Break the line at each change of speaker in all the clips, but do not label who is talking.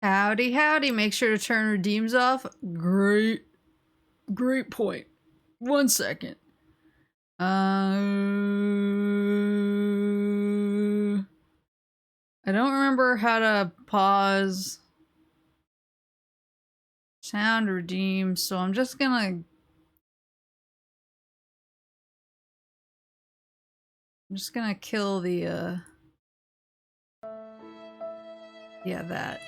Howdy, howdy. Make sure to turn redeems off. Great point. 1 second. I don't remember how to pause sound redeem, so I'm just gonna kill the yeah, that.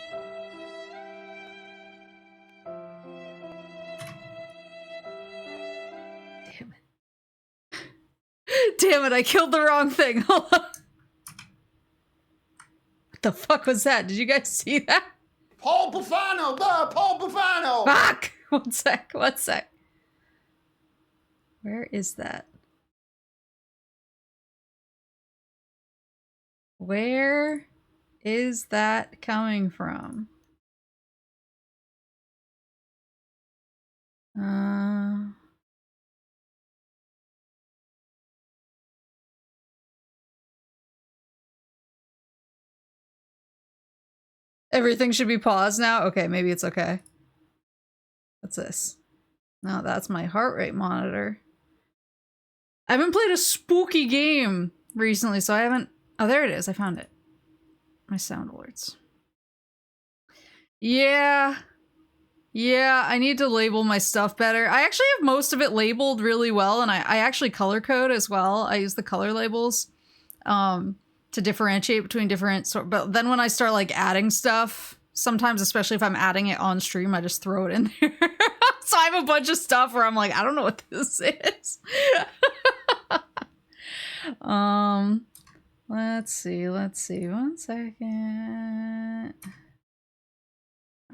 Damn it. Damn it, I killed the wrong thing. Hold on. What the fuck was that? Did you guys see that?
Paul Buffano! Paul Buffano!
Fuck! One sec. Where is that? Where is that coming from? Everything should be paused now? Okay, maybe it's okay. What's this? No, that's my heart rate monitor. I haven't played a spooky game recently, so I haven't... Oh, there it is. I found it. My sound alerts. Yeah, I need to label my stuff better. I actually have most of it labeled really well, and I actually color code as well. I use the color labels to differentiate between different but then when I start like adding stuff, sometimes, especially if I'm adding it on stream, I just throw it in there. So I have a bunch of stuff where I'm like, I don't know what this is. Let's see. 1 second.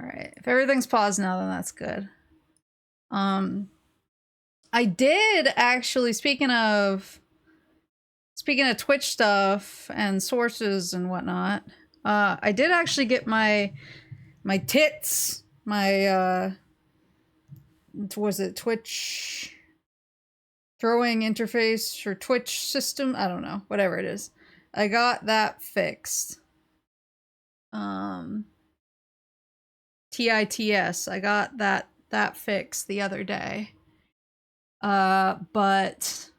All right. If everything's paused now, then that's good. I did actually, speaking of Twitch stuff and sources and whatnot, I did actually get my tits, was it Twitch throwing interface or Twitch system? I don't know, whatever it is. I got that fixed. TITS. I got that fixed the other day. But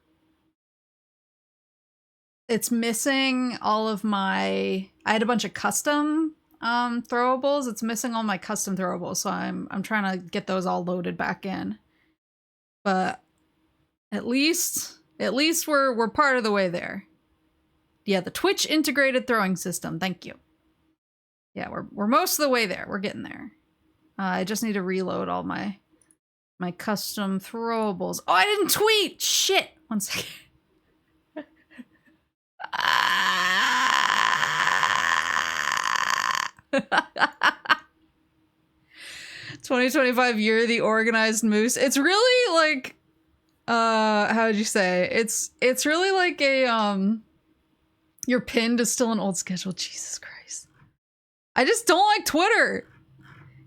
it's missing all of my... I had a bunch of custom throwables. It's missing all my custom throwables, so I'm trying to get those all loaded back in. But at least we're part of the way there. Yeah, the Twitch integrated throwing system. Thank you. Yeah, we're most of the way there. We're getting there. I just need to reload all my custom throwables. Oh, I didn't tweet! Shit! 1 second. 2025 year the organized moose. It's really like how would you say? It's really like a your pinned is still an old schedule. Jesus Christ. I just don't like Twitter.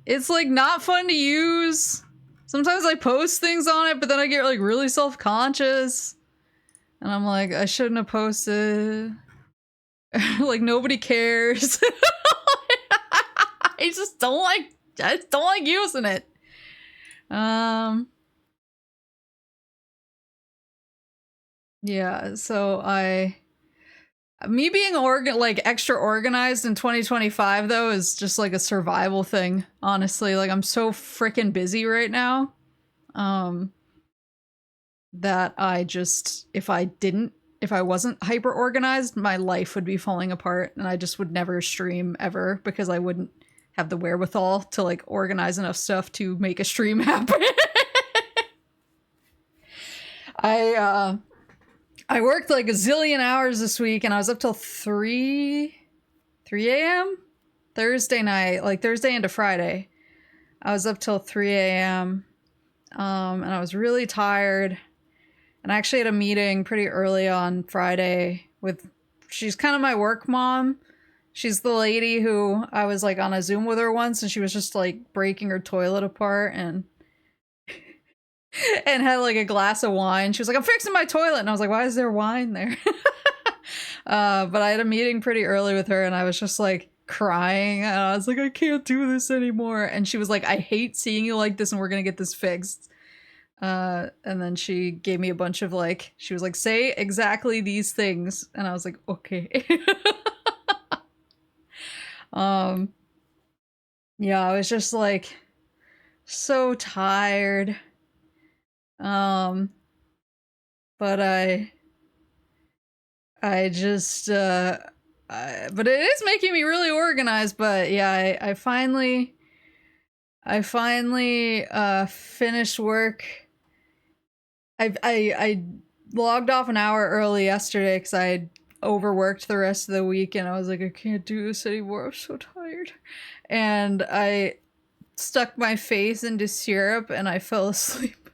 It's like not fun to use. Sometimes I post things on it, but then I get like really self-conscious. And I'm like, I shouldn't have posted. Like nobody cares. I just don't like using it. Yeah, so me being like extra organized in 2025 though is just like a survival thing, honestly. Like I'm so freaking busy right now. That I just, if I wasn't hyper organized, my life would be falling apart and I just would never stream ever because I wouldn't have the wherewithal to like organize enough stuff to make a stream happen. I worked like a zillion hours this week and I was up till 3 a.m. Thursday night, like Thursday into Friday. I was up till 3 a.m. And I was really tired. And I actually had a meeting pretty early on Friday with, she's kind of my work mom. She's the lady who I was like on a Zoom with her once and she was just like breaking her toilet apart and had like a glass of wine. She was like, I'm fixing my toilet. And I was like, why is there wine there? But I had a meeting pretty early with her and I was just like, crying. And I was like, I can't do this anymore. And she was like, I hate seeing you like this and we're gonna get this fixed. And then she gave me a bunch of like, she was like, say exactly these things. And I was like, okay. Yeah, I was just like so tired. But I just but it is making me really organized. But yeah, I finally finished work. I logged off an hour early yesterday because I had overworked the rest of the week, and I was like, I can't do this anymore. I'm so tired. And I stuck my face into syrup and I fell asleep.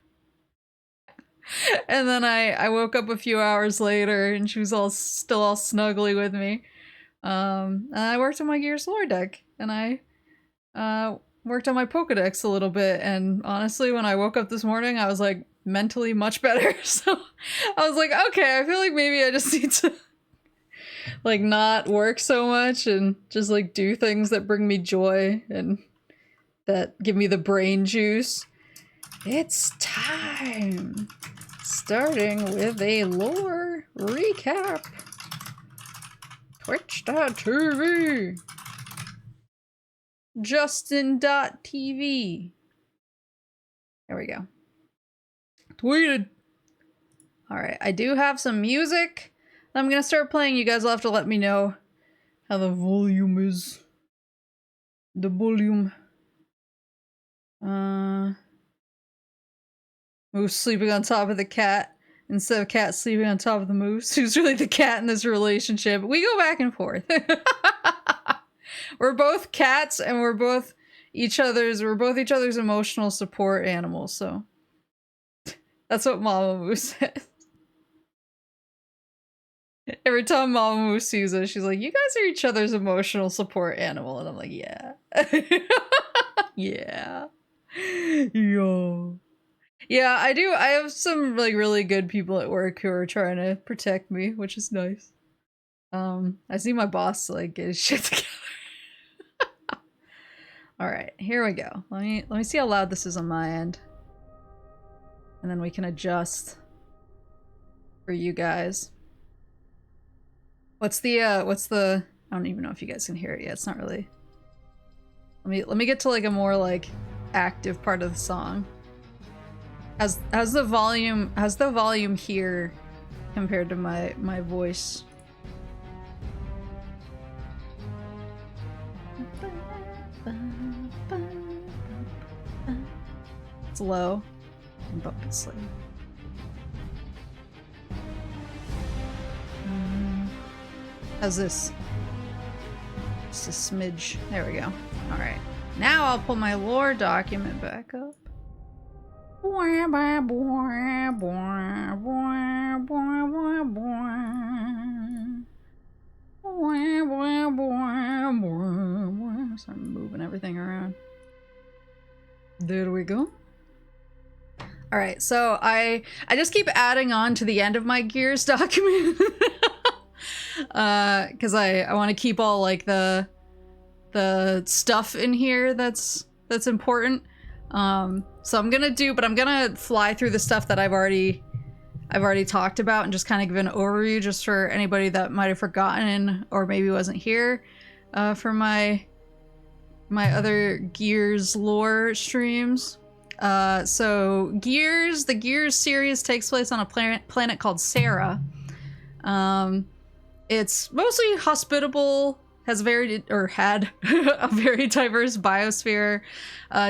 And then I woke up a few hours later and she was still all snuggly with me. And I worked on my Gears lore deck, and I worked on my Pokedex a little bit, and honestly when I woke up this morning I was like mentally much better. So I was like, okay, I feel like maybe I just need to like not work so much and just like do things that bring me joy and that give me the brain juice. It's time! Starting with a lore recap. Twitch.tv. Justin.tv. There we go. Tweeted. Alright, I do have some music I'm gonna start playing. You guys will have to let me know how the volume is. The volume. Moose sleeping on top of the cat instead of cat sleeping on top of the moose. Who's really the cat in this relationship? We go back and forth. We're both cats and we're both each other's emotional support animals, so that's what Mama Moose says. Every time Mama Moose sees us, she's like, you guys are each other's emotional support animal. And I'm like, yeah. Yeah. Yo. Yeah, I do. I have some like really good people at work who are trying to protect me, which is nice. I see my boss like get his shit together. Alright, here we go. Let me see how loud this is on my end. And then we can adjust for you guys. What's the I don't even know if you guys can hear it yet. It's not really. Let me get to like a more like active part of the song. How's the volume here compared to my voice? It's low. And bump it slightly. How's this? Just a smidge. There we go. Alright. Now I'll pull my lore document back up. So I'm moving everything around. There we go. Alright, so I just keep adding on to the end of my Gears document. Because I want to keep all like the stuff in here that's important. So I'm gonna fly through the stuff that I've already talked about and just kind of give an overview just for anybody that might have forgotten or maybe wasn't here for my other Gears lore streams. So the Gears series takes place on a planet called Sarah. It's mostly hospitable, had a very diverse biosphere.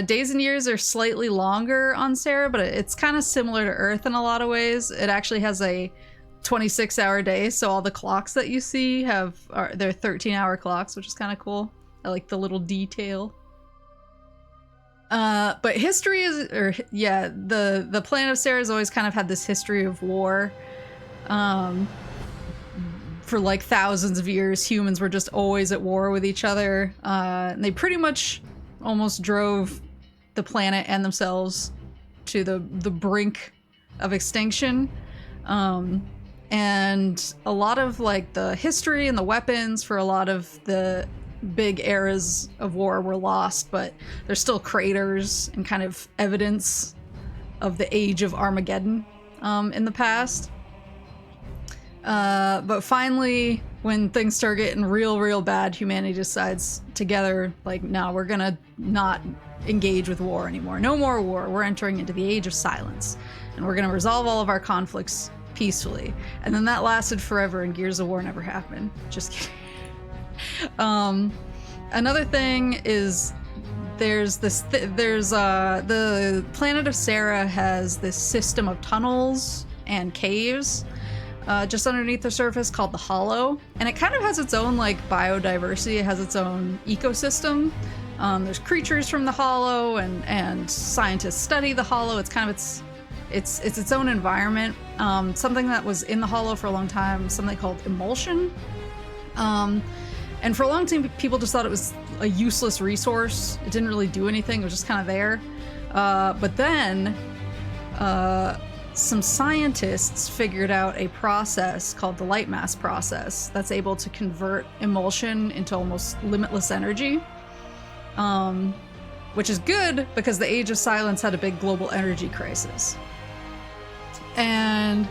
Days and years are slightly longer on Sarah, but it's kind of similar to Earth in a lot of ways. It actually has a 26-hour day, so all the clocks that you see they're 13-hour clocks, which is kind of cool. I like the little detail. But history the planet of Sarah has always kind of had this history of war. For like thousands of years, humans were just always at war with each other. And they pretty much almost drove the planet and themselves to the brink of extinction. And a lot of like the history and the weapons for a lot of the big eras of war were lost, but there's still craters and kind of evidence of the age of Armageddon in the past. But finally, when things start getting real bad, humanity decides together, like, no, we're gonna not engage with war anymore. No more war. We're entering into the age of silence. And we're gonna resolve all of our conflicts peacefully. And then that lasted forever and Gears of War never happened. Just kidding. Another thing is there's the planet of Sarah has this system of tunnels and caves just underneath the surface called the Hollow, and it kind of has its own like biodiversity. It has its own ecosystem. There's creatures from the Hollow, and scientists study the Hollow. It's kind of its own environment. Something that was in the Hollow for a long time, something called emulsion. And for a long time, people just thought it was a useless resource. It didn't really do anything. It was just kind of there. But then some scientists figured out a process called the light mass process that's able to convert emulsion into almost limitless energy. Which is good because the Age of Silence had a big global energy crisis. And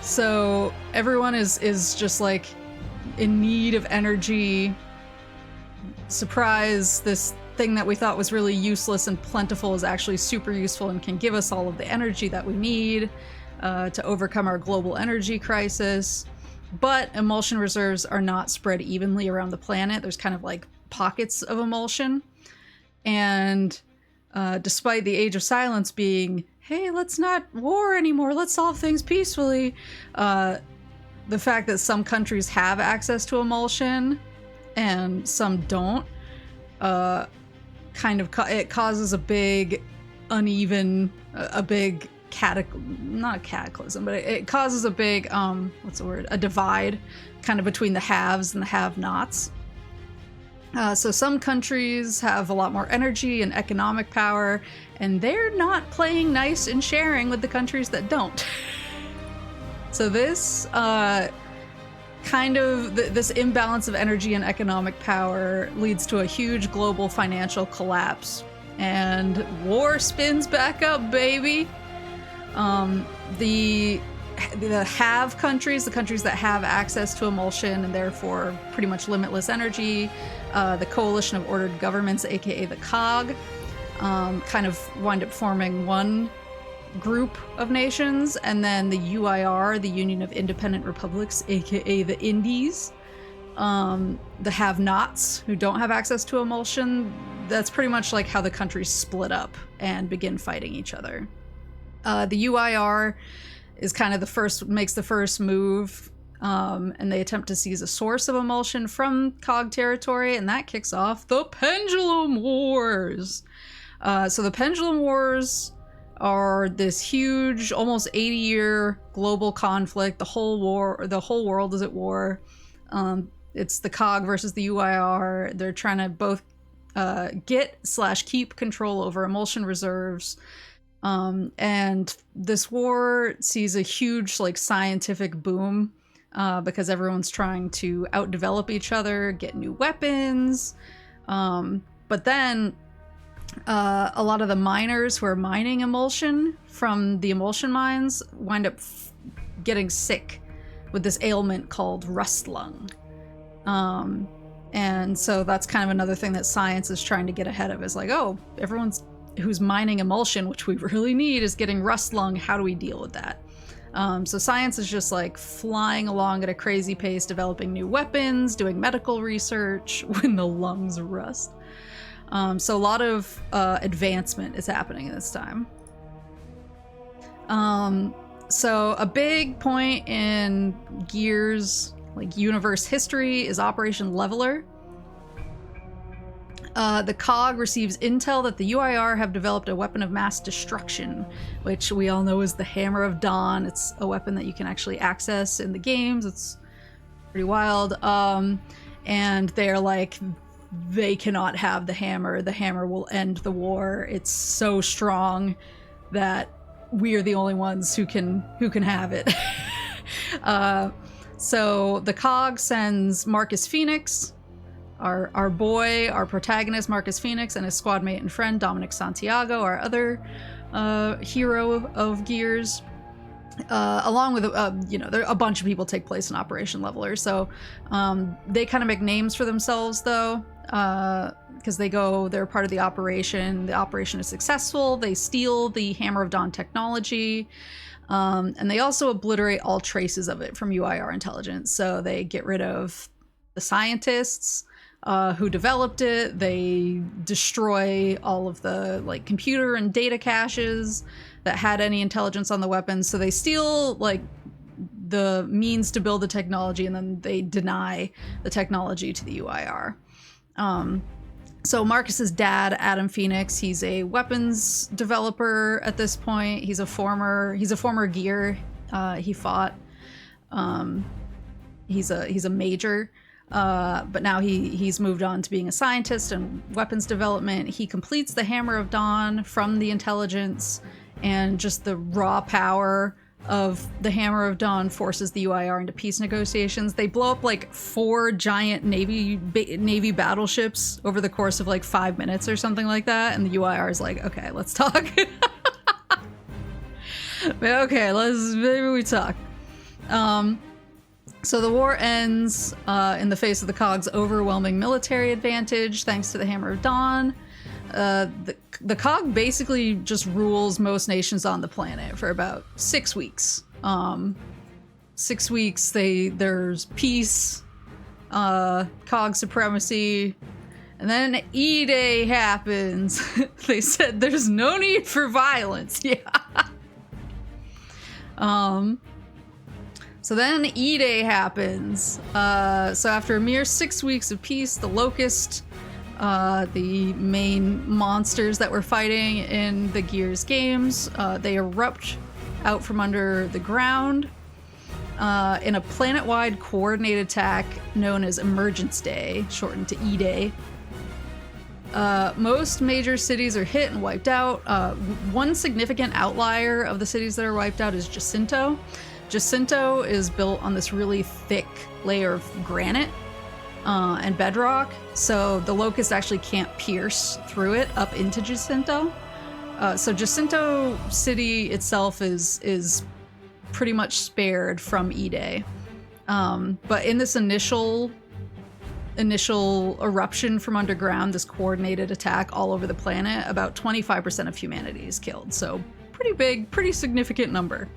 so everyone is just like in need of energy. Surprise, this thing that we thought was really useless and plentiful is actually super useful and can give us all of the energy that we need to overcome our global energy crisis. But emulsion reserves are not spread evenly around the planet. There's kind of like pockets of emulsion. And despite the Age of Silence being, hey, let's not war anymore, let's solve things peacefully, the fact that some countries have access to emulsion and some don't, it causes a big uneven, not a cataclysm, but it causes a big, a divide kind of between the haves and the have-nots. So some countries have a lot more energy and economic power, and they're not playing nice and sharing with the countries that don't. So this this imbalance of energy and economic power leads to a huge global financial collapse, and war spins back up, baby. The have countries, the countries that have access to emulsion and therefore pretty much limitless energy, the Coalition of Ordered Governments, aka the COG, kind of wind up forming one group of nations, and then the UIR, the Union of Independent Republics, aka the Indies, the have-nots who don't have access to emulsion. That's pretty much like how the countries split up and begin fighting each other. The UIR is kind of makes the first move, and they attempt to seize a source of emulsion from COG territory, and that kicks off the Pendulum Wars. So the Pendulum Wars are this huge, almost 80-year global conflict. The whole world is at war. It's the COG versus the UIR. They're trying to both get/keep control over emulsion reserves. And this war sees a huge scientific boom because everyone's trying to outdevelop each other, get new weapons. But then a lot of the miners who are mining emulsion from the emulsion mines wind up getting sick with this ailment called rust lung. And so that's kind of another thing that science is trying to get ahead of, is like, oh, everyone's who's mining emulsion, which we really need, is getting rust lung. How do we deal with that? So science is just like flying along at a crazy pace, developing new weapons, doing medical research when the lungs rust. So a lot of advancement is happening at this time. So a big point in Gears universe history is Operation Leveler. The COG receives intel that the UIR have developed a weapon of mass destruction, which we all know is the Hammer of Dawn. It's a weapon that you can actually access in the games. It's pretty wild. And they're like, they cannot have the hammer. The hammer will end the war. It's so strong that we are the only ones who can have it. So the COG sends Marcus Phoenix, our boy, our protagonist, Marcus Phoenix, and his squad mate and friend, Dominic Santiago, our other hero of Gears. Along with, there a bunch of people take place in Operation Leveler. So they kind of make names for themselves, though, because they're part of the operation. The operation is successful. They steal the Hammer of Dawn technology. And they also obliterate all traces of it from UIR intelligence. So they get rid of the scientists who developed it. They destroy all of the computer and data caches that had any intelligence on the weapons. So they steal the means to build the technology, and then they deny the technology to the UIR. So Marcus's dad, Adam Phoenix, he's a weapons developer at this point. He's a former Gear. He fought. He's a major. But now he's moved on to being a scientist and weapons development. He completes the Hammer of Dawn from the intelligence, and just the raw power of the Hammer of Dawn forces the UIR into peace negotiations. They blow up 4 giant Navy battleships over the course of 5 minutes or something like that, and the UIR is like, okay, let's talk. Okay, maybe we talk. So the war ends in the face of the COG's overwhelming military advantage, thanks to the Hammer of Dawn. The COG basically just rules most nations on the planet for about 6 weeks. 6 weeks, there's peace, COG supremacy, and then E-Day happens. They said there's no need for violence. Yeah. So then E-Day happens. So after a mere 6 weeks of peace, the Locust, the main monsters that we're fighting in the Gears games, they erupt out from under the ground in a planet-wide coordinated attack known as Emergence Day, shortened to E-Day. Most major cities are hit and wiped out. One significant outlier of the cities that are wiped out is Jacinto. Jacinto is built on this really thick layer of granite and bedrock, so the Locust actually can't pierce through it up into Jacinto. So Jacinto City itself is pretty much spared from E-Day. But in this initial eruption from underground, this coordinated attack all over the planet, about 25% of humanity is killed. So pretty big, pretty significant number.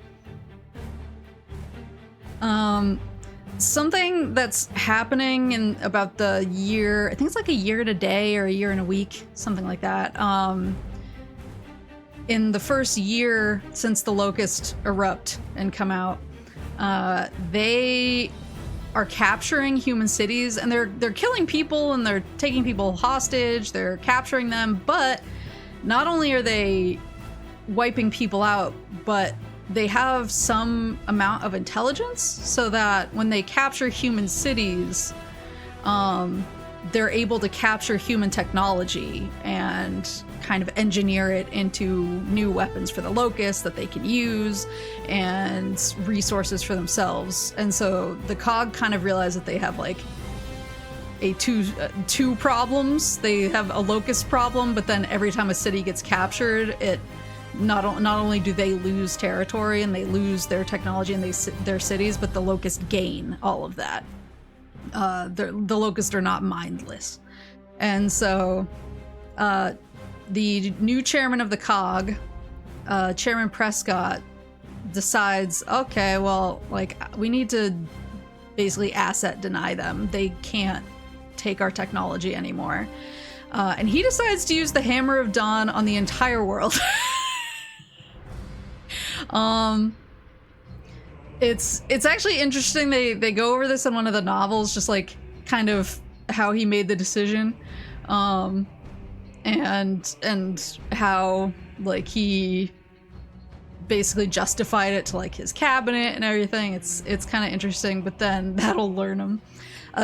Something that's happening in about the year, I think it's a year and a day or a year and a week, something like that. In the first year since the Locust erupt and come out, they are capturing human cities, and they're killing people and they're taking people hostage. They're capturing them, but not only are they wiping people out, but they have some amount of intelligence so that when they capture human cities, they're able to capture human technology and kind of engineer it into new weapons for the Locust that they can use and resources for themselves. And so the COG kind of realize that they have two problems. They have a Locust problem, but then every time a city gets captured, it not only do they lose territory and they lose their technology and their cities, but the Locust gain all of that. The Locust are not mindless. And so the new chairman of the COG, Chairman Prescott, decides, okay, well, we need to basically asset deny them. They can't take our technology anymore. And he decides to use the Hammer of Dawn on the entire world. It's actually interesting. They go over this in one of the novels, just kind of how he made the decision, and how he basically justified it to his cabinet and everything. It's kind of interesting, but then that'll learn him.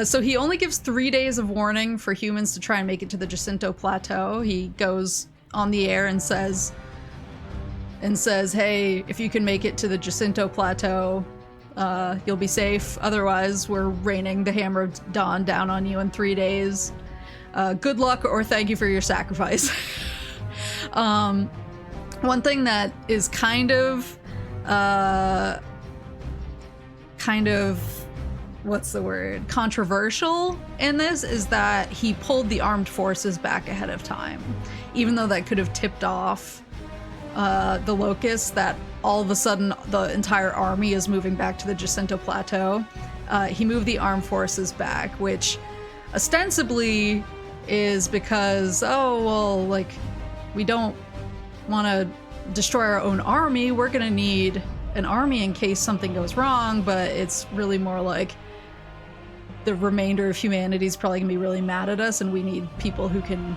So he only gives 3 days of warning for humans to try and make it to the Jacinto Plateau. He goes on the air and says, hey, if you can make it to the Jacinto Plateau, you'll be safe. Otherwise, we're raining the Hammer of Dawn down on you in 3 days. Good luck or thank you for your sacrifice. One thing that is kind of, what's the word? Controversial in this is that he pulled the armed forces back ahead of time. Even though that could have tipped off the Locusts, that all of a sudden the entire army is moving back to the Jacinto Plateau. He moved the armed forces back, which ostensibly is because, oh, well, like, we don't want to destroy our own army. We're going to need an army in case something goes wrong, but it's really more like the remainder of humanity is probably going to be really mad at us, and we need people who can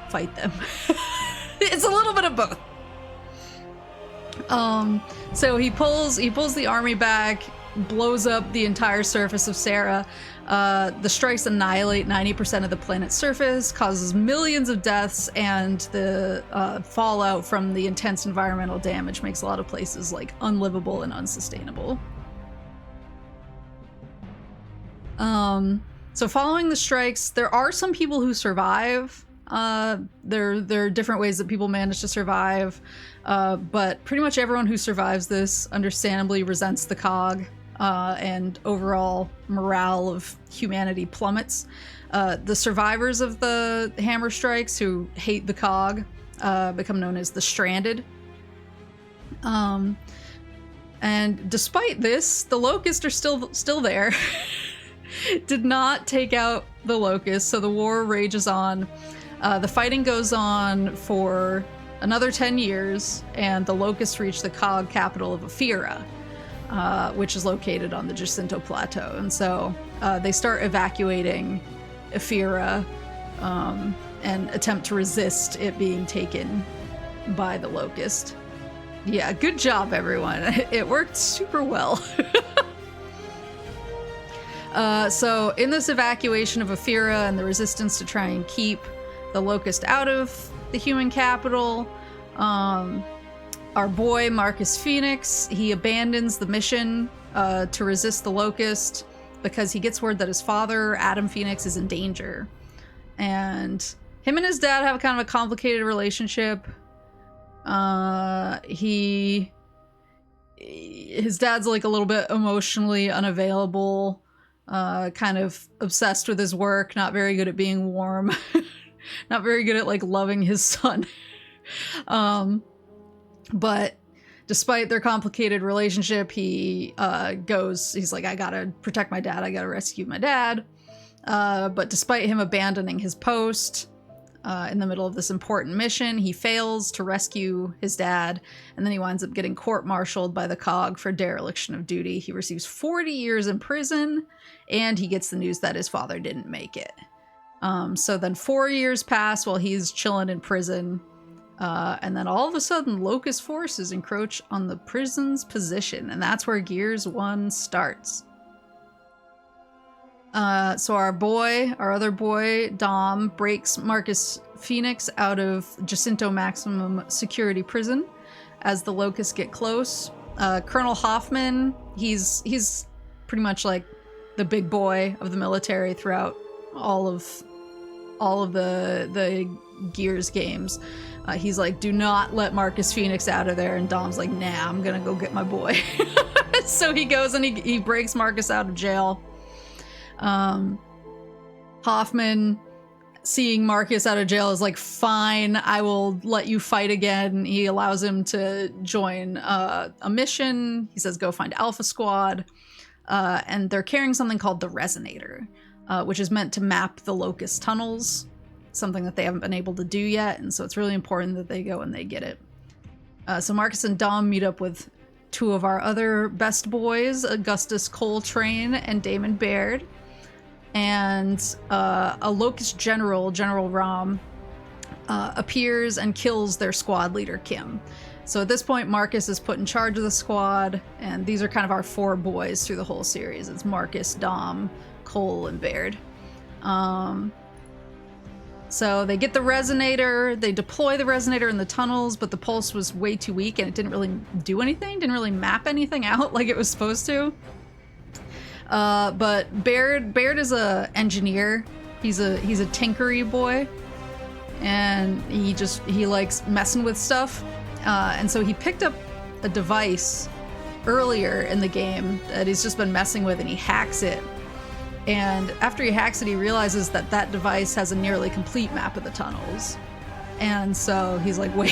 fight them. It's a little bit of both. So he pulls the army back, blows up the entire surface of Sarah. The strikes annihilate 90% of the planet's surface, causes millions of deaths, and the fallout from the intense environmental damage makes a lot of places like unlivable and unsustainable. So following the strikes, there are some people who survive. There are different ways that people manage to survive, but pretty much everyone who survives this understandably resents the Cog, and overall morale of humanity plummets. The survivors of the hammer strikes who hate the Cog become known as the Stranded. And despite this, the Locusts are still there. Did not take out the Locusts, so the war rages on. The fighting goes on for another 10 years, and the Locusts reach the Cog capital of Ephira, which is located on the Jacinto Plateau. And so they start evacuating Ephira and attempt to resist it being taken by the Locust. Yeah, good job, everyone. It worked super well. So in this evacuation of Ephira and the resistance to try and keep the Locust out of the human capital, our boy Marcus Phoenix, he abandons the mission to resist the Locust because he gets word that his father, Adam Phoenix, is in danger. And him and his dad have kind of a complicated relationship. His dad's like a little bit emotionally unavailable, kind of obsessed with his work, not very good at being warm, not very good at like loving his son. But despite their complicated relationship, he's like, I gotta protect my dad, I gotta rescue my dad. But despite him abandoning his post in the middle of this important mission, he fails to rescue his dad, and then he winds up getting court-martialed by the Cog for dereliction of duty. He receives 40 years in prison, and he gets the news that his father didn't make it. So then 4 years pass while he's chilling in prison, and then all of a sudden Locust forces encroach on the prison's position, and that's where Gears 1 starts. So our other boy, Dom, breaks Marcus Phoenix out of Jacinto Maximum Security Prison as the Locusts get close. Colonel Hoffman, he's pretty much like the big boy of the military throughout all of the Gears games. He's like, do not let Marcus Phoenix out of there, and Dom's like, nah, I'm gonna go get my boy. So he goes and he breaks Marcus out of jail. Hoffman, seeing Marcus out of jail, is like, fine, I will let you fight again. He allows him to join a mission. He says, go find Alpha Squad. And they're carrying something called the Resonator, which is meant to map the Locust tunnels, something that they haven't been able to do yet, and so it's really important that they go and they get it. So Marcus and Dom meet up with two of our other best boys, Augustus Coltrane and Damon Baird. And a Locust General Rom, appears and kills their squad leader, Kim. So at this point, Marcus is put in charge of the squad, and these are kind of our four boys through the whole series. It's Marcus, Dom, Cole, and Baird. So they get the Resonator, they deploy the Resonator in the tunnels, but the pulse was way too weak and it didn't really do anything, didn't really map anything out like it was supposed to. But Baird is a engineer. He's a tinkery boy, and he likes messing with stuff. And so he picked up a device earlier in the game that he's just been messing with, and he hacks it. And after he hacks it, he realizes that that device has a nearly complete map of the tunnels. And so he's like, wait,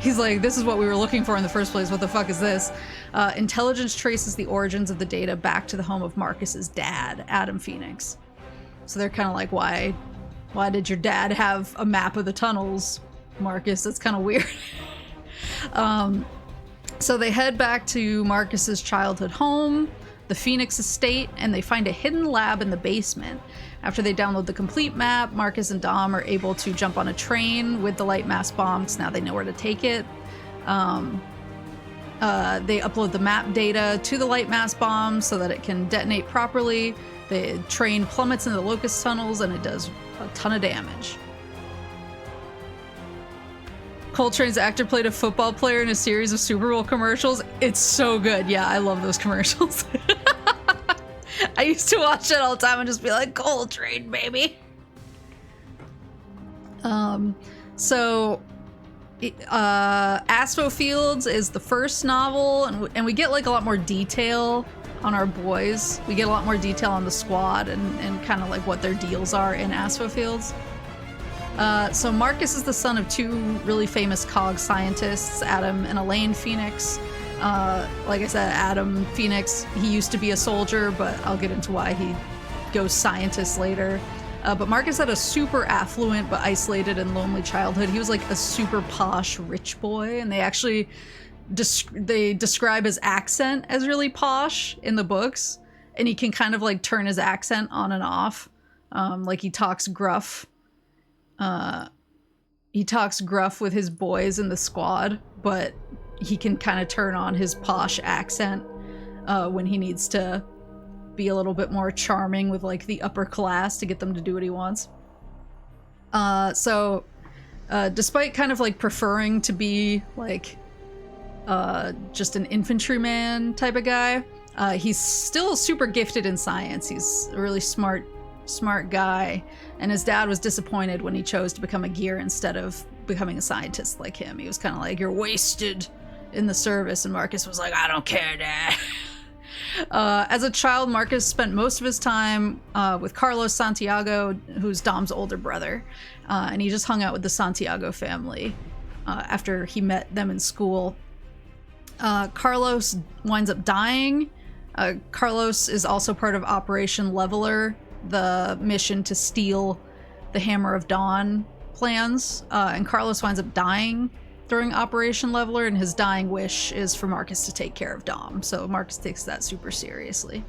he's like, this is what we were looking for in the first place. What the fuck is this? Intelligence traces the origins of the data back to the home of Marcus's dad, Adam Phoenix. So they're kind of like, why did your dad have a map of the tunnels, Marcus? That's kind of weird. So they head back to Marcus's childhood home, the Phoenix estate, and they find a hidden lab in the basement. After they download the complete map, Marcus and Dom are able to jump on a train with the light mass bomb, because now they know where to take it. They upload the map data to the light mass bomb so that it can detonate properly. The train plummets into the locust tunnels, and it does a ton of damage. Coltrane's actor played a football player in a series of Super Bowl commercials. It's so good. Yeah, I love those commercials. I used to watch it all the time and just be like, Coltrane, baby. Asphalt Fields is the first novel, and we get like a lot more detail on our boys. We get a lot more detail on the squad and kind of like what their deals are in Asphalt Fields. So Marcus is the son of two really famous cog scientists, Adam and Elaine Phoenix. Like I said, Adam Phoenix, he used to be a soldier, but I'll get into why he goes scientist later. But Marcus had a super affluent but isolated and lonely childhood. He was like a super posh rich boy, and they actually they describe his accent as really posh in the books, and he can kind of like turn his accent on and off. Like he talks gruff. He talks gruff with his boys in the squad, but he can kind of turn on his posh accent when he needs to be a little bit more charming with like the upper class to get them to do what he wants. Despite kind of like preferring to be like just an infantryman type of guy, he's still super gifted in science. He's a really smart guy, and his dad was disappointed when he chose to become a gear instead of becoming a scientist like him. He was kind of like, you're wasted in the service, and Marcus was like, I don't care, Dad. As a child, Marcus spent most of his time with Carlos Santiago, who's Dom's older brother, and he just hung out with the Santiago family after he met them in school. Carlos winds up dying. Carlos is also part of Operation Leveler, the mission to steal the Hammer of Dawn plans, and Carlos winds up dying during Operation Leveler, and his dying wish is for Marcus to take care of Dom, so Marcus takes that super seriously.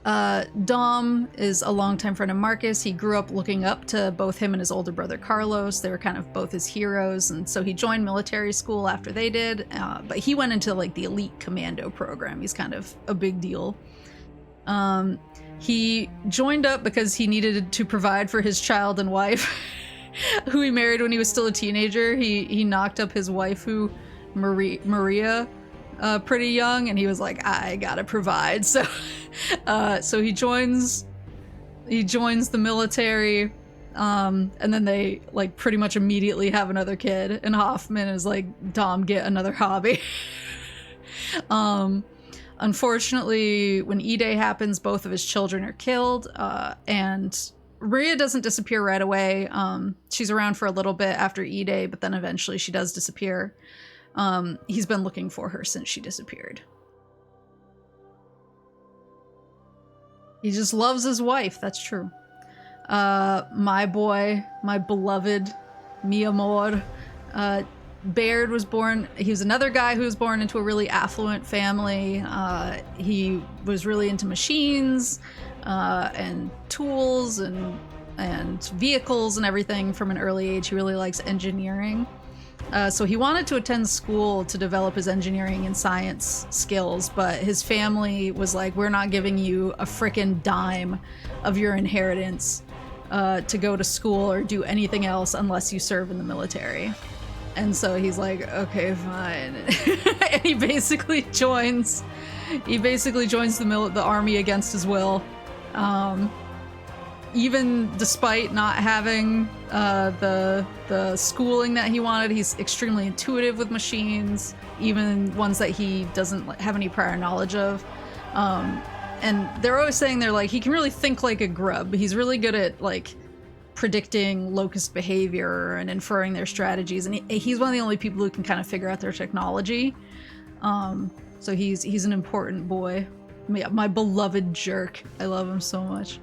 Dom is a longtime friend of Marcus. He grew up looking up to both him and his older brother Carlos. They were kind of both his heroes, and so he joined military school after they did, but he went into like the elite commando program. He's kind of a big deal. He joined up because he needed to provide for his child and wife, who he married when he was still a teenager. He knocked up his waifu, Maria, pretty young, and he was like, I gotta provide. So he joins the military, and then they like pretty much immediately have another kid, and Hoffman is like, Dom, get another hobby. Unfortunately, when E-Day happens, both of his children are killed, and Maria doesn't disappear right away. She's around for a little bit after E-Day, but then eventually she does disappear. He's been looking for her since she disappeared. He just loves his wife, that's true. My boy, my beloved, mi amor, Baird was born, he was another guy who was born into a really affluent family. He was really into machines and tools and vehicles and everything from an early age. He really likes engineering. So he wanted to attend school to develop his engineering and science skills, but his family was like, we're not giving you a frickin' dime of your inheritance to go to school or do anything else unless you serve in the military. And so he's like, okay, fine. And he basically joins He basically joins the army against his will. Even despite not having the schooling that he wanted, he's extremely intuitive with machines, even ones that he doesn't have any prior knowledge of. And they're always saying they're like, he can really think like a grub. He's really good at like predicting locust behavior and inferring their strategies, and he's one of the only people who can kind of figure out their technology. So he's an important boy. My beloved jerk. I love him so much.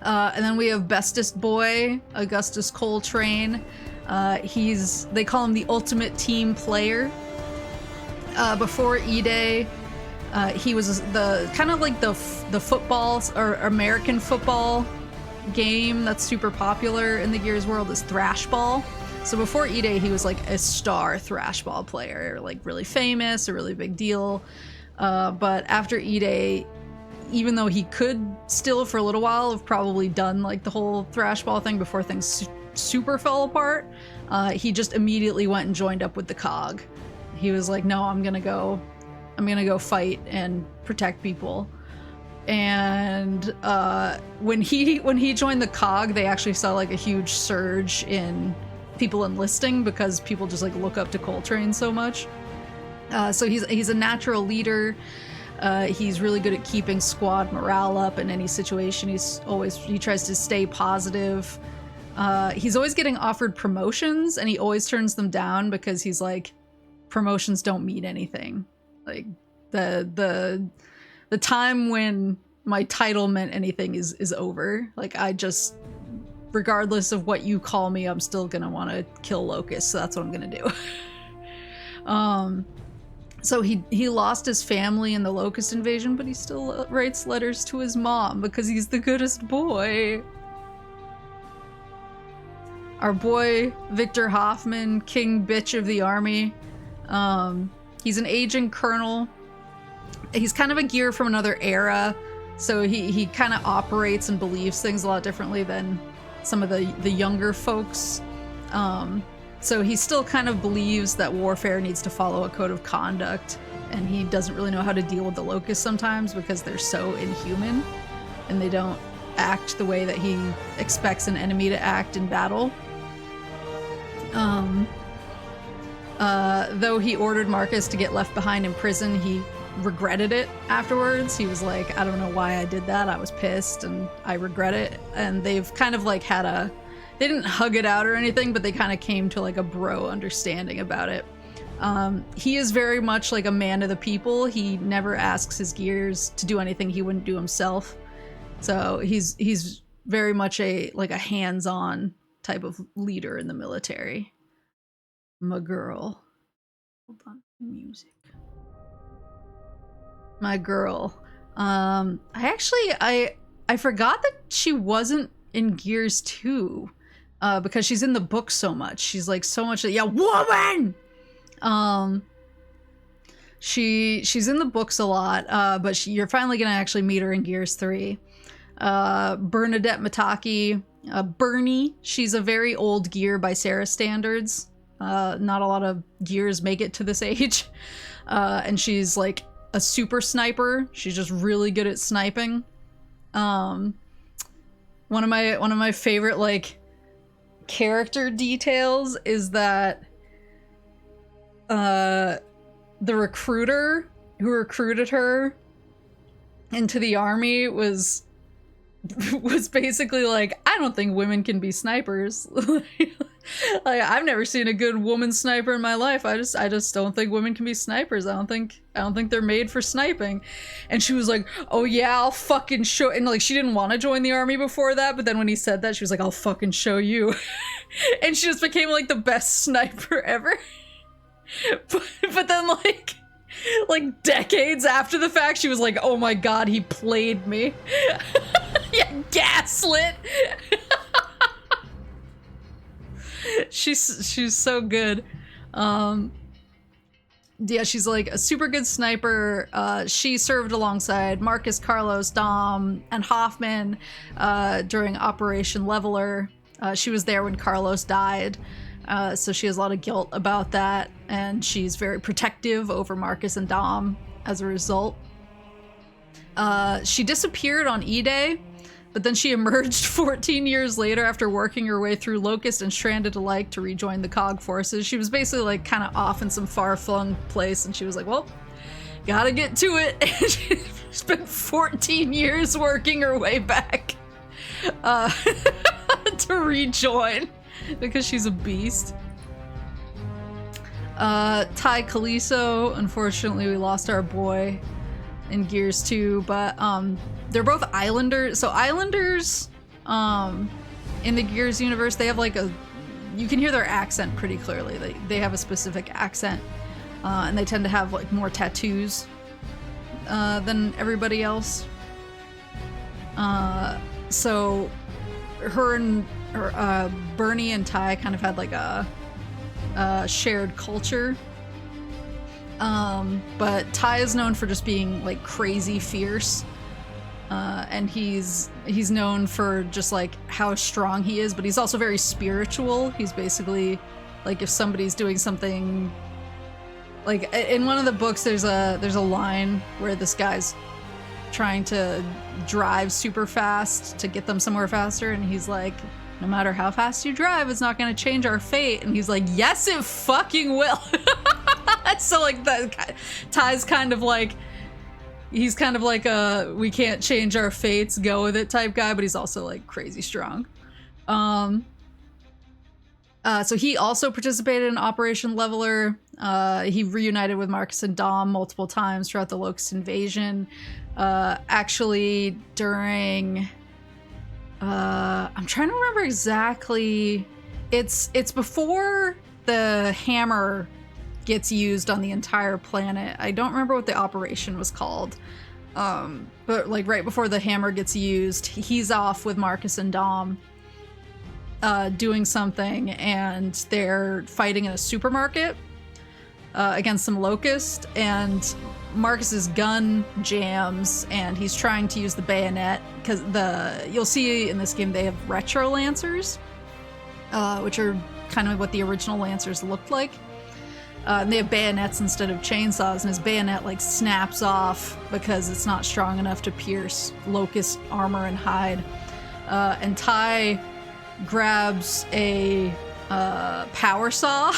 And then we have bestest boy, Augustus Coltrane. They call him the ultimate team player. Before E-Day, he was the kind of like the football or American football game that's super popular in the Gears world is Thrashball. So before E-Day, he was like a star Thrashball player, like really famous, a really big deal. But after E-Day, even though he could still for a little while have probably done like the whole Thrashball thing before things super fell apart, he just immediately went and joined up with the COG. He was like, no, I'm gonna go fight and protect people. And when he joined the COG, they actually saw like a huge surge in people enlisting because people just like look up to Coltrane so much. So he's a natural leader. He's really good at keeping squad morale up in any situation. He tries to stay positive. He's always getting offered promotions, and he always turns them down because he's like, promotions don't mean anything. Like the time when my title meant anything is over. Like I just, regardless of what you call me, I'm still gonna want to kill locusts, so that's what I'm gonna do. So he lost his family in the locust invasion, but he still writes letters to his mom because he's the goodest boy. Our boy Victor Hoffman, king bitch of the army. He's an aging colonel. He's kind of a gear from another era, so he kind of operates and believes things a lot differently than some of the younger folks. So he still kind of believes that warfare needs to follow a code of conduct, and he doesn't really know how to deal with the locusts sometimes because they're so inhuman and they don't act the way that he expects an enemy to act in battle. Though he ordered Marcus to get left behind in prison, he regretted it afterwards. He was like, I don't know why I did that. I was pissed and I regret it. And they've kind of like they didn't hug it out or anything, but they kind of came to like a bro understanding about it. He is very much like a man of the people. He never asks his gears to do anything he wouldn't do himself. So he's very much a hands-on type of leader in the military. My girl. Hold on, music. My girl. I forgot that she wasn't in Gears 2. Because she's in the book so much. She's like so much, yeah, woman! She's in the books a lot, but you're finally gonna actually meet her in Gears 3. Bernadette Mataki, Bernie, she's a very old gear by Sarah standards. Not a lot of gears make it to this age. And she's like a super sniper. She's just really good at sniping. One of my favorite like character details is that the recruiter who recruited her into the army was basically like, I don't think women can be snipers. Like, I've never seen a good woman sniper in my life. I just don't think women can be snipers. I don't think they're made for sniping. And she was like, oh yeah, I'll fucking show. And like, she didn't want to join the army before that, but then when he said that, she was like, I'll fucking show you. And she just became like the best sniper ever. But then like decades after the fact, she was like, oh my god, he played me. Yeah, gaslit. She's so good. Yeah, she's like a super good sniper. She served alongside Marcus, Carlos, Dom, and Hoffman during Operation Leveler. She was there when Carlos died, so she has a lot of guilt about that, and she's very protective over Marcus and Dom. as a result. She disappeared on E-Day, but then she emerged 14 years later after working her way through Locust and Stranded alike to rejoin the COG forces. She was basically like kind of off in some far-flung place, and she was like, well, gotta get to it. And she spent 14 years working her way back to rejoin because she's a beast. Ty Caliso, unfortunately we lost our boy in Gears 2, but they're both Islanders. So Islanders in the Gears universe, they have like you can hear their accent pretty clearly. They have a specific accent, and they tend to have like more tattoos than everybody else. So Bernie and Ty kind of had like a shared culture. But Ty is known for just being like crazy fierce, and he's known for just like how strong he is, but he's also very spiritual. He's basically like, if somebody's doing something, like in one of the books there's a line where this guy's trying to drive super fast to get them somewhere faster, and he's like, no matter how fast you drive, it's not going to change our fate. And he's like, yes, it fucking will. So like that, Ty's kind of like, he's kind of like a we can't change our fates, go with it type guy, but he's also like crazy strong. So he also participated in Operation Leveler. He reunited with Marcus and Dom multiple times throughout the Locust invasion. Actually during I'm trying to remember exactly. It's before the hammer gets used on the entire planet. I don't remember what the operation was called. But like right before the hammer gets used, he's off with Marcus and Dom doing something, and they're fighting in a supermarket against some Locust, and Marcus's gun jams and he's trying to use the bayonet, because you'll see in this game they have retro lancers, which are kind of what the original lancers looked like. And they have bayonets instead of chainsaws, and his bayonet like snaps off because it's not strong enough to pierce Locust armor and hide. And Ty grabs a power saw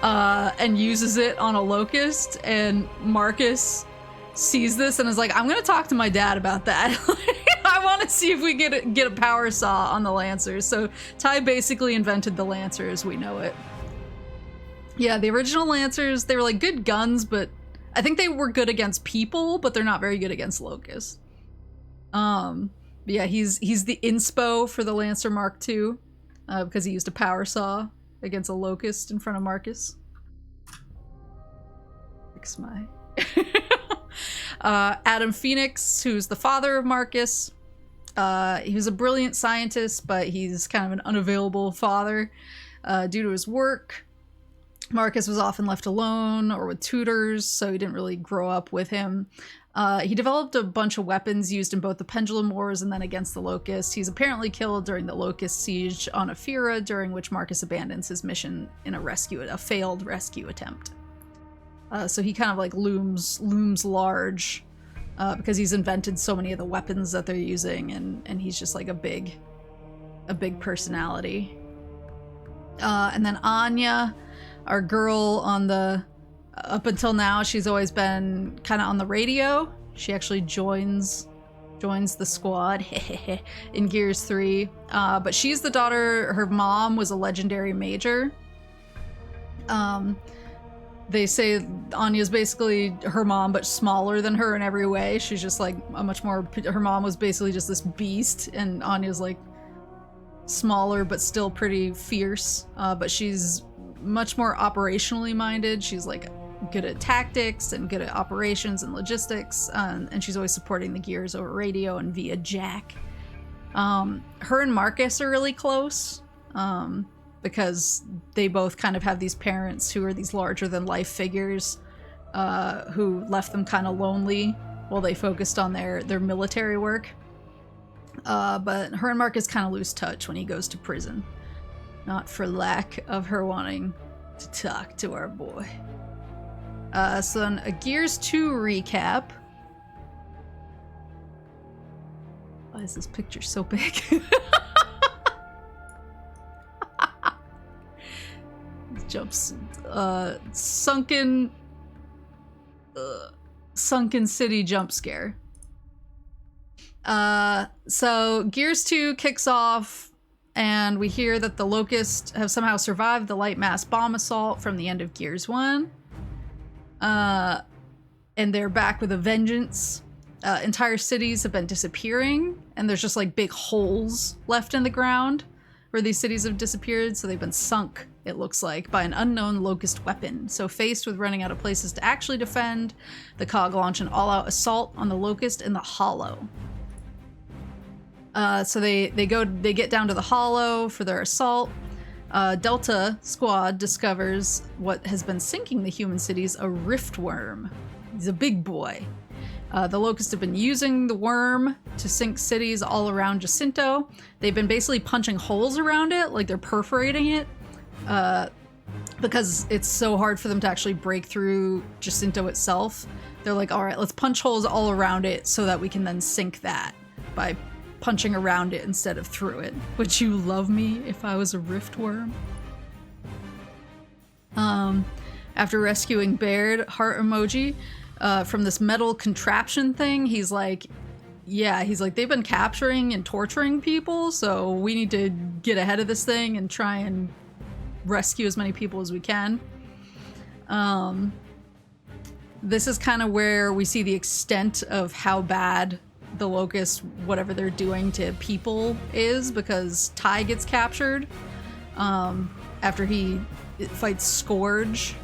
and uses it on a Locust, and Marcus sees this and is like, I'm gonna talk to my dad about that. I want to see if we get a power saw on the Lancers. So Ty basically invented the Lancer as we know it. Yeah, the original Lancers, they were like good guns, but I think they were good against people, but they're not very good against Locusts. Yeah, he's the inspo for the Lancer Mark II, because he used a power saw against a Locust in front of Marcus. Fix my... Adam Phoenix, who's the father of Marcus. He was a brilliant scientist, but he's kind of an unavailable father due to his work. Marcus was often left alone or with tutors, so he didn't really grow up with him. He developed a bunch of weapons used in both the Pendulum Wars and then against the Locusts. He's apparently killed during the Locust siege on Ephira, during which Marcus abandons his mission in a failed rescue attempt. So he kind of like looms large because he's invented so many of the weapons that they're using, and he's just like a big personality. And then Anya, our girl on the... Up until now, she's always been kind of on the radio. She actually joins the squad in Gears 3. But she's the daughter... Her mom was a legendary major. They say Anya's basically her mom, but smaller than her in every way. She's just like a much more... Her mom was basically just this beast, and Anya's like smaller, but still pretty fierce. But she's much more operationally minded. She's like good at tactics and good at operations and logistics, and she's always supporting the Gears over radio and via Jack. Her and Marcus are really close, because they both kind of have these parents who are these larger-than-life figures who left them kind of lonely while they focused on their military work. But her and Marcus kind of lose touch when he goes to prison. Not for lack of her wanting to talk to our boy. So then a Gears 2 recap. Why is this picture so big? Jumps, sunken city jump scare. So Gears 2 kicks off, and we hear that the Locusts have somehow survived the light mass bomb assault from the end of Gears 1. And they're back with a vengeance. Entire cities have been disappearing, and there's just like big holes left in the ground where these cities have disappeared, so they've been sunk, it looks like, by an unknown Locust weapon. So faced with running out of places to actually defend, the COG launch an all-out assault on the Locust in the Hollow. So they get down to the Hollow for their assault. Delta Squad discovers what has been sinking the human cities, a rift worm. He's a big boy. The Locusts have been using the worm to sink cities all around Jacinto. They've been basically punching holes around it, like they're perforating it, because it's so hard for them to actually break through Jacinto itself. They're like, all right, let's punch holes all around it so that we can then sink that by punching around it instead of through it. Would you love me if I was a rift worm? After rescuing Baird, heart emoji, from this metal contraption thing, he's like, they've been capturing and torturing people, so we need to get ahead of this thing and try and rescue as many people as we can. This is kind of where we see the extent of how bad the Locust, whatever they're doing to people, is, because Ty gets captured after he fights Scourge.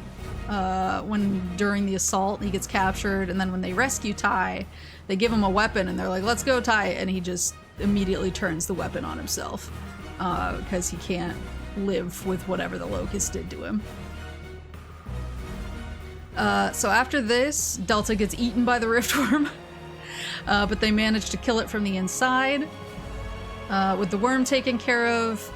During the assault, he gets captured, and then when they rescue Ty, they give him a weapon and they're like, let's go, Ty, and he just immediately turns the weapon on himself because he can't live with whatever the Locust did to him. So after this, Delta gets eaten by the riftworm, but they manage to kill it from the inside. With the worm taken care of,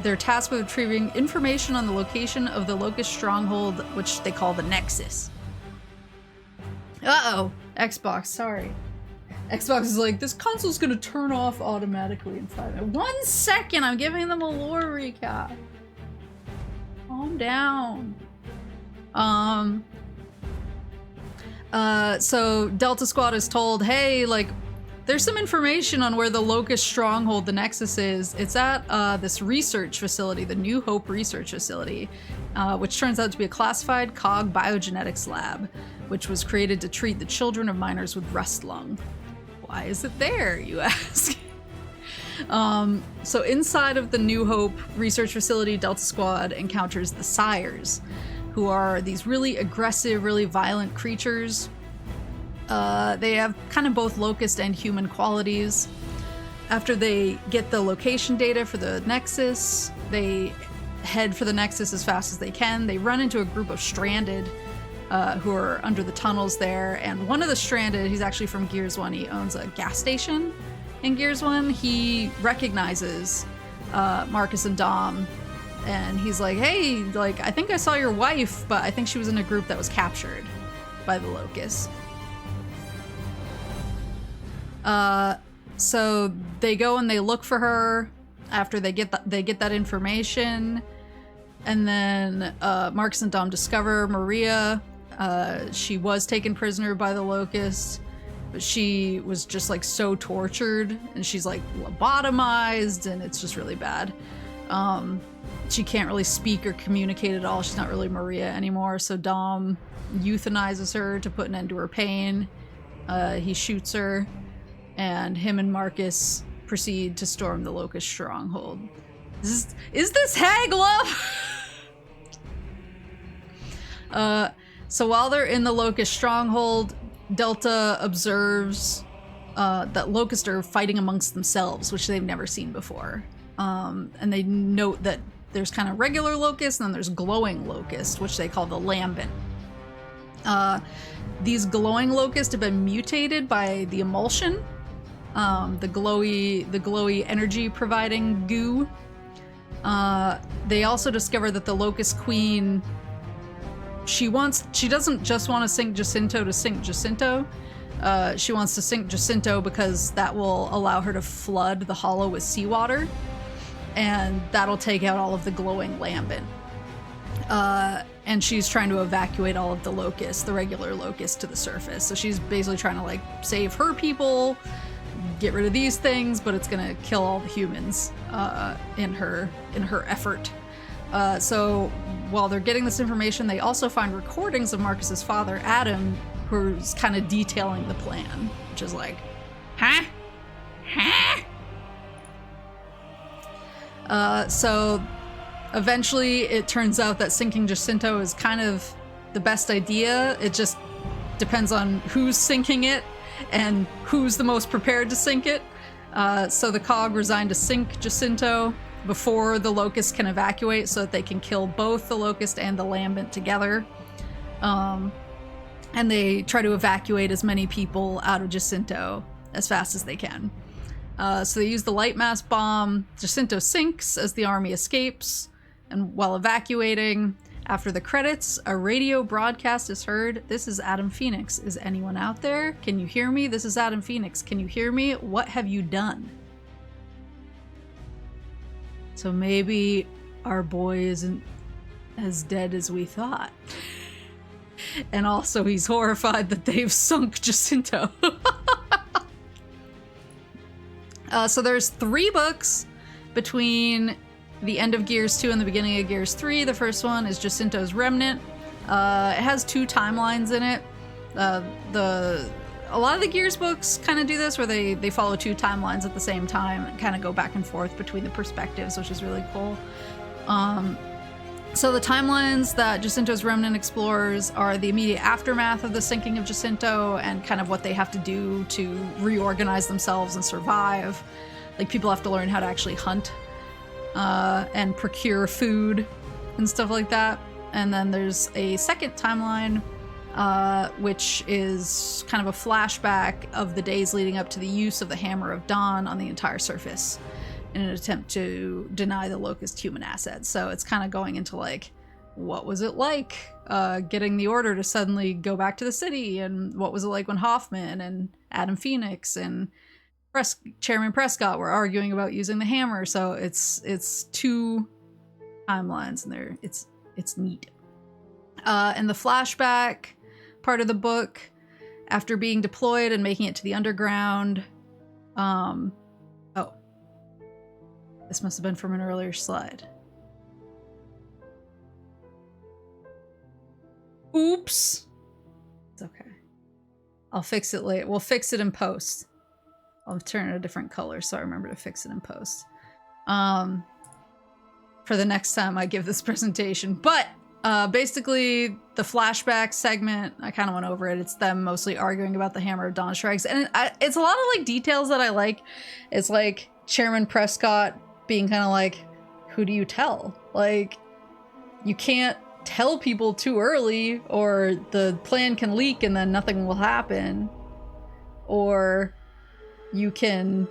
they're tasked with retrieving information on the location of the Locust stronghold, which they call the Nexus. Uh-oh. Xbox, sorry. Xbox is like, this console's gonna turn off automatically in 5 minutes. 1 second, I'm giving them a lore recap. Calm down. So Delta Squad is told, hey, like, there's some information on where the Locust stronghold, the Nexus, is. It's at this research facility, the New Hope Research Facility, which turns out to be a classified COG biogenetics lab, which was created to treat the children of miners with rust lung. Why is it there, you ask? So inside of the New Hope Research Facility, Delta Squad encounters the Sires, who are these really aggressive, really violent creatures. They have kind of both Locust and human qualities. After they get the location data for the Nexus, they head for the Nexus as fast as they can. They run into a group of stranded who are under the tunnels there, and one of the stranded, he's actually from Gears 1, he owns a gas station in Gears 1. He recognizes Marcus and Dom, and he's like, hey, like, I think I saw your wife, but I think she was in a group that was captured by the Locusts. So they go and they look for her after they get that information, and then Marcus and Dom discover Maria. She was taken prisoner by the Locusts, but she was just like so tortured, and she's like lobotomized, and it's just really bad. She can't really speak or communicate at all. She's not really Maria anymore, so Dom euthanizes her to put an end to her pain. He shoots her, and him and Marcus proceed to storm the Locust stronghold. Is this hag love? So while they're in the Locust stronghold, Delta observes that Locusts are fighting amongst themselves, which they've never seen before. And they note that there's kind of regular Locusts, and then there's glowing Locusts, which they call the Lambent. These glowing Locusts have been mutated by the emulsion, the glowy energy providing goo. They also discover that the Locust Queen she doesn't just want to sink Jacinto to sink Jacinto. She wants to sink Jacinto because that will allow her to flood the hollow with seawater, and that'll take out all of the glowing lambent. And she's trying to evacuate all of the locusts, the regular locusts, to the surface. So she's basically trying to like save her people, get rid of these things, but it's gonna kill all the humans in her effort. So while they're getting this information, they also find recordings of Marcus's father, Adam, who's kind of detailing the plan, which is like, huh? So eventually it turns out that sinking Jacinto is kind of the best idea. It just depends on who's sinking it and who's the most prepared to sink it. So the COG resigned to sink Jacinto before the locusts can evacuate so that they can kill both the locust and the lambent together. And they try to evacuate as many people out of Jacinto as fast as they can. So they use the light mass bomb. Jacinto sinks as the army escapes. And while evacuating, after the credits, a radio broadcast is heard. This is Adam Phoenix. Is anyone out there? Can you hear me? This is Adam Phoenix. Can you hear me? What have you done? So maybe our boy isn't as dead as we thought. And also he's horrified that they've sunk Jacinto. So there's 3 books between the end of Gears 2 and the beginning of Gears 3. The first one is Jacinto's Remnant. It has 2 timelines in it. A lot of the Gears books kind of do this, where they follow 2 timelines at the same time and kind of go back and forth between the perspectives, which is really cool. So the timelines that Jacinto's Remnant explores are the immediate aftermath of the sinking of Jacinto and kind of what they have to do to reorganize themselves and survive. Like, people have to learn how to actually hunt and procure food and stuff like that. And then there's a second timeline, which is kind of a flashback of the days leading up to the use of the Hammer of Dawn on the entire surface in an attempt to deny the Locust human assets. So it's kind of going into like, what was it like getting the order to suddenly go back to the city, and what was it like when Hoffman and Adam Phoenix and Chairman Prescott were arguing about using the hammer. So it's 2 timelines, and it's neat. And the flashback part of the book, after being deployed and making it to the underground, this must have been from an earlier slide. Oops. It's okay. I'll fix it later. We'll fix it in post. I'll turn it a different color so I remember to fix it in post. For the next time I give this presentation. But basically, the flashback segment, I kind of went over it. It's them mostly arguing about the Hammer of Dawn strikes. And it's a lot of like details that I like. It's like Chairman Prescott being kind of like, who do you tell? Like, you can't tell people too early, or the plan can leak and then nothing will happen. Or you can...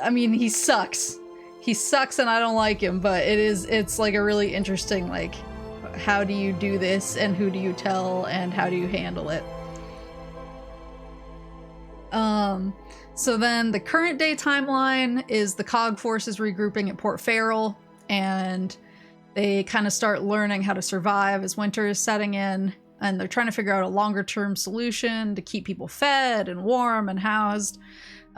I mean, he sucks. He sucks and I don't like him, but it's like a really interesting, like, how do you do this and who do you tell and how do you handle it? So then the current day timeline is the COG forces regrouping at Port Farrell, and they kind of start learning how to survive as winter is setting in, and they're trying to figure out a longer term solution to keep people fed and warm and housed.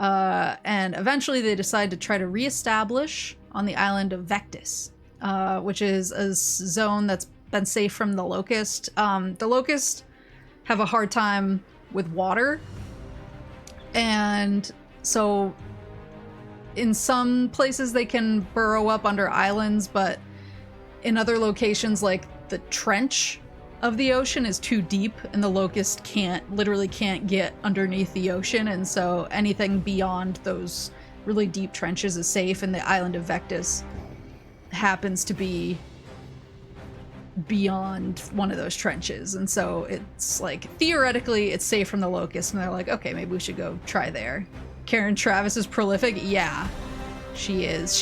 And eventually they decide to try to reestablish on the island of Vectis, which is a zone that's been safe from the Locust. The Locust have a hard time with water, and so in some places they can burrow up under islands, but in other locations, like the trench of the ocean is too deep and the Locust literally can't get underneath the ocean, and so anything beyond those really deep trenches is safe, and the island of Vectis happens to be beyond one of those trenches, and so it's like theoretically it's safe from the Locust, and they're like, okay, maybe we should go try there. Karen Travis is prolific. Yeah, she is.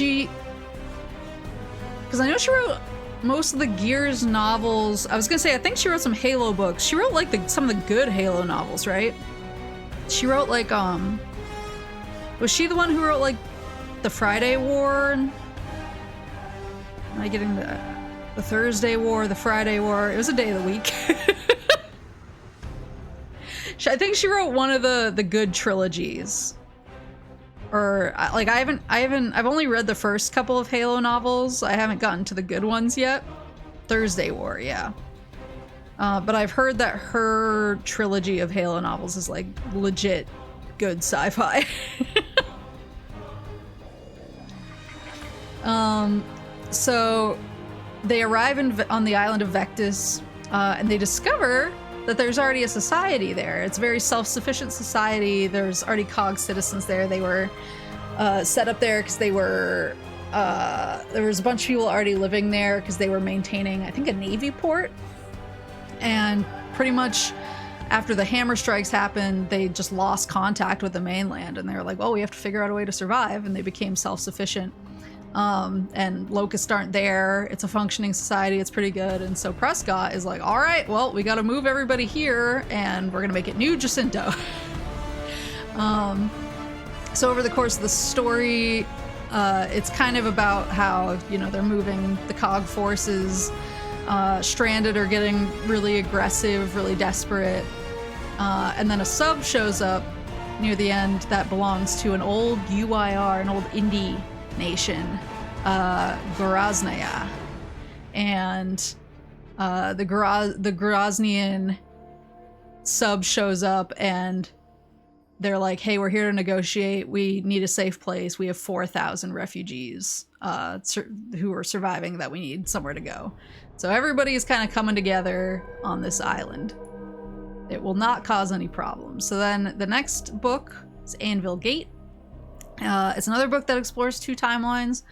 Because I know she wrote most of the Gears novels. I was gonna say, I think she wrote some Halo books. She wrote like some of the good Halo novels, right? She wrote like, was she the one who wrote like the Friday War? Am I getting the Thursday War, the Friday War? It was a day of the week. I think she wrote one of the good trilogies. Or like I've only read the first couple of Halo novels. I haven't gotten to the good ones yet. Thursday War, yeah. But I've heard that her trilogy of Halo novels is like legit good sci-fi. So they arrive on the island of Vectis, and they discover that there's already a society there. It's a very self-sufficient society. There's already COG citizens there. They were set up there because they were there was a bunch of people already living there because they were maintaining, I think, a navy port. And pretty much after the hammer strikes happened, they just lost contact with the mainland, and they were like, well, we have to figure out a way to survive, and they became self-sufficient. And locusts aren't there. It's a functioning society. It's pretty good. And so Prescott is like, all right, well, we got to move everybody here, and we're going to make it New Jacinto. So over the course of the story, it's kind of about how, you know, they're moving the COG forces. Stranded are getting really aggressive, really desperate. And then a sub shows up near the end that belongs to an old UIR, an old indie nation, Goraznaya. And the Goraznian sub shows up, and they're like, hey, we're here to negotiate. We need a safe place. We have 4,000 refugees who are surviving that we need somewhere to go. So everybody is kind of coming together on this island. It will not cause any problems. So then the next book is Anvil Gate. It's another book that explores two timelines.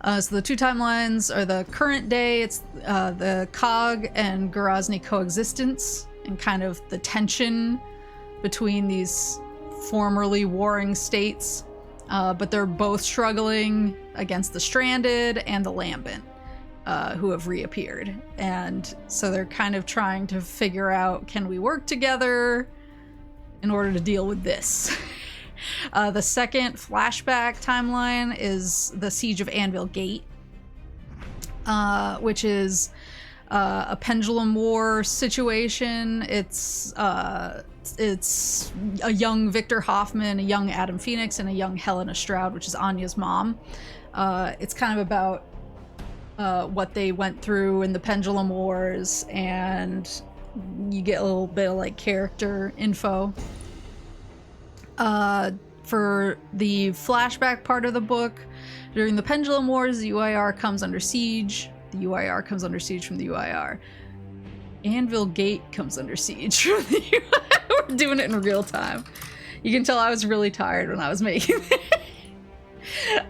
So the two timelines are the current day. It's the COG and Gorazni coexistence and kind of the tension between these formerly warring states. But they're both struggling against the Stranded and the Lambent, who have reappeared. And so they're kind of trying to figure out, can we work together in order to deal with this? The second flashback timeline is the Siege of Anvil Gate, which is a pendulum war situation. It's a young Victor Hoffman, a young Adam Phoenix, and a young Helena Stroud, which is Anya's mom. It's kind of about what they went through in the pendulum wars, and you get a little bit of like character info. For the flashback part of the book, during the pendulum wars, the UIR comes under siege. The UIR comes under siege from the UIR. Anvil Gate comes under siege from the UIR. We're doing it in real time. You can tell I was really tired when I was making it.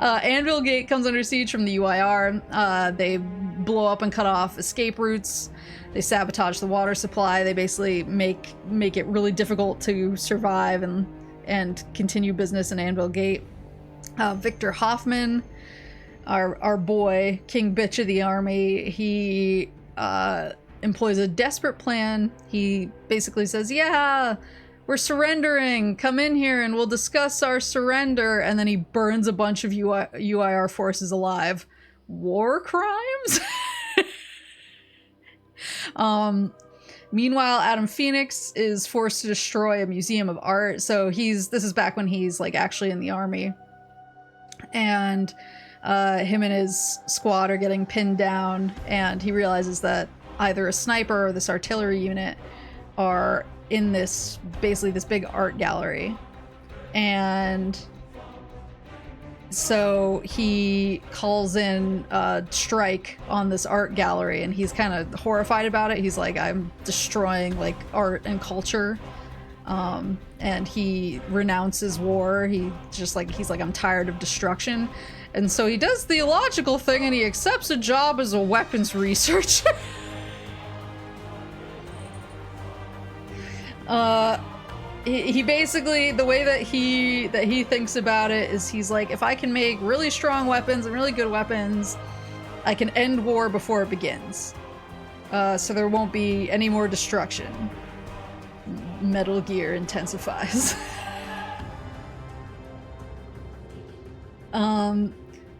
Anvil Gate comes under siege from the UIR. They blow up and cut off escape routes. They sabotage the water supply. They basically make it really difficult to survive and continue business in Anvil Gate. Victor Hoffman, our boy, King Bitch of the Army, he employs a desperate plan. He basically says, yeah, we're surrendering. Come in here and we'll discuss our surrender. And then he burns a bunch of UIR forces alive. War crimes? Meanwhile, Adam Phoenix is forced to destroy a museum of art. So this is back when he's like actually in the army. And him and his squad are getting pinned down, and he realizes that either a sniper or this artillery unit are in this big art gallery. And so he calls in a strike on this art gallery, and he's kind of horrified about it. He's like, I'm destroying like art and culture. And he renounces war. He's like, I'm tired of destruction. And so he does the illogical thing, and he accepts a job as a weapons researcher. He basically, the way that he thinks about it is he's like, if I can make really strong weapons and really good weapons, I can end war before it begins. So there won't be any more destruction. Metal Gear intensifies.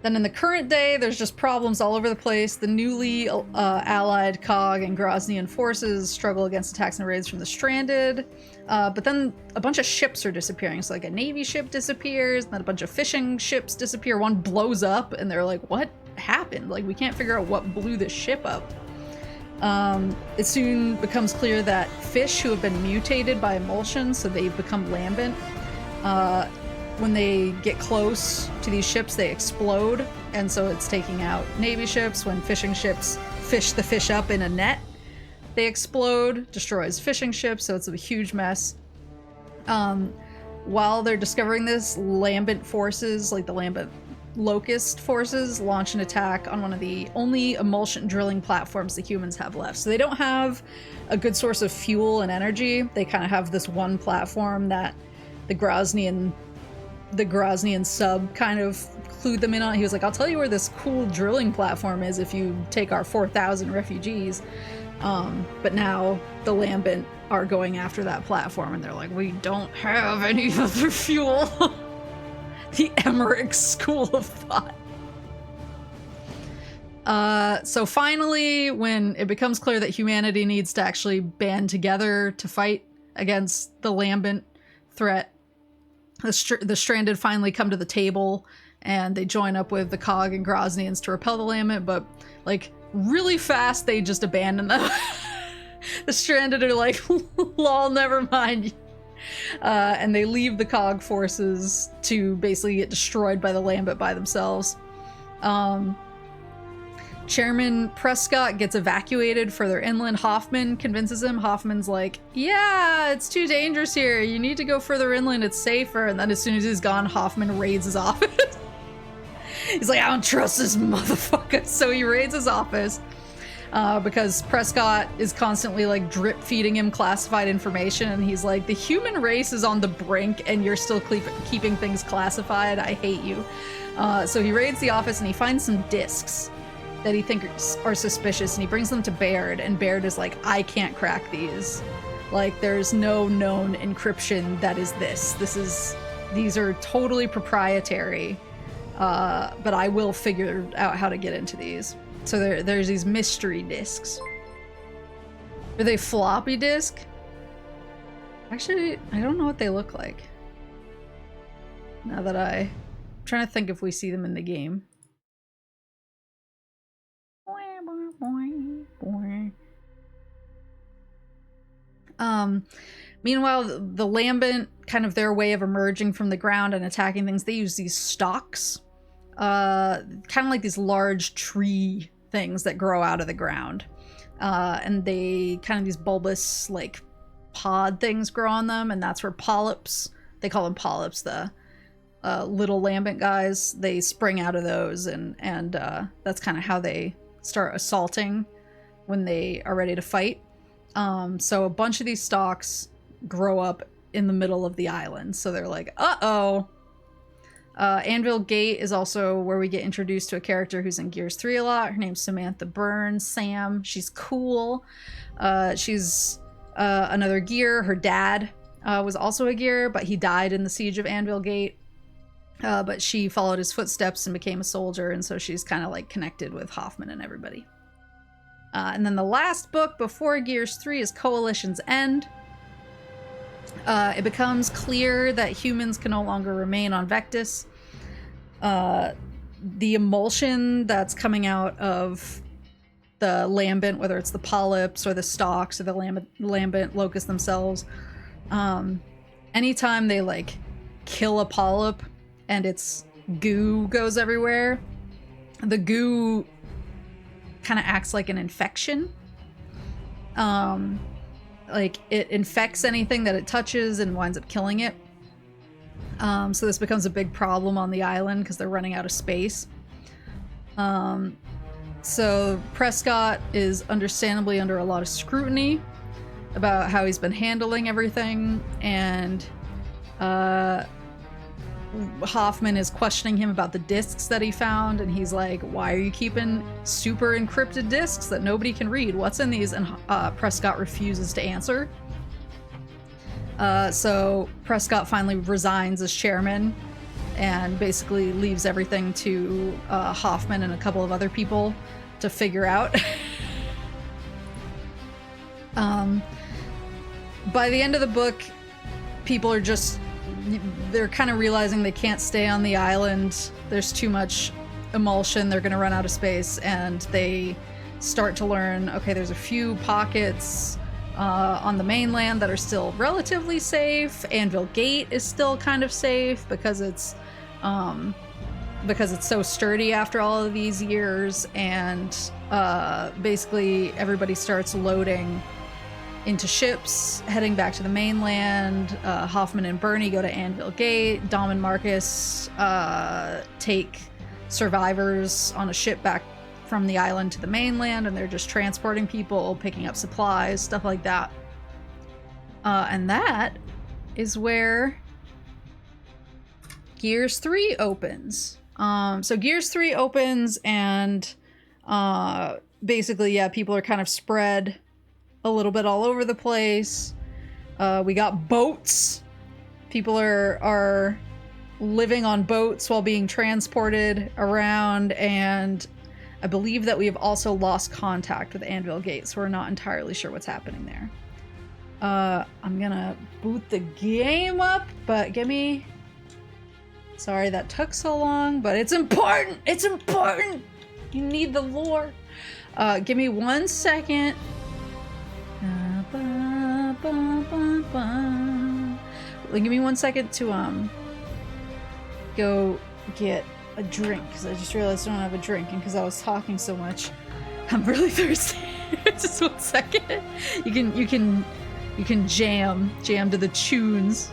Then in the current day, there's just problems all over the place. The newly allied COG and Groznian forces struggle against attacks and raids from the stranded. But then a bunch of ships are disappearing. So like a Navy ship disappears, and then a bunch of fishing ships disappear. One blows up, and they're like, what happened? Like, we can't figure out what blew this ship up. It soon becomes clear that fish who have been mutated by emulsion, so they've become lambent, when they get close to these ships, they explode, and so it's taking out Navy ships. When fishing ships fish the fish up in a net, they explode, destroys fishing ships, so it's a huge mess. While they're discovering this, lambent forces, like the lambent locust forces, launch an attack on one of the only emulsion drilling platforms the humans have left. So they don't have a good source of fuel and energy. They kind of have this one platform that the Groznian sub kind of clued them in on. He was like, I'll tell you where this cool drilling platform is if you take our 4,000 refugees. But now the lambent are going after that platform, and they're like, we don't have any other fuel. The Emmerich School of Thought. So finally, when it becomes clear that humanity needs to actually band together to fight against the lambent threat, the stranded finally come to the table, and they join up with the COG and Groznians to repel the lambent, but like really fast they just abandon them. The stranded are like, lol, never mind. And they leave the COG forces to basically get destroyed by the lambent by themselves. Chairman Prescott gets evacuated further inland. Hoffman convinces him. Hoffman's like, yeah, it's too dangerous here. You need to go further inland. It's safer. And then as soon as he's gone, Hoffman raids his office. He's like, I don't trust this motherfucker. So he raids his office because Prescott is constantly like drip feeding him classified information. And he's like, the human race is on the brink and you're still keeping things classified. I hate you. So he raids the office and he finds some discs that he thinks are suspicious, and he brings them to Baird, and Baird is like, I can't crack these. Like, there's no known encryption that is this. These are totally proprietary, but I will figure out how to get into these. So there's these mystery discs. Are they floppy disk? Actually, I don't know what they look like. Now that I'm trying to think if we see them in the game. Meanwhile, the lambent, kind of their way of emerging from the ground and attacking things, they use these stalks. Kind of like these large tree things that grow out of the ground. And they kind of these bulbous, like, pod things grow on them, and that's where polyps, they call them polyps, the little lambent guys, they spring out of those, and that's kind of how they start assaulting when they are ready to fight. So a bunch of these stalks grow up in the middle of the island. So they're like, uh-oh. Anvil Gate is also where we get introduced to a character who's in Gears 3 a lot. Her name's Samantha Burns, Sam. She's cool. She's another Gear. Her dad was also a Gear, but he died in the Siege of Anvil Gate. But she followed his footsteps and became a soldier, and so she's kind of like connected with Hoffman and everybody. And then the last book before Gears 3 is Coalition's End. It becomes clear that humans can no longer remain on Vectis. The emulsion that's coming out of the lambent, whether it's the polyps or the stalks or the lambent locusts themselves, anytime they like kill a polyp and its goo goes everywhere, the goo kind of acts like an infection. Like it infects anything that it touches and winds up killing it. So this becomes a big problem on the island because they're running out of space. So Prescott is understandably under a lot of scrutiny about how he's been handling everything, and Hoffman is questioning him about the discs that he found, and he's like, why are you keeping super encrypted discs that nobody can read? What's in these? And Prescott refuses to answer. So Prescott finally resigns as chairman and basically leaves everything to Hoffman and a couple of other people to figure out. By the end of the book, people are they're kind of realizing they can't stay on the island. There's too much emulsion. They're going to run out of space, and they start to learn, okay, there's a few pockets on the mainland that are still relatively safe. Anvil Gate is still kind of safe because it's so sturdy after all of these years, and basically everybody starts loading into ships, heading back to the mainland. Hoffman and Bernie go to Anvil Gate. Dom and Marcus take survivors on a ship back from the island to the mainland, and they're just transporting people, picking up supplies, stuff like that. And that is where Gears 3 opens. So Gears 3 opens, and basically, yeah, people are kind of spread a little bit all over the place. We got boats. People are living on boats while being transported around, and I believe that we have also lost contact with Anvil Gate, so we're not entirely sure what's happening there. I'm gonna boot the game up, but give me... Sorry that took so long, but it's important! It's important! You need the lore. Give me 1 second. Give me 1 second to go get a drink, because I just realized I don't have a drink, and because I was talking so much, I'm really thirsty. Just 1 second. You can jam to the tunes.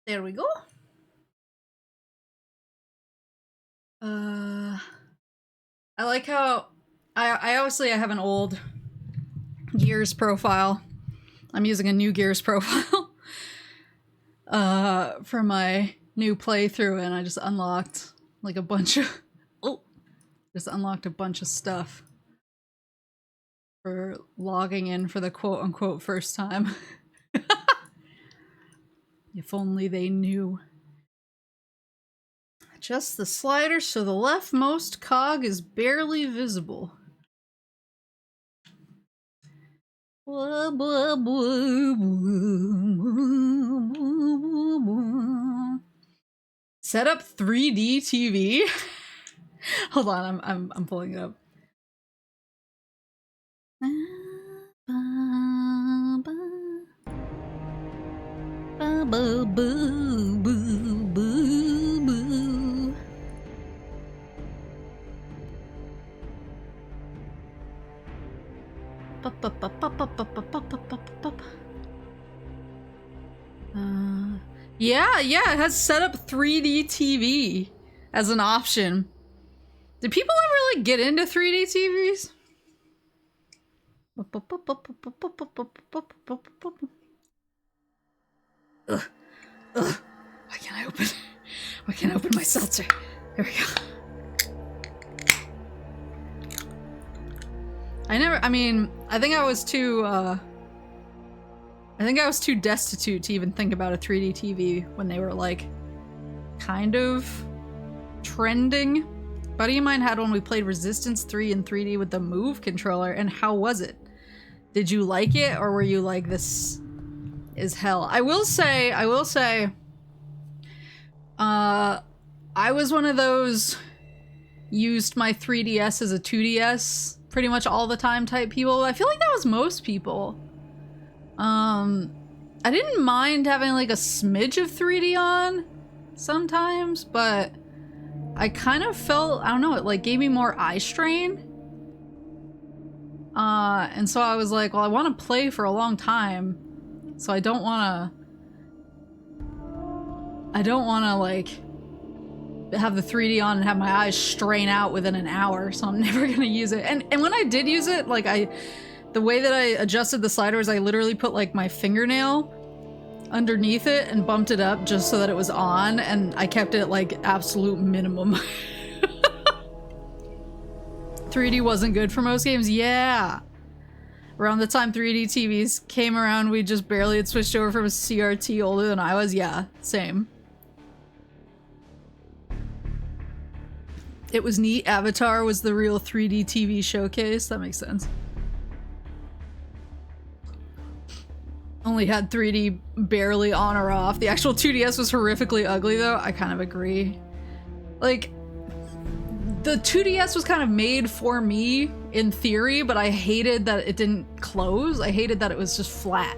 There we go. I like how I obviously I have an old Gears profile. I'm using a new Gears profile for my new playthrough, and I just unlocked like a bunch of just unlocked a bunch of stuff for logging in for the quote-unquote first time. If only they knew. Adjust the slider so the leftmost cog is barely visible. Set up 3D TV. Hold on, I'm pulling it up. Yeah, it has set up 3D TV as an option. Did people ever like get into 3D TVs? Ugh. Why can't I open? Why can't I open my seltzer? There we go. I think I was too destitute to even think about a 3D TV when they were like kind of trending. A buddy of mine had one. We played Resistance 3 in 3D with the Move controller, and how was it? Did you like it, or were you like, this is hell? I will say, I was one of those used my 3DS as a 2DS pretty much all the time type people. I feel like that was most people. I didn't mind having like a smidge of 3D on sometimes, but I kind of felt, I don't know, it like gave me more eye strain. And so I was like, well, I want to play for a long time, so I don't want to like have the 3D on and have my eyes strain out within an hour, so I'm never gonna use it. And when I did use it, like the way that I adjusted the slider is I literally put like my fingernail underneath it and bumped it up just so that it was on, and I kept it like absolute minimum. 3D wasn't good for most games? Yeah. Around the time 3D TVs came around, we just barely had switched over from a CRT older than I was. Yeah, same. It was neat. Avatar was the real 3D TV showcase. That makes sense. Only had 3D barely on or off. The actual 2DS was horrifically ugly though. I kind of agree. Like, the 2DS was kind of made for me in theory, but I hated that it didn't close. I hated that it was just flat.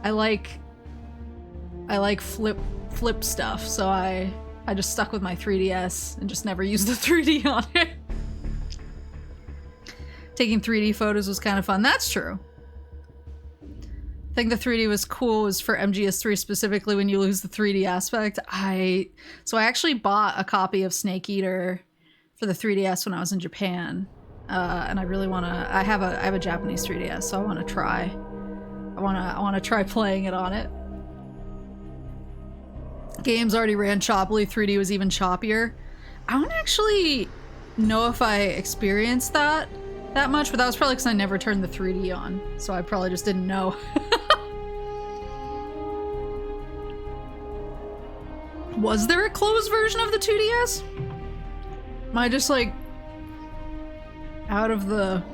I like flip stuff, so I just stuck with my 3DS and just never used the 3D on it. Taking 3D photos was kind of fun. That's true. I think the 3D was cool was for MGS3 specifically when you lose the 3D aspect. So I actually bought a copy of Snake Eater for the 3DS when I was in Japan. And I really wanna, I have a Japanese 3DS, so I wanna try. I wanna try playing it on it. Games already ran choppily, 3D was even choppier. I don't actually know if I experienced that much, but that was probably because I never turned the 3D on, so I probably just didn't know. Was there a closed version of the 2DS? Am I just like out of the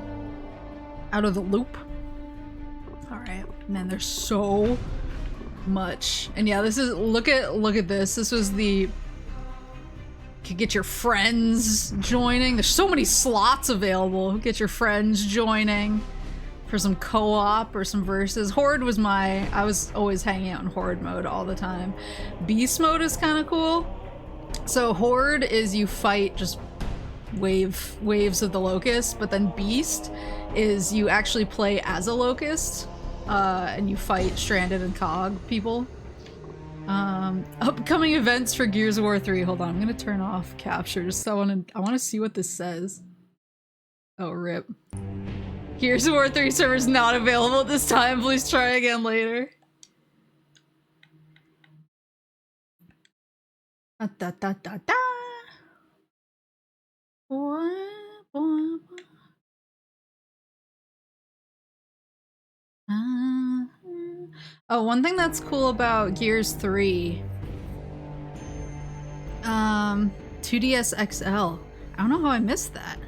loop? All right, man, there's so much. And yeah, this is, look at this. This was the, could get your friends joining. There's so many slots available. Get your friends joining for some co-op or some versus. Horde was I was always hanging out in Horde mode all the time. Beast mode is kind of cool. So Horde is you fight just waves of the locust, but then beast is you actually play as a locust, and you fight stranded and cog people. Upcoming events for Gears of War 3. Hold on, I'm gonna turn off captures. So I wanna see what this says. Oh, rip. Gears of War 3 servers not available at this time. Please try again later. Da da da da da. Oh, one thing that's cool about Gears 3, 2DS XL. I don't know how I missed that.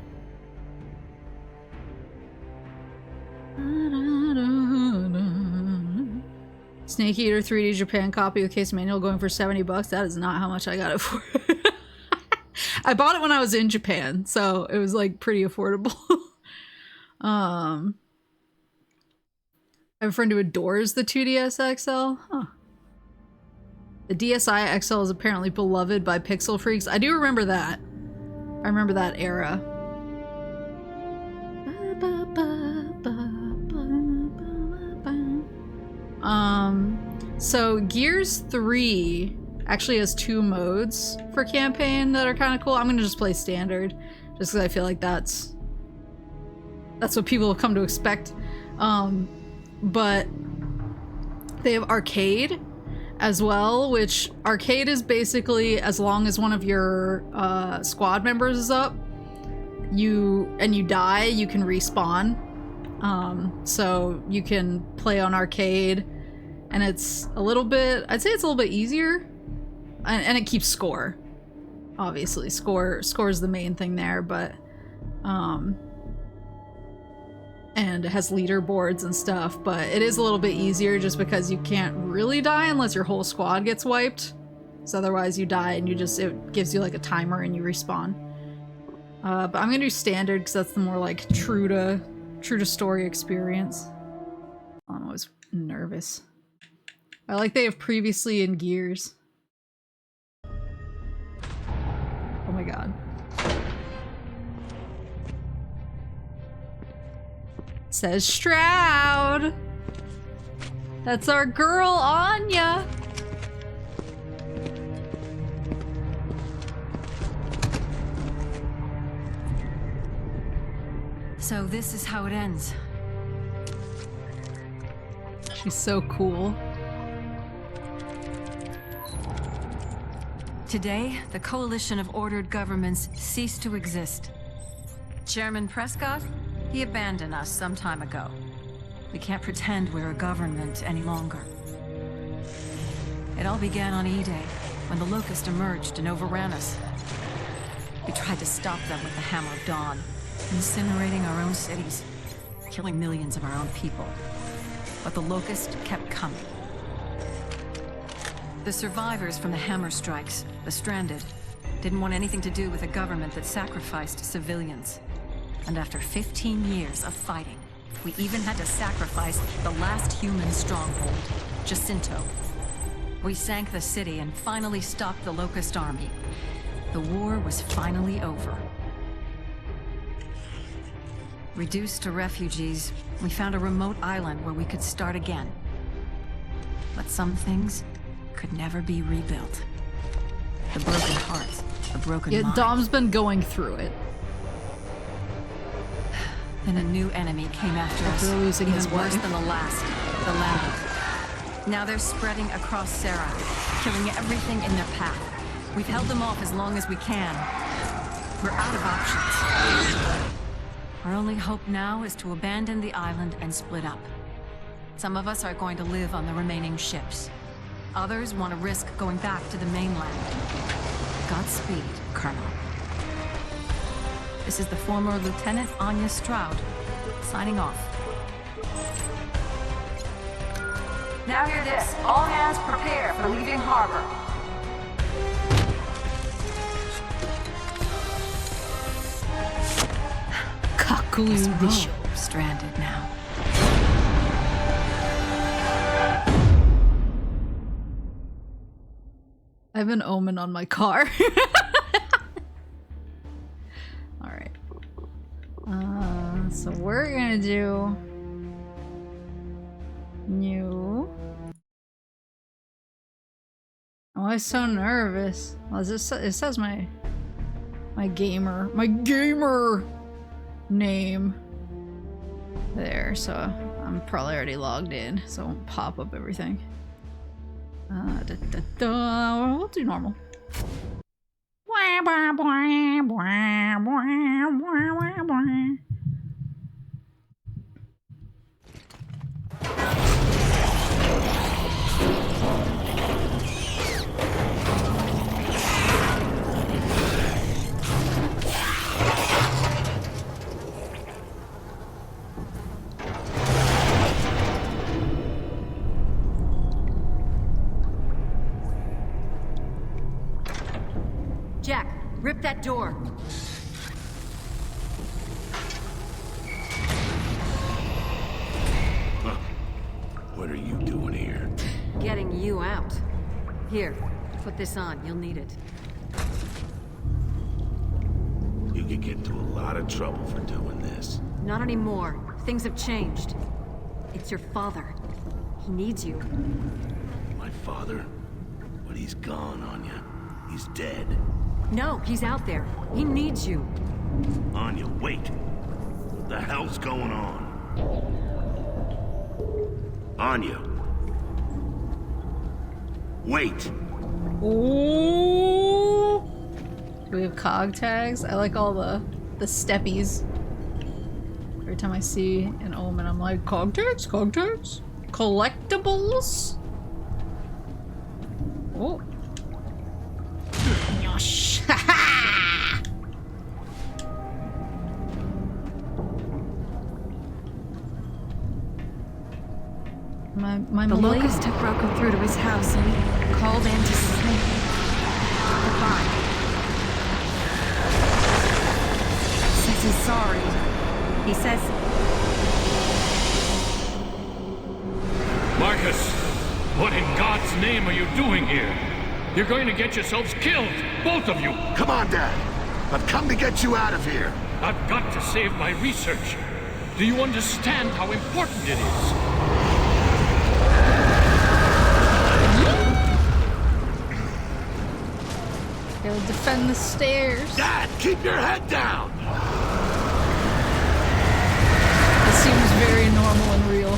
Snake Eater 3D Japan copy with case manual going for $70. That is not how much I got it for. I bought it when I was in Japan, so it was like pretty affordable. I have a friend who adores the 2DS XL. Huh. The DSi XL is apparently beloved by pixel freaks. I do remember that. I remember that era. So Gears 3 actually has 2 modes for campaign that are kind of cool. I'm gonna just play standard, just because I feel like that's what people have come to expect. But they have arcade as well, which arcade is basically as long as one of your squad members is up, you die, you can respawn. So you can play on arcade, and it's a little bit, I'd say it's a little bit easier, and it keeps score. Obviously, score is the main thing there, but and it has leaderboards and stuff, but it is a little bit easier just because you can't really die unless your whole squad gets wiped. So otherwise you die and it gives you like a timer and you respawn. But I'm gonna do standard because that's the more like true to story experience. I'm always nervous. I like they have previously in Gears. Oh my god. Says Shroud. That's our girl, Anya.
So this is how it ends.
She's so cool.
Today, the coalition of ordered governments ceased to exist. Chairman Prescott, he abandoned us some time ago. We can't pretend we're a government any longer. It all began on E-Day, when the Locust emerged and overran us. We tried to stop them with the Hammer of Dawn, incinerating our own cities, killing millions of our own people. But the Locust kept coming. The survivors from the Hammer strikes, the stranded, didn't want anything to do with a government that sacrificed civilians. And after 15 years of fighting, we even had to sacrifice the last human stronghold, Jacinto. We sank the city and finally stopped the Locust army. The war was finally over. Reduced to refugees, we found a remote island where we could start again. But some things could never be rebuilt. The broken hearts, the broken mind.
Dom's been going through it.
Then a new enemy came after us,
losing his
even worse
wife.
than the last, the Lambent. Now they're spreading across Sarah, killing everything in their path. We've held them off as long as we can. We're out of options. Our only hope now is to abandon the island and split up. Some of us are going to live on the remaining ships. Others want to risk going back to the mainland. Godspeed, Colonel. This is the former Lieutenant Anya Stroud, signing off.
Now hear this. All hands prepare for leaving harbor.
Guess we're all stranded now.
I have an omen on my car. So we're gonna do new. I'm always so nervous. Well, it says my gamer name there, so I'm probably already logged in, so it won't pop up everything. We'll do normal.
Jack, rip that door.
What are you doing here?
Getting you out. Here, put this on. You'll need it.
You could get into a lot of trouble for doing this.
Not anymore. Things have changed. It's your father. He needs you.
My father? But he's gone, Anya. He's dead.
No, he's out there. He needs you.
Anya, wait. What the hell's going on? Anya. Wait.
Ooh. Do we have cog tags? I like all the steppies. Every time I see an omen, I'm like, cog tags, cog tags, collectibles. Oh. Yosh. My
The locusts have broken through to his house and called in to say goodbye. Says he's sorry. He says...
Marcus, what in God's name are you doing here? You're going to get yourselves killed, both of you.
Come on, Dad. I've come to get you out of here.
I've got to save my research. Do you understand how important it is?
They'll defend the stairs.
Dad, keep your head down!
This seems very normal and real.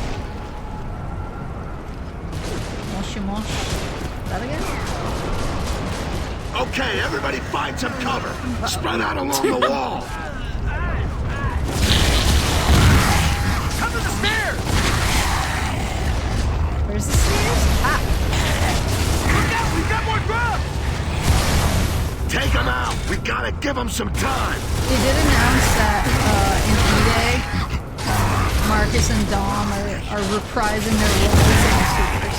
Moshy mosh. That again?
Okay, everybody find some cover. Spread out along the wall. Come to the stairs!
Where's the stairs? Ah!
Look out, we've got more grub! Take them out! We gotta give them some time!
They did announce that in E-Day, Marcus and Dom are reprising their roles in Vtubers.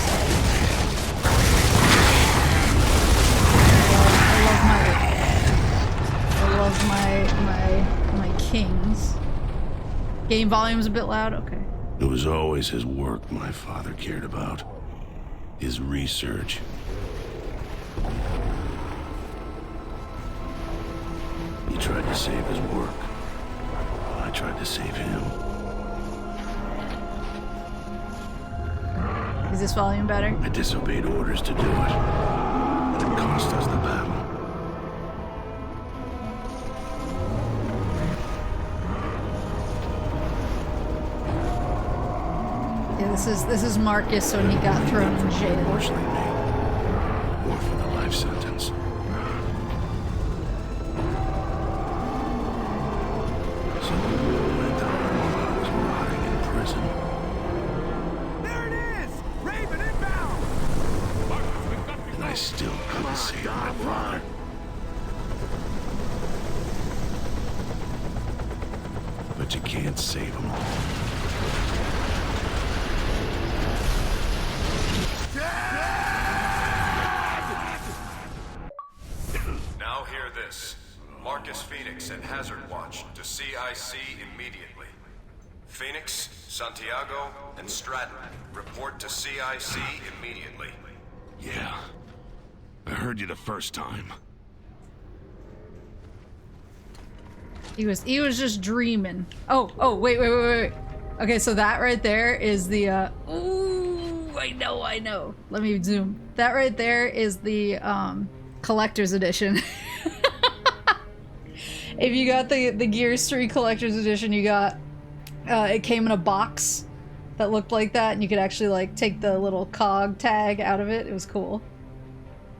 I love my kings. Game volume's a bit loud? Okay.
It was always his work my father cared about. His research. He tried to save his work. I tried to save him.
Is this volume better?
I disobeyed orders to do it. And it cost us the battle.
Yeah, this is Marcus when he got thrown in jail.
Unfortunately, me. Or for the life sentence. So the war went on while I was rotting in prison.
There it is! Raven inbound!
And I still couldn't save my father. But you can't save them all.
Now hear this. Marcus Phoenix and Hazard Watch to CIC immediately. Phoenix, Santiago, and Stratton, report to CIC immediately.
Yeah. I heard you the first time.
He was just dreaming. Oh, wait. Okay, so that right there is the, ooh, I know. Let me zoom. That right there is the, collector's edition. If you got the Gears 3 collector's edition, you got, it came in a box that looked like that, and you could actually, like, take the little cog tag out of it. It was cool.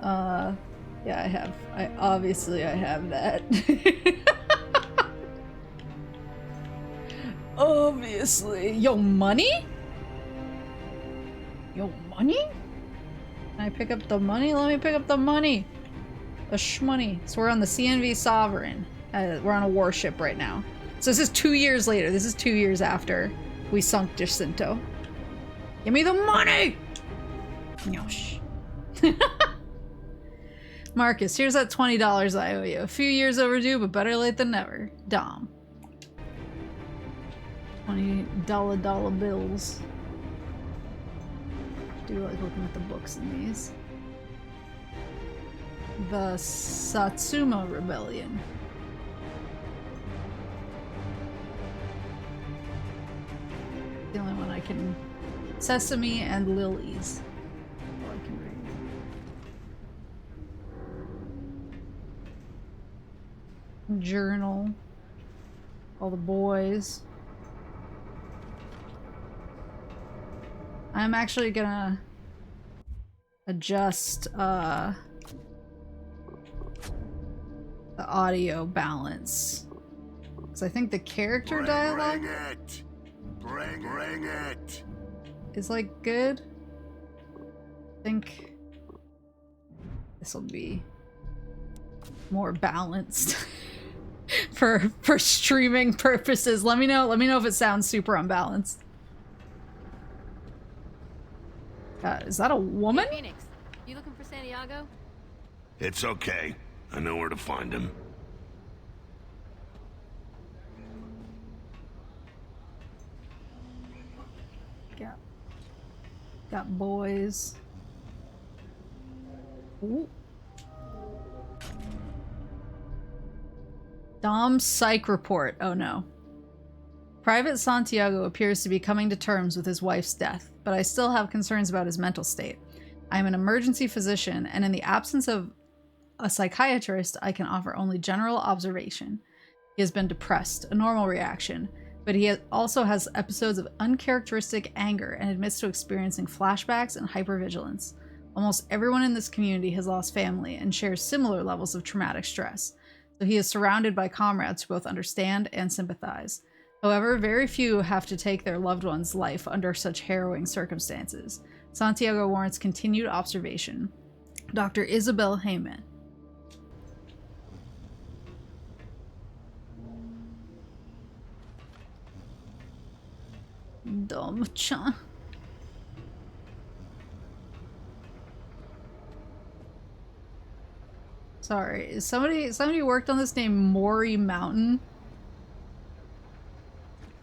Yeah, obviously I have that. Obviously. Yo, money? Can I pick up the money? Let me pick up the money. The shmoney. So we're on the CNV Sovereign. We're on a warship right now. So this is 2 years later. This is 2 years after we sunk Jacinto. Give me the money! Yosh. Marcus, here's that $20 I owe you. A few years overdue, but better late than never. Dom. $20 bills. Do like looking at the books in these. The Satsuma Rebellion. The only one I can... Sesame and Lilies. All I can read. Journal. All the boys. I'm actually gonna adjust the audio balance, because I think the character dialogue
Bring it.
is like good. I think this will be more balanced for streaming purposes. Let me know if it sounds super unbalanced. Is that a woman?
Hey, Phoenix, you looking for Santiago?
It's okay. I know where to find him.
Got boys. Ooh. Dom's psych report. Oh no. Private Santiago appears to be coming to terms with his wife's death, but I still have concerns about his mental state. I am an emergency physician, and in the absence of a psychiatrist, I can offer only general observation. He has been depressed, a normal reaction, but he also has episodes of uncharacteristic anger and admits to experiencing flashbacks and hypervigilance. Almost everyone in this community has lost family and shares similar levels of traumatic stress, so he is surrounded by comrades who both understand and sympathize. However, very few have to take their loved one's life under such harrowing circumstances. Santiago warrants continued observation. Dr. Isabel Heyman. Dom-chan. Sorry, is somebody worked on this named Maury Mountain?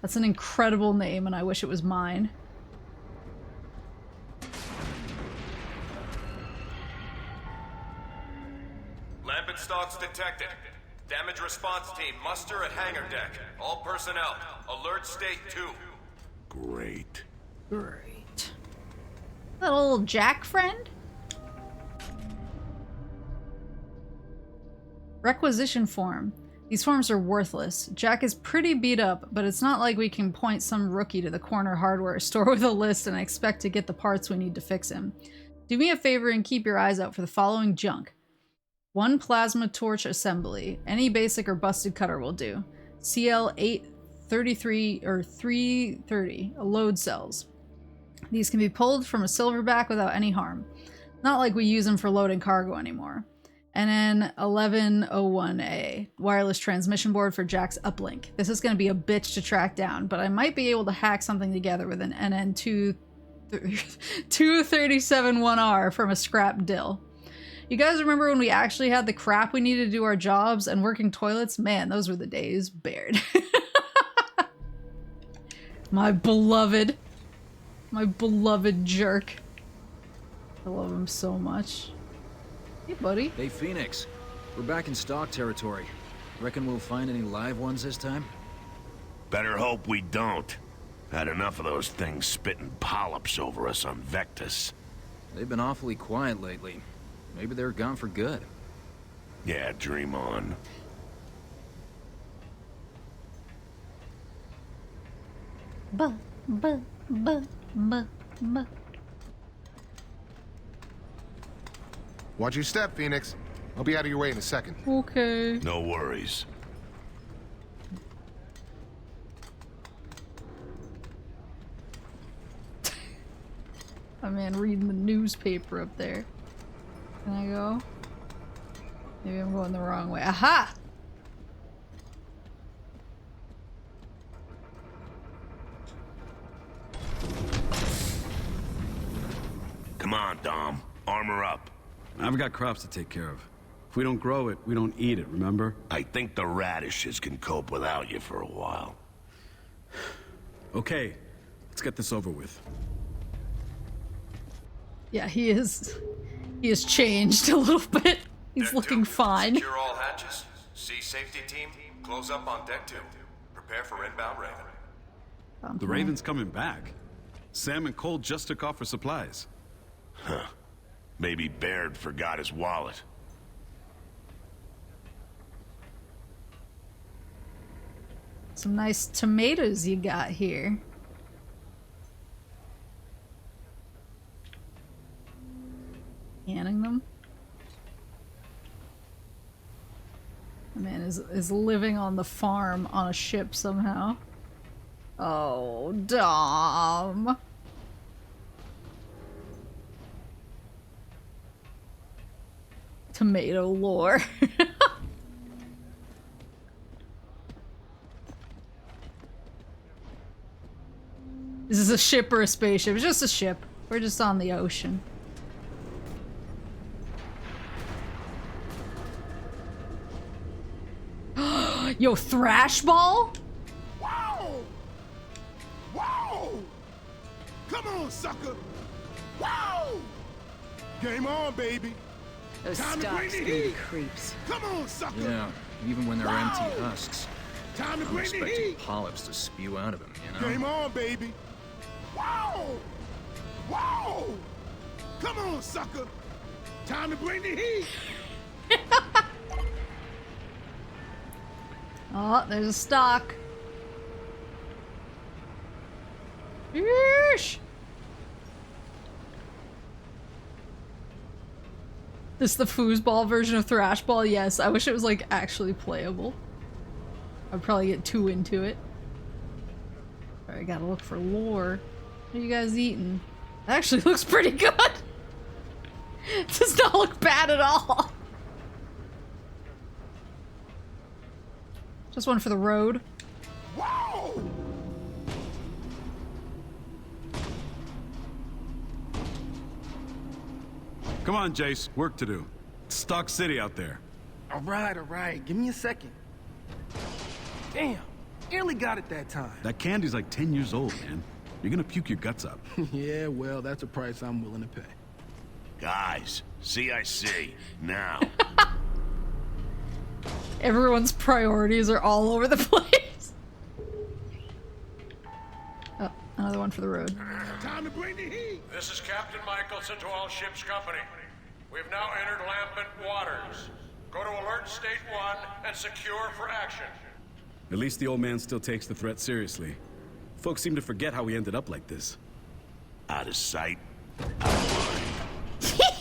That's an incredible name, and I wish it was mine.
Lampent stocks detected. Damage response team, muster at hangar deck. All personnel, alert state 2.
Great.
Great. That little Jack friend? Requisition form. These forms are worthless. Jack is pretty beat up, but it's not like we can point some rookie to the corner hardware store with a list and expect to get the parts we need to fix him. Do me a favor and keep your eyes out for the following junk. 1 plasma torch assembly. Any basic or busted cutter will do. CL833 or 330 load cells. These can be pulled from a silverback without any harm. Not like we use them for loading cargo anymore. NN 1101A, wireless transmission board for Jack's uplink. This is going to be a bitch to track down, but I might be able to hack something together with an NN 2371R from a scrap dill. You guys remember when we actually had the crap we needed to do our jobs and working toilets? Man, those were the days. Baird. My beloved jerk. I love him so much. Hey, buddy.
Hey, Phoenix. We're back in stock territory. Reckon we'll find any live ones this time?
Better hope we don't. Had enough of those things spitting polyps over us on Vectus.
They've been awfully quiet lately. Maybe they're gone for good.
Yeah, dream on.
Buh, buh, buh, buh, buh.
Watch your step, Phoenix. I'll be out of your way in a second.
Okay.
No worries.
My man reading the newspaper up there. Can I go? Maybe I'm going the wrong way. Aha!
Come on, Dom. Armor up.
I've got crops to take care of. If we don't grow it, we don't eat it, remember?
I think the radishes can cope without you for a while.
Okay, let's get this over with.
Yeah, he is changed a little bit. He's looking fine.
Secure all hatches. Sea safety team, close up on deck 2. Prepare for inbound Raven.
The Raven's coming back. Sam and Cole just took off for supplies.
Huh. Maybe Baird forgot his wallet.
Some nice tomatoes you got here. Canning them. The man is living on the farm on a ship somehow. Oh, Dom. Tomato lore. This is a ship or a spaceship? It's just a ship. We're just on the ocean. Yo, thrash ball?
Wow! Wow! Come on, sucker! Wow! Game on, baby!
Those
Time to bring
stocks
the
gonna be
heat!
creeps.
Come on, sucker!
Yeah, even when they're
Wow!
empty husks.
Time to
I'm
bring the
expecting
heat!
polyps to spew out of them, you know?
Game on, baby! Wow! Wow! Come on, sucker! Time to bring the heat!
Oh, there's a stock. Yeesh. This the foosball version of thrash ball? Yes, I wish it was like actually playable. I'd probably get too into it. Alright, I gotta look for lore. What are you guys eating? It actually looks pretty good. It does not look bad at all. Just one for the road.
Wow!
Come on, Jace, work to do. It's Stock City out there.
All right. Give me a second. Damn, nearly got it that time.
That candy's like 10 years old, man. You're gonna puke your guts up.
Yeah, well, that's a price I'm willing to pay.
Guys, CIC, now.
Everyone's priorities are all over the place. Oh, another one for the road.
Time to bring the heat!
This is Captain Michelson to all ship's company. We've now entered lambent waters. Go to Alert State 1 and secure for action.
At least the old man still takes the threat seriously. Folks seem to forget how we ended up like this.
Out of sight.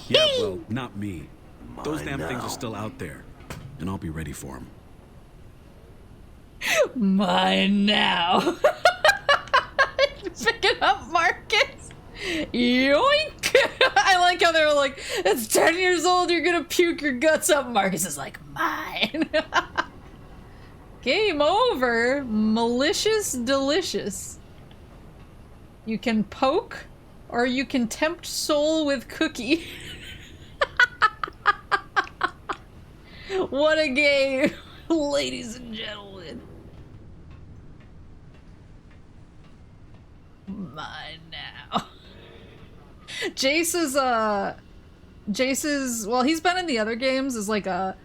Yeah, well, not me. Those
Mine
damn things
now.
are still out there. And I'll be ready for them.
Mine now. Pick it up, Marcus. Yoink. I like how they're like, it's 10 years old, you're gonna puke your guts up. Marcus is like, mine. Game over. Malicious delicious. You can poke or you can tempt soul with cookie. What a game, ladies and gentlemen. Mine now. Jace's, well, he's been in the other games as like a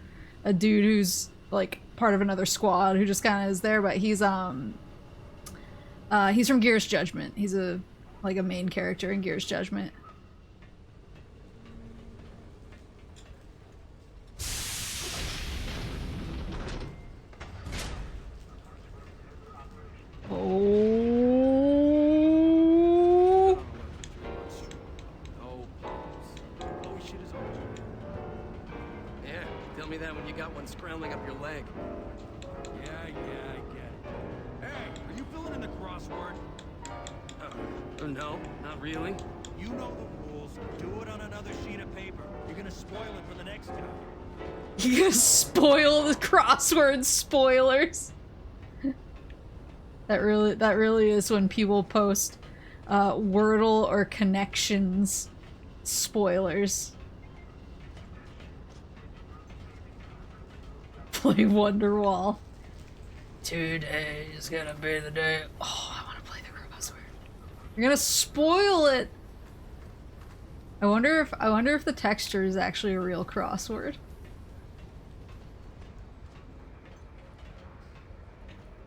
dude who's like part of another squad who just kind of is there, but he's from Gears Judgment. He's like a main character in Gears Judgment. Oh.
Yeah, tell me that when you got one scrambling up your leg.
Yeah, I get it. Hey, are you filling in the crossword?
No, not really.
You know the rules. Do it on another sheet of paper. You're gonna spoil it for the next time.
You're gonna spoil the crossword spoilers. That really is when people post Wordle or Connections spoilers. Play Wonderwall. Today is gonna be the day. Oh, I want to play the crossword. You're gonna spoil it. I wonder if the texture is actually a real crossword.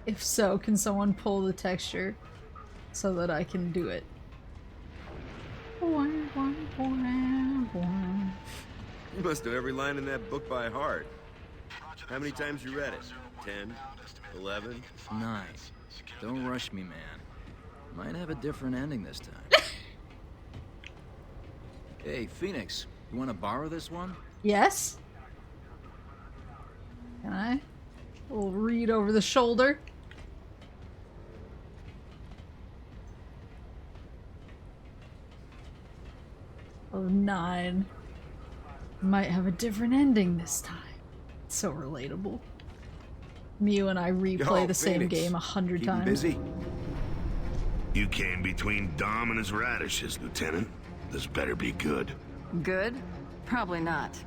If so, can someone pull the texture so that I can do it?
You must know every line in that book by heart. How many times you read it? 10? 11?
9. Don't rush me, man. Might have a different ending this time. Hey, Phoenix, you want to borrow this one?
Yes? Can I? We'll read over the shoulder. Of 9. Might have a different ending this time. It's so relatable. Mew and I replay the same
Phoenix.
game 100
Keeping
times.
busy?
You came between Dom and his radishes, Lieutenant. This better be good.
Good? Probably not.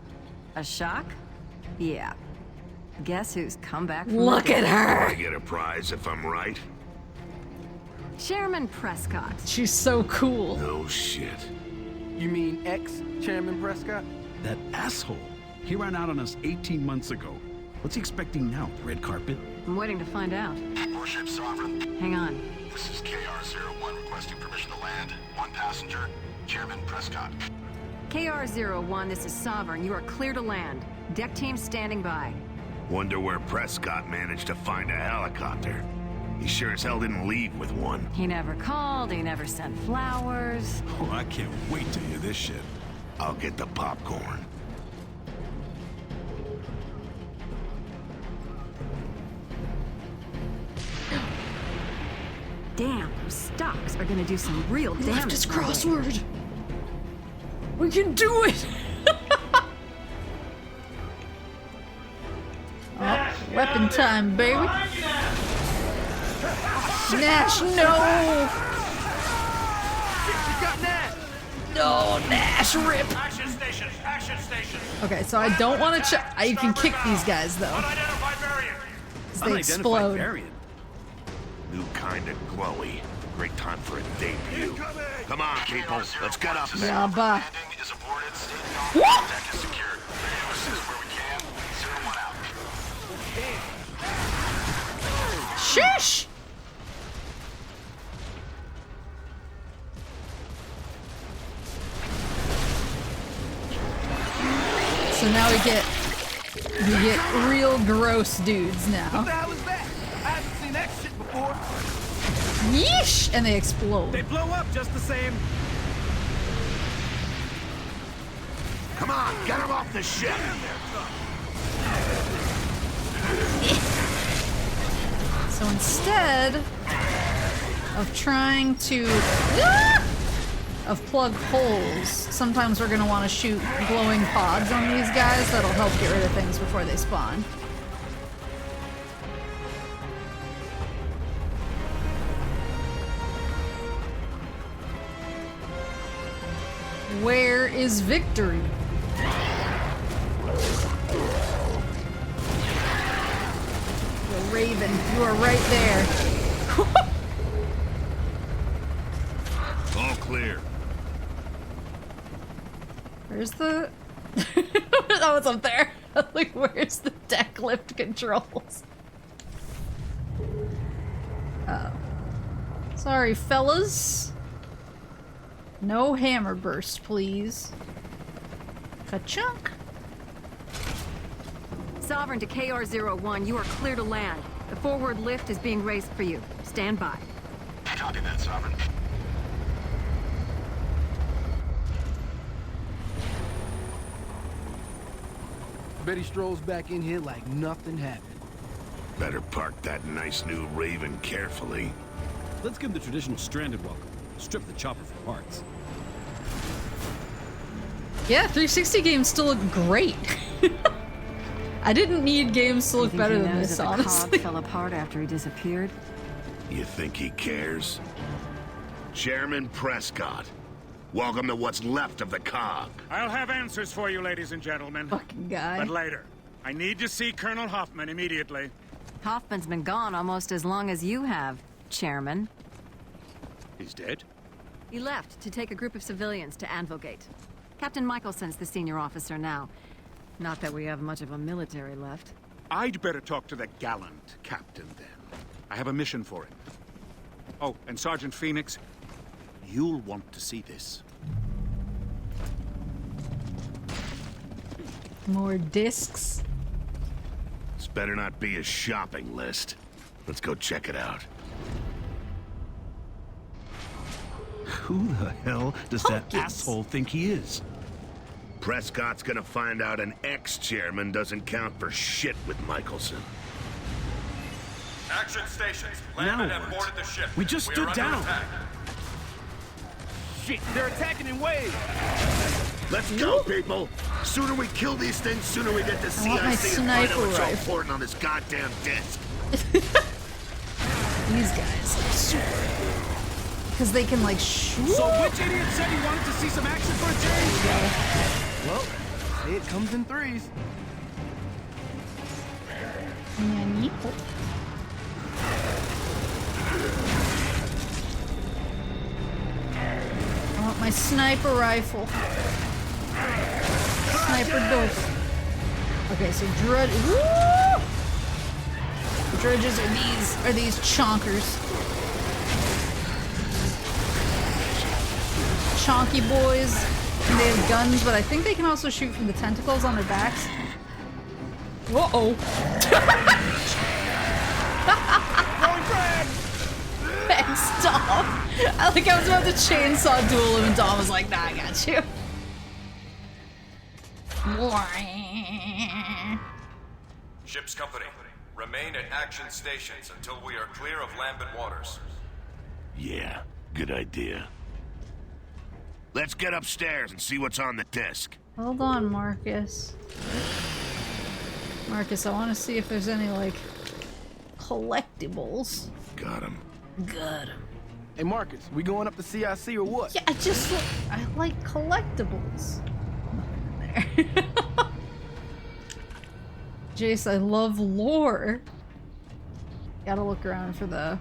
A shock? Yeah. Guess who's come back from
Look
the
at
dead?
her!
I get a prize if I'm right?
Chairman Prescott.
She's so cool.
No shit.
You mean ex-Chairman Prescott? That asshole. He ran out on us 18 months ago. What's he expecting now, the red carpet?
I'm waiting to find out.
Warship Sovereign.
Hang on.
This is KR-01 requesting permission to land. One passenger, Chairman Prescott.
KR-01, this is Sovereign. You are clear to land. Deck team standing by.
Wonder where Prescott managed to find a helicopter. He sure as hell didn't leave with one.
He never called, he never sent flowers.
Oh, I can't wait to hear this shit.
I'll get the popcorn.
Damn, those stocks are gonna do some real damage.
Left his
my way.
crossword. We can do it. Oh, weapon time, baby. Nash, no! No, Nash, rip.
Action stations! Action stations!
Okay, so I don't want to check. You can kick these guys though.
Unidentified variant!
'Cause they explode.
Variant.
New kind of glowy. Great time for a debut. Come on, people. Let's get up there.
Yeah, bye.
Is aborted.
What?
Deck is secured. Assist where we can. 01 out.
Shush! So now we get real gross dudes now.
What the hell is that? I haven't seen that shit before.
Yeesh! And they explode.
They blow up just the same.
Come on, get him off the ship.
So instead of trying to plug holes, sometimes we're gonna want to shoot glowing pods on these guys that'll help get rid of things before they spawn. Where is victory? The Raven, you are right there.
All clear.
Where's the... Oh, it's up there. Like, where's the deck lift controls? Oh. Sorry, fellas. No hammer burst, please. Ka-chunk.
Sovereign to KR-01, you are clear to land. The forward lift is being raised for you. Stand by.
Copy that, Sovereign.
Bet he strolls back in here like nothing happened.
Better park that nice new Raven carefully.
Let's give the traditional stranded welcome. Strip the chopper for parts.
Yeah, 360 games still look great. I didn't need games to look better than this, honestly.
The cog fell apart after he disappeared.
You think he cares? Chairman Prescott, welcome to what's left of the cog.
I'll have answers for you, ladies and gentlemen.
Fucking guy.
But later. I need to see Colonel Hoffman immediately.
Hoffman's been gone almost as long as you have, Chairman.
He's dead?
He left to take a group of civilians to Anvilgate. Captain Michelson's the senior officer now. Not that we have much of a military left.
I'd better talk to the gallant captain then. I have a mission for him. Oh, and Sergeant Phoenix, you'll want to see this.
More discs.
This better not be a shopping list. Let's go check it out.
Who the hell does that asshole think he is?
Prescott's gonna find out an ex-chairman doesn't count for shit with Michelson.
Action stations. Landed
Now
and
what?
boarded the ship.
We just
We
stood
are under
down.
attack.
Shit, they're attacking in waves!
Let's go, people! Sooner we kill these things, sooner we get to CIC
want my
and find out
sniper
what's so
rifle.
important on this goddamn disc.
These guys are super. Because they can, like, shoot.
So which idiot said he wanted to see some action for a change?
Well, it comes in threes.
I want my sniper rifle. Sniper dope. Okay, so Drudge. Woo! Drudges are these chonkers. Chonky boys. And they have guns, but I think they can also shoot from the tentacles on their backs. Uh-oh. Thanks, Dom. I think I was about to chainsaw duel him and Dom was like, nah, I got you.
Ship's company, remain at action stations until we are clear of lambent waters.
Yeah, good idea. Let's get upstairs and see what's on the disc.
Hold on, Marcus. Marcus, I want to see if there's any, like, collectibles.
Got him.
Good.
Hey, Marcus, we going up to CIC or what?
Yeah, I like collectibles. Nothing in there. Jace, I love lore. Gotta look around for the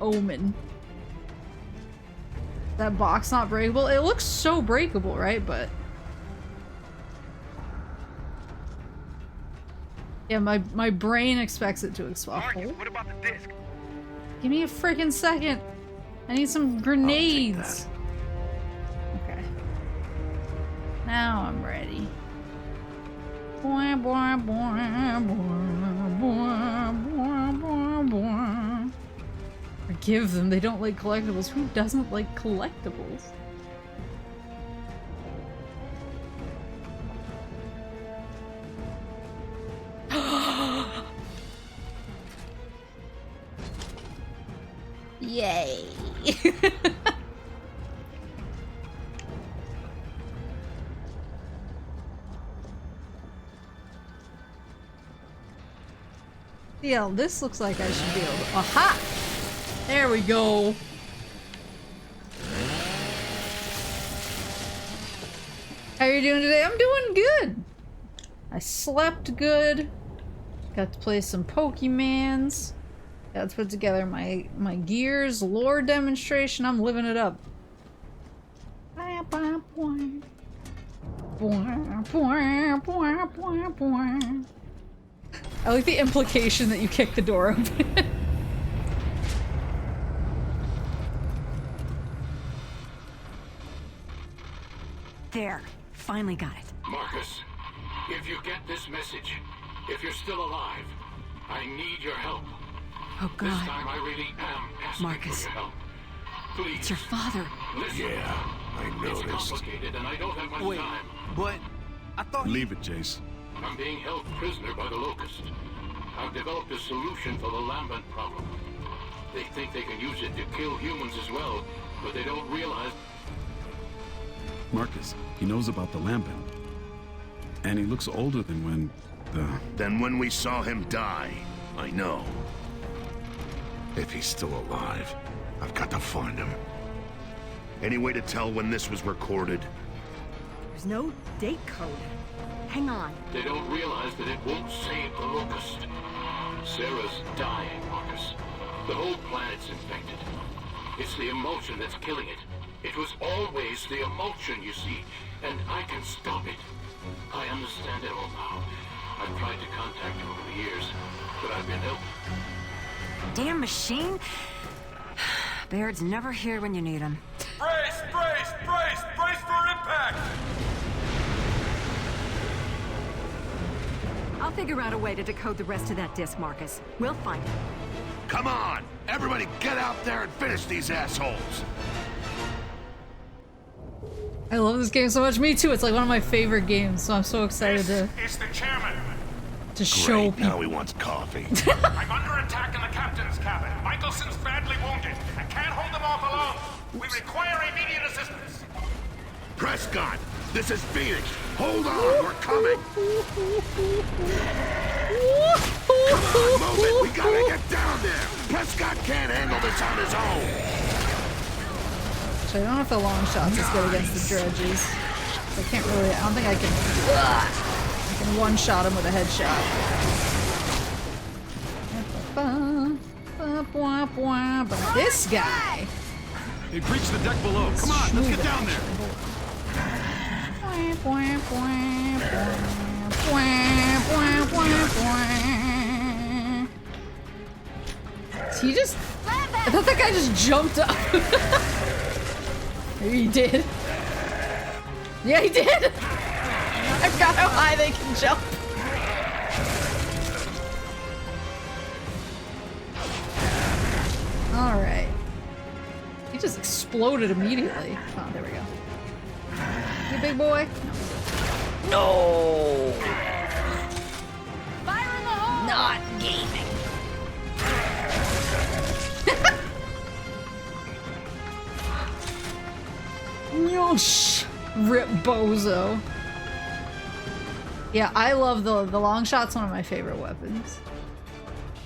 omen. That box not breakable? It looks so breakable, right? But yeah, my brain expects it to explode.
What about the disc?
Give me a freaking second. I need some grenades. Okay. Now I'm ready. Boy, boy, boy, boy, boy, boy, boy, boy. Forgive them, they don't like collectibles. Who doesn't like collectibles? Yay! Yeah, this looks like I should be able to— aha! There we go! How you doing today? I'm doing good! I slept good. Got to play some Pokemans. Got to put together my Gears lore demonstration. I'm living it up. I like the implication that you kick the door open.
There. Finally got it.
Marcus, if you get this message, if you're still alive, I need your help.
Oh, God.
This time I really am asking
Marcus.
for your help. Please.
It's your father.
Listen.
Yeah, I
It's
noticed.
complicated and I don't have much
Wait,
time.
but I thought
Leave it, Jace.
I'm being held prisoner by the Locust. I've developed a solution for the Lambent problem. They think they can use it to kill humans as well, but they don't realize...
Marcus, he knows about the Lambent. And he looks older than
when we saw him die. I know. If he's still alive, I've got to find him. Any way to tell when this was recorded?
There's no date code. Hang on.
They don't realize that it won't save the Locust. Sarah's dying, Marcus. The whole planet's infected. It's the emotion that's killing it. It was always the emotion, you see, and I can stop it. I understand it all now. I've tried to contact you over the years, but I've been helped.
Damn machine. Baird's never here when you need him.
Brace! Brace! Brace! Brace for impact!
I'll figure out a way to decode the rest of that disc, Marcus. We'll find it.
Come on! Everybody get out there and finish these assholes!
I love this game so much. Me too. It's like one of my favorite games, so I'm so excited
It's the chairman.
to show people.
Now he wants coffee.
I'm under attack in the captain's cabin. Michelson's badly wounded. I can't hold them off alone. We require immediate assistance.
Prescott, this is Phoenix. Hold on, we're coming. Come on, move it. We gotta get down there. Prescott can't handle this on his own.
Actually, I don't know if the long shots is good against the dredges. I can't really. I don't think I can. I can one-shot him with a headshot. But this guy.
They breached the deck below. Come on, let's get down there.
He just... I thought that guy just jumped up. Maybe he did. Yeah, he did! I forgot how high they can jump. Alright. He just exploded immediately. Oh, there we go. You big boy? No!
Fire in the hole!
Not gaming. Yosh! Rip bozo. Yeah, I love the long shot's one of my favorite weapons.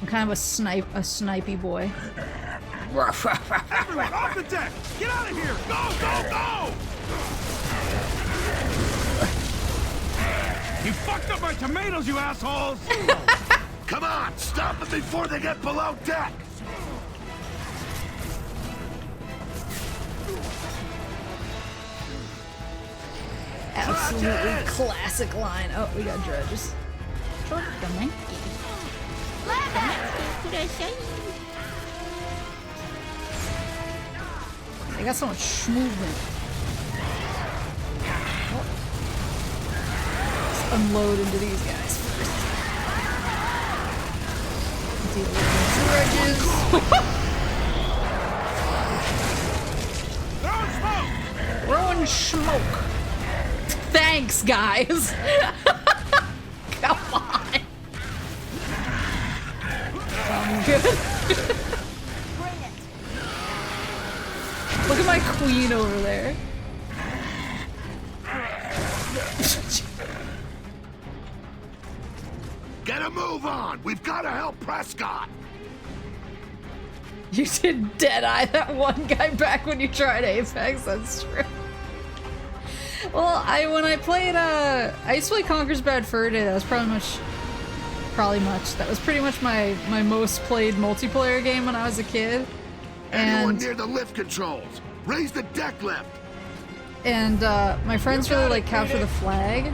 I'm kind of a snipey boy.
Everyone, off the deck! Get out of here! Go, go, go! You fucked up my tomatoes, you assholes!
Come on, stop it before they get below deck!
Absolutely classic line. Oh, we got dredges. They got so much movement. Let's unload into these guys first. Deal with these dredges. Throwing smoke. Thanks, guys. Come on. Sounds good. Look at my queen over there.
Get a move on! We've got to help Prescott!
You did dead-eye that one guy back when you tried Apex, that's true. Well, when I played, I used to play Conker's Bad Fur Day. That was that was pretty much my most played multiplayer game when I was a kid.
Anyone
And
near the lift controls? Raise the deck lift!
and my friends really like Capture the Flag,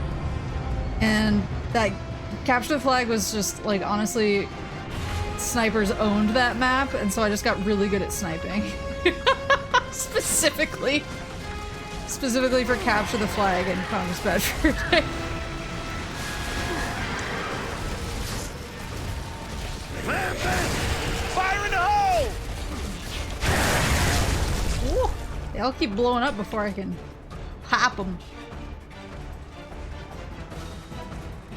and that Capture the Flag was just like, honestly, snipers owned that map, and so I just got really good at sniping. Specifically for Capture the Flag and Congress Bedford.
Fire in the hole!
Ooh, they all keep blowing up before I can pop them.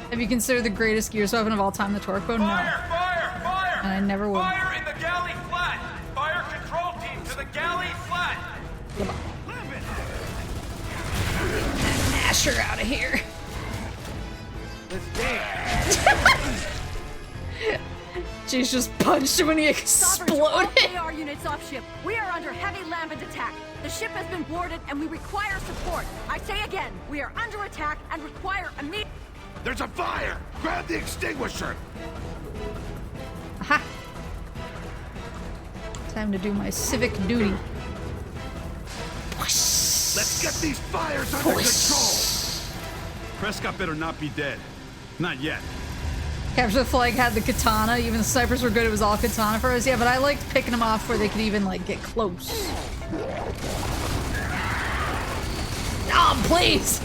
Have you considered the greatest Gears weapon of all time the torque bow? No.
Fire!
And I never will.
Fire in the galley flat! Fire control team to the galley flat!
Asher out of here.
Let's dance.
Jeez, just punched him when he exploded.
All AR units off ship. We are under heavy land attack. The ship has been boarded and we require support. I say again, we are under attack and require immediate...
There's a fire! Grab the extinguisher!
Aha! Time to do my civic duty.
Let's get these fires under control!
Prescott better not be dead. Not yet.
Capture the Flag had the katana. Even the snipers were good. It was all katana for us. Yeah, but I liked picking them off where they could even, like, get close. Oh, please!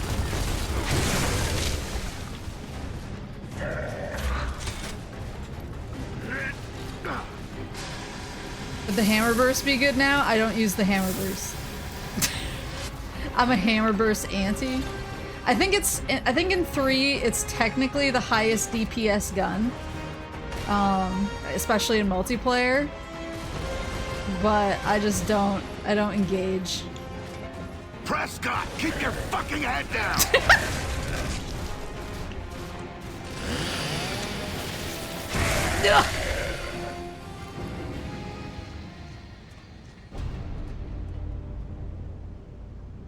Would the hammer burst be good now? I don't use the hammer burst. I'm a hammer burst anti. I think in 3 it's technically the highest DPS gun. Especially in multiplayer. But I don't engage.
Prescott, keep your fucking head down!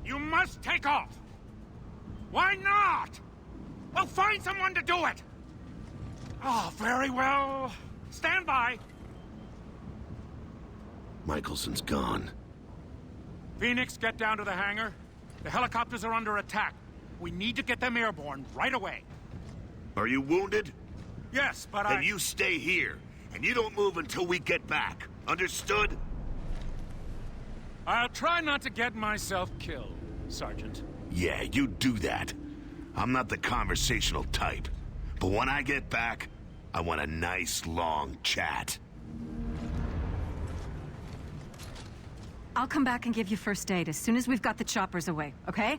You must take off! Why not? I'll find someone to do it! Oh, very well. Stand by.
Michelson's gone.
Phoenix, get down to the hangar. The helicopters are under attack. We need to get them airborne right away.
Are you wounded?
Yes, but
Then you stay here, and you don't move until we get back. Understood?
I'll try not to get myself killed, Sergeant.
Yeah, you do that. I'm not the conversational type. But when I get back, I want a nice, long chat.
I'll come back and give you first aid as soon as we've got the choppers away, okay?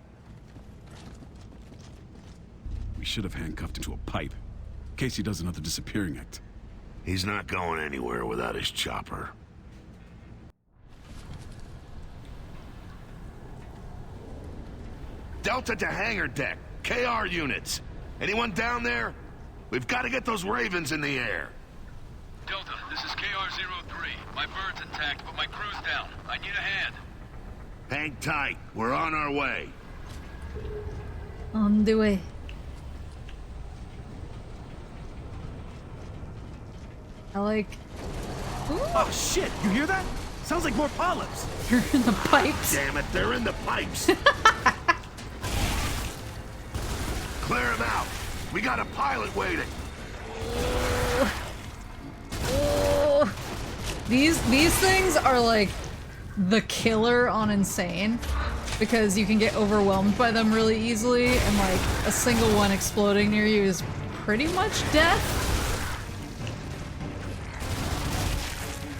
We should have handcuffed him to a pipe, in case he does another disappearing act.
He's not going anywhere without his chopper. Delta to hangar deck. KR units. Anyone down there? We've got to get those Ravens in the air.
Delta, this is KR-03. My bird's intact, but my crew's down. I need a hand.
Hang tight. We're on our way.
On the way. I like... Ooh.
Oh shit! You hear that? Sounds like more polyps.
You're in the pipes.
Damn it, they're in the pipes. Clear them out. We got a pilot waiting.
Oh. These things are like the killer on Insane because you can get overwhelmed by them really easily, and like a single one exploding near you is pretty much death.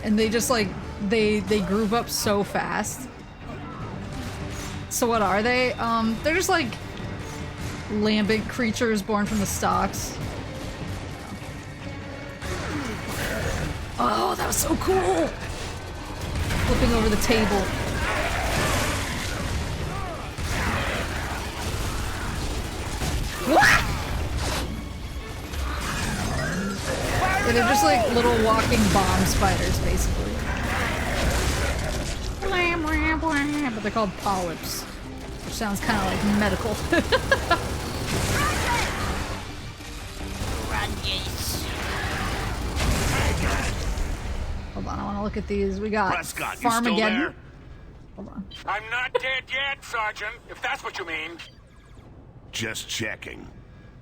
And they just like they group up so fast. So what are they? They're just like lambent creatures born from the stalks. Oh, that was so cool! Flipping over the table. Yeah, they're just like little walking bomb spiders, basically. But they're called polyps, which sounds kind of like medical. Hold on, I want to look at these. We got
Prescott, you still
Farmageddon.
there?
Hold on.
I'm not dead yet, Sergeant, if that's what you mean.
Just checking.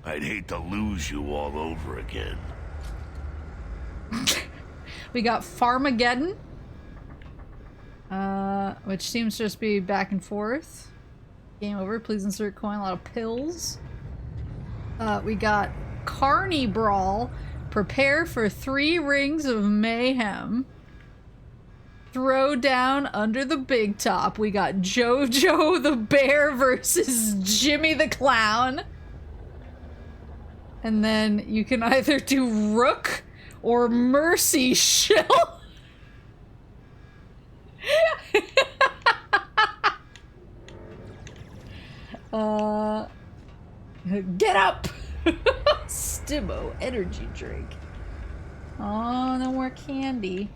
I'd hate to lose you all over again.
We got Farmageddon. Which seems to just be back and forth. Game over. Please insert coin. A lot of pills. We got Carney Brawl. Prepare for 3 rings of mayhem. Throw down under the big top. We got Jojo the Bear versus Jimmy the Clown. And then you can either do Rook or Mercy Shill. Get up! Stimo energy drink. Oh, no more candy.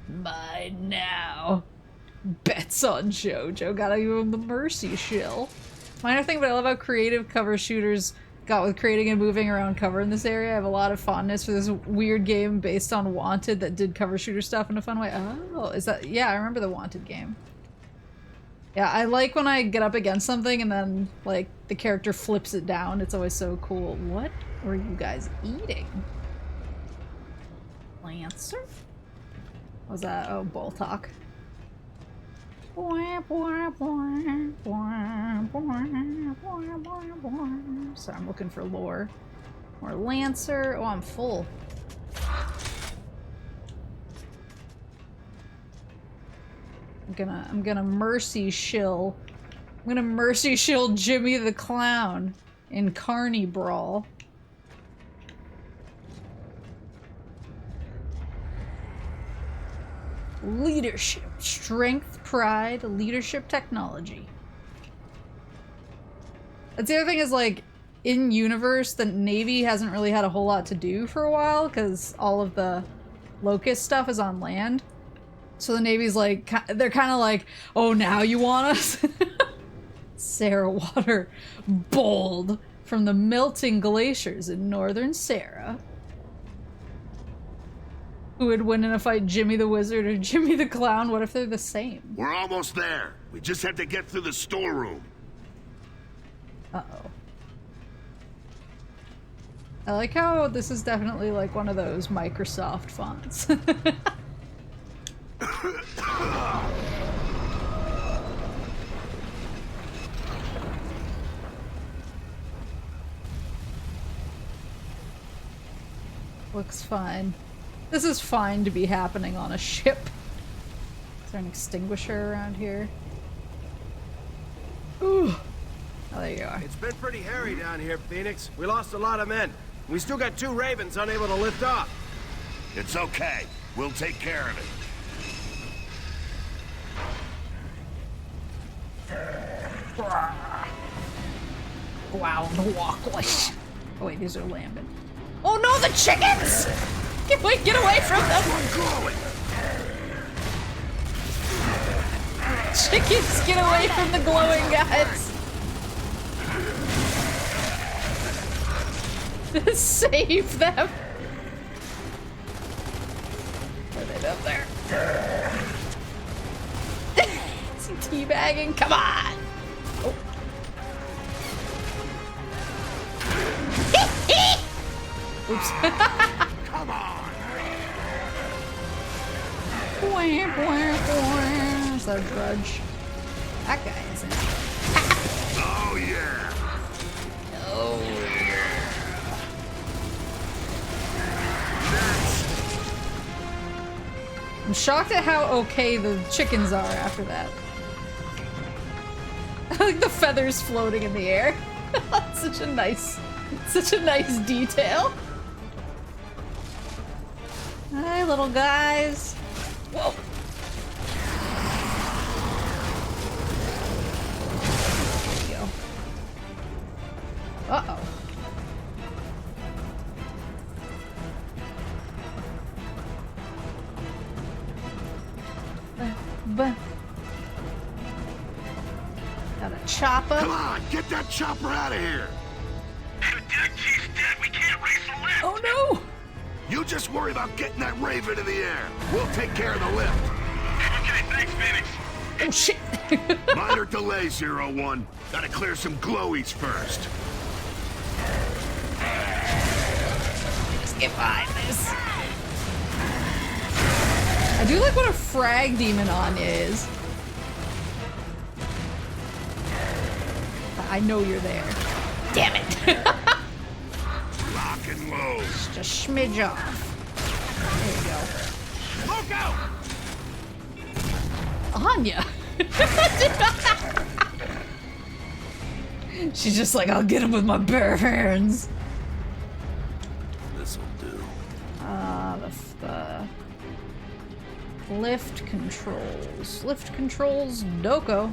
Mine now. Bets on Jojo. Gotta give him the Mercy Shill. Minor thing, but I love how creative cover shooters got with creating and moving around cover in this area. I have a lot of fondness for this weird game based on Wanted that did cover shooter stuff in a fun way. Oh, is that... Yeah, I remember the Wanted game. Yeah, I like when I get up against something and then, like, the character flips it down. It's always so cool. What were you guys eating? Lancer? What was that? Oh, Boltok. Sorry, I'm looking for lore. More Lancer. Oh, I'm full. I'm gonna Mercy Shill. I'm gonna Mercy Shill Jimmy the Clown in Carney Brawl. Leadership. Strength, pride, leadership, technology. That's the other thing is, like, in universe, the Navy hasn't really had a whole lot to do for a while because all of the Locust stuff is on land. So the Navy's like, they're kind of like, oh, now you want us? Sarah Water, bold, from the melting glaciers in northern Sarah. Who would win in a fight, Jimmy the Wizard or Jimmy the Clown? What if they're the same?
We're almost there. We just have to get through the storeroom.
Uh-oh. I like how this is definitely like one of those Microsoft fonts. Looks fine. This is fine to be happening on a ship. Is there an extinguisher around here? Ooh. Oh, there you are.
It's been pretty hairy down here, Phoenix. We lost a lot of men. We still got 2 Ravens unable to lift off.
It's okay. We'll take care of it.
Wow, the walkway. Oh wait, these are lambing. Oh no, the chickens! Get away from them! Chickens, get away from the glowing guys! Save them! Are they up there? Some teabagging, come on! Oh. Oops.
Come on!
Is that a grudge? That guy isn't.
Oh yeah!
Oh yeah. I'm shocked at how okay the chickens are after that. I like the feathers floating in the air. Such a nice detail. Hi, little guys. Whoa. There you go. Uh-oh. Got a chopper.
Come on, get that chopper out of here.
She's dead. We can't race the lift.
Oh no!
You just worry about getting that Raven in the air. We'll take care of the lift.
Okay, thanks, Phoenix.
Oh shit!
Minor delay, 01. Gotta clear some glowies first.
Just get by this. I do like what a frag demon Anya is. I know you're there. Damn it.
Lock and load.
Just a smidge off. There you go. Anya. She's just like, I'll get him with my bare hands.
This'll do.
The lift controls. Lift controls, Doko.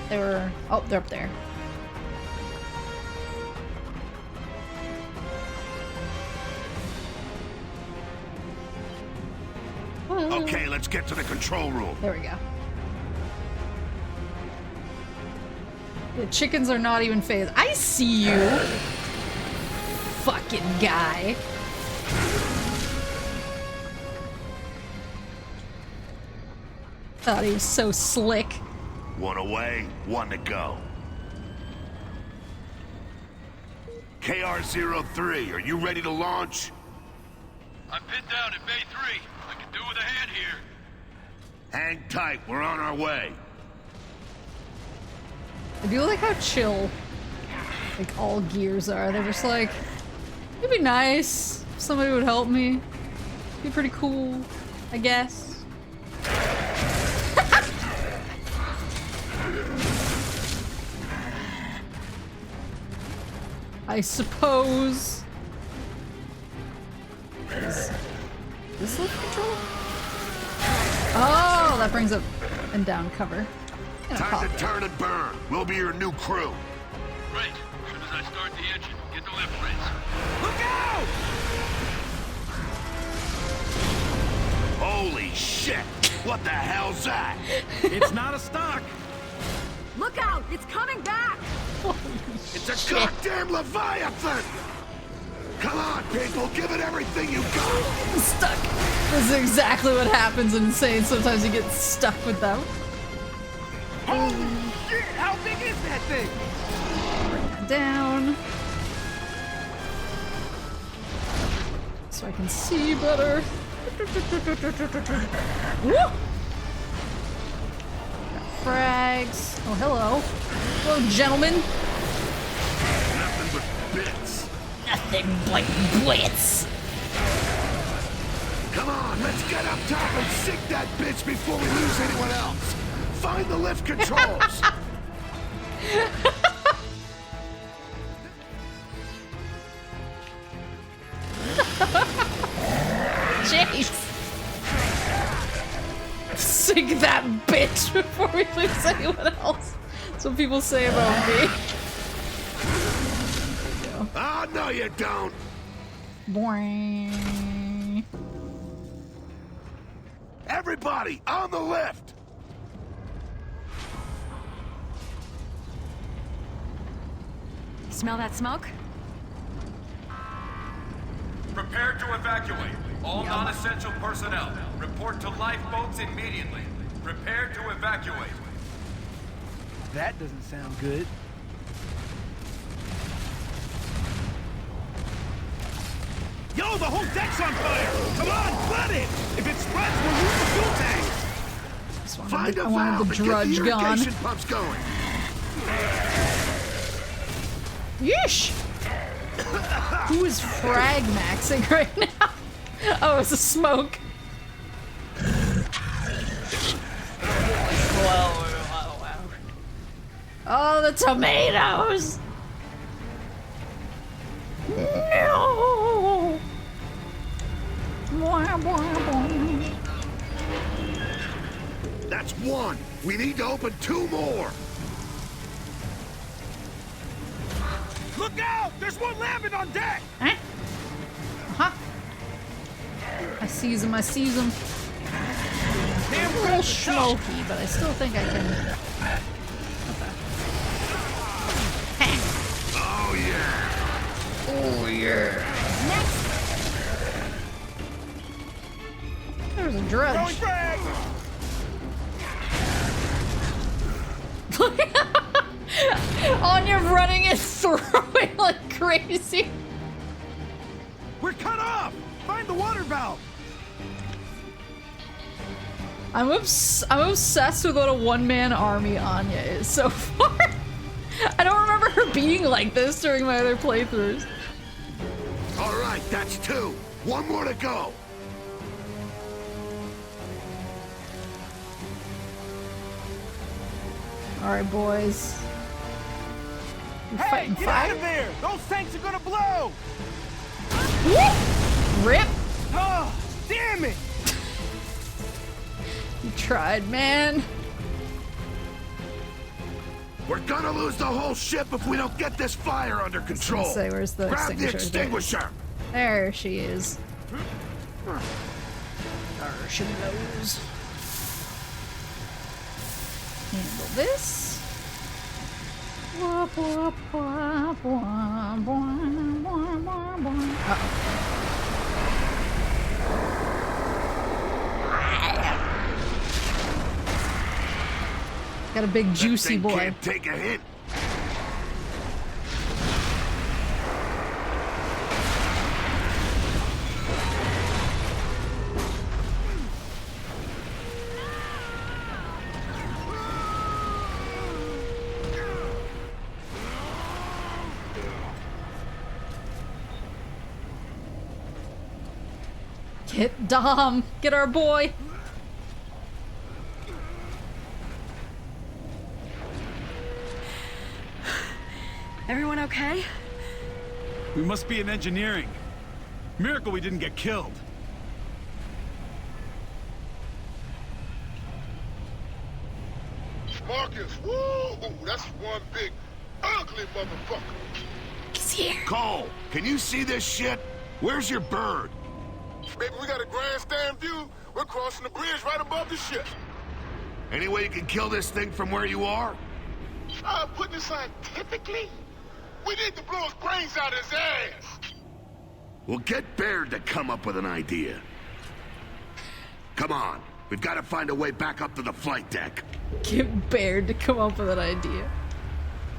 They were... Oh, they're up there.
Okay, let's get to the control room.
There we go. The chickens are not even phased. I see you! Fucking guy. Thought he was so slick.
One away, one to go. KR-03, are you ready to launch?
I'm pinned down at Bay 3. I can do with a hand here.
Hang tight, we're on our way.
I do like how chill, like, all gears are. They're just like, it'd be nice if somebody would help me. Be pretty cool, I guess. I suppose. Is this lift control? Oh, that brings up and down cover.
Time to turn and burn. We'll be your new crew.
Great. As soon as I start the engine, get the lift rates.
Look out!
Holy shit! What the hell's that?
It's not a stock.
Look out! It's coming back!
It's a goddamn Leviathan! Come on, people, give it everything you got!
I'm stuck. This is exactly what happens in Insane. Sometimes you get stuck with them.
Holy shit! How big is that thing?
Bring that down. So I can see better. Woo! Got frags. Oh, hello. Hello, gentlemen.
Nothing but bits.
Nothing but blitz.
Come on, let's get up top and sink that bitch before we lose anyone else. Find the lift controls.
Jeez. Sink that bitch before we lose anyone else. That's what people say about me.
Oh, no you don't.
Boing.
Everybody, on the lift.
Smell that smoke?
Prepare to evacuate. All non-essential personnel. Report to lifeboats immediately. Prepare to evacuate.
That doesn't sound good.
Yo, the whole deck's on fire! Come on, flood it! If it spreads, we'll lose the fuel tanks!
Find a
I wanted
valve
the
and get
drudge
the
gone.
irrigation pumps going.
Yeesh! Who is frag maxing right now? Oh, it's a smoke. Oh, the tomatoes! No!
That's one. We need to open two more.
Look out! There's one lambent on deck!
Huh? Uh-huh. I seize him, I seize him.
Damn,
A little smoky, but I still think I can...
Oh, yeah.
Oh, yeah. There's a dredge. Anya running and throwing like crazy.
We're cut off! Find the water valve!
I'm obsessed with what a one-man army Anya is so far. I don't remember her being like this during my other playthroughs.
All right, that's 2. 1 more to go.
All right, boys. You're
Hey,
fighting
get
fire?
out of there! Those tanks are gonna blow!
Rip!
Oh, damn it!
You tried, man.
We're gonna lose the whole ship if we don't get this fire under control.
Say, where's the
Grab the
extinguisher?
extinguisher.
There she is. There she goes. Handle this. Uh-oh. Got a big juicy boy.
Can't take a hit.
Get Dom. Get our boy.
Everyone okay?
We must be in engineering. Miracle we didn't get killed.
Marcus, woo! That's one big, ugly motherfucker.
He's here.
Cole, can you see this shit? Where's your bird?
Baby, we got a grandstand view. We're crossing the bridge right above the ship.
Any way you can kill this thing from where you are?
Putting it scientifically, we need to blow his brains out of his ass.
We'll get Baird to come up with an idea. Come on, we've got to find a way back up to the flight deck.
Get Baird to come up with an idea.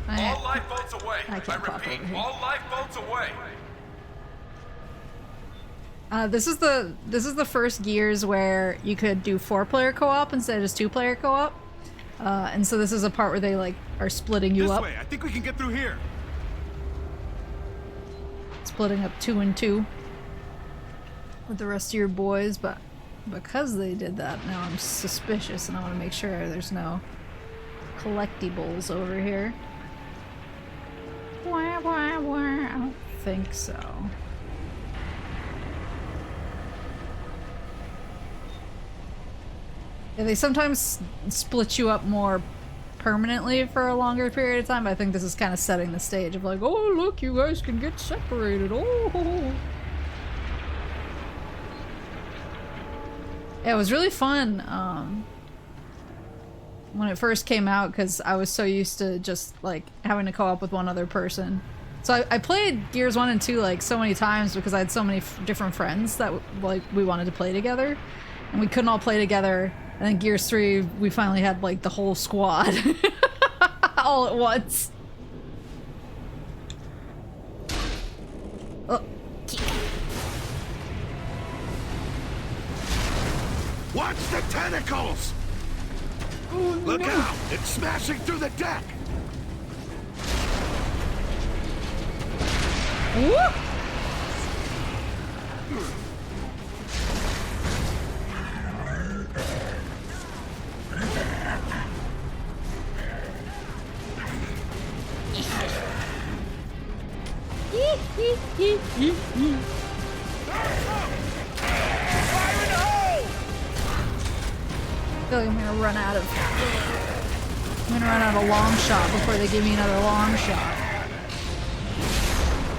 All lifeboats away.
I can't pop
repeat,
over here.
all lifeboats away.
This is the first Gears where you could do 4-player co-op instead of just 2-player co-op. And so this is a part where they like are splitting you
This
up.
way, I think we can get through here.
Splitting up 2 and 2 with the rest of your boys, but because they did that, now I'm suspicious and I want to make sure there's no collectibles over here. Wah, wah, wah. I don't think so. Yeah, they sometimes split you up more permanently for a longer period of time, but I think this is kind of setting the stage of like, oh look, you guys can get separated. Oh. Yeah, it was really fun when it first came out because I was so used to just like having to co-op with one other person. So I played Gears 1 and 2 like so many times because I had so many different friends that like we wanted to play together, and we couldn't all play together. And then Gears 3, we finally had like the whole squad all at once. Oh.
Watch the tentacles!
Oh,
Look
no.
out! It's smashing through the deck!
Woo! I feel like I'm gonna run out of long shot before they give me another long shot.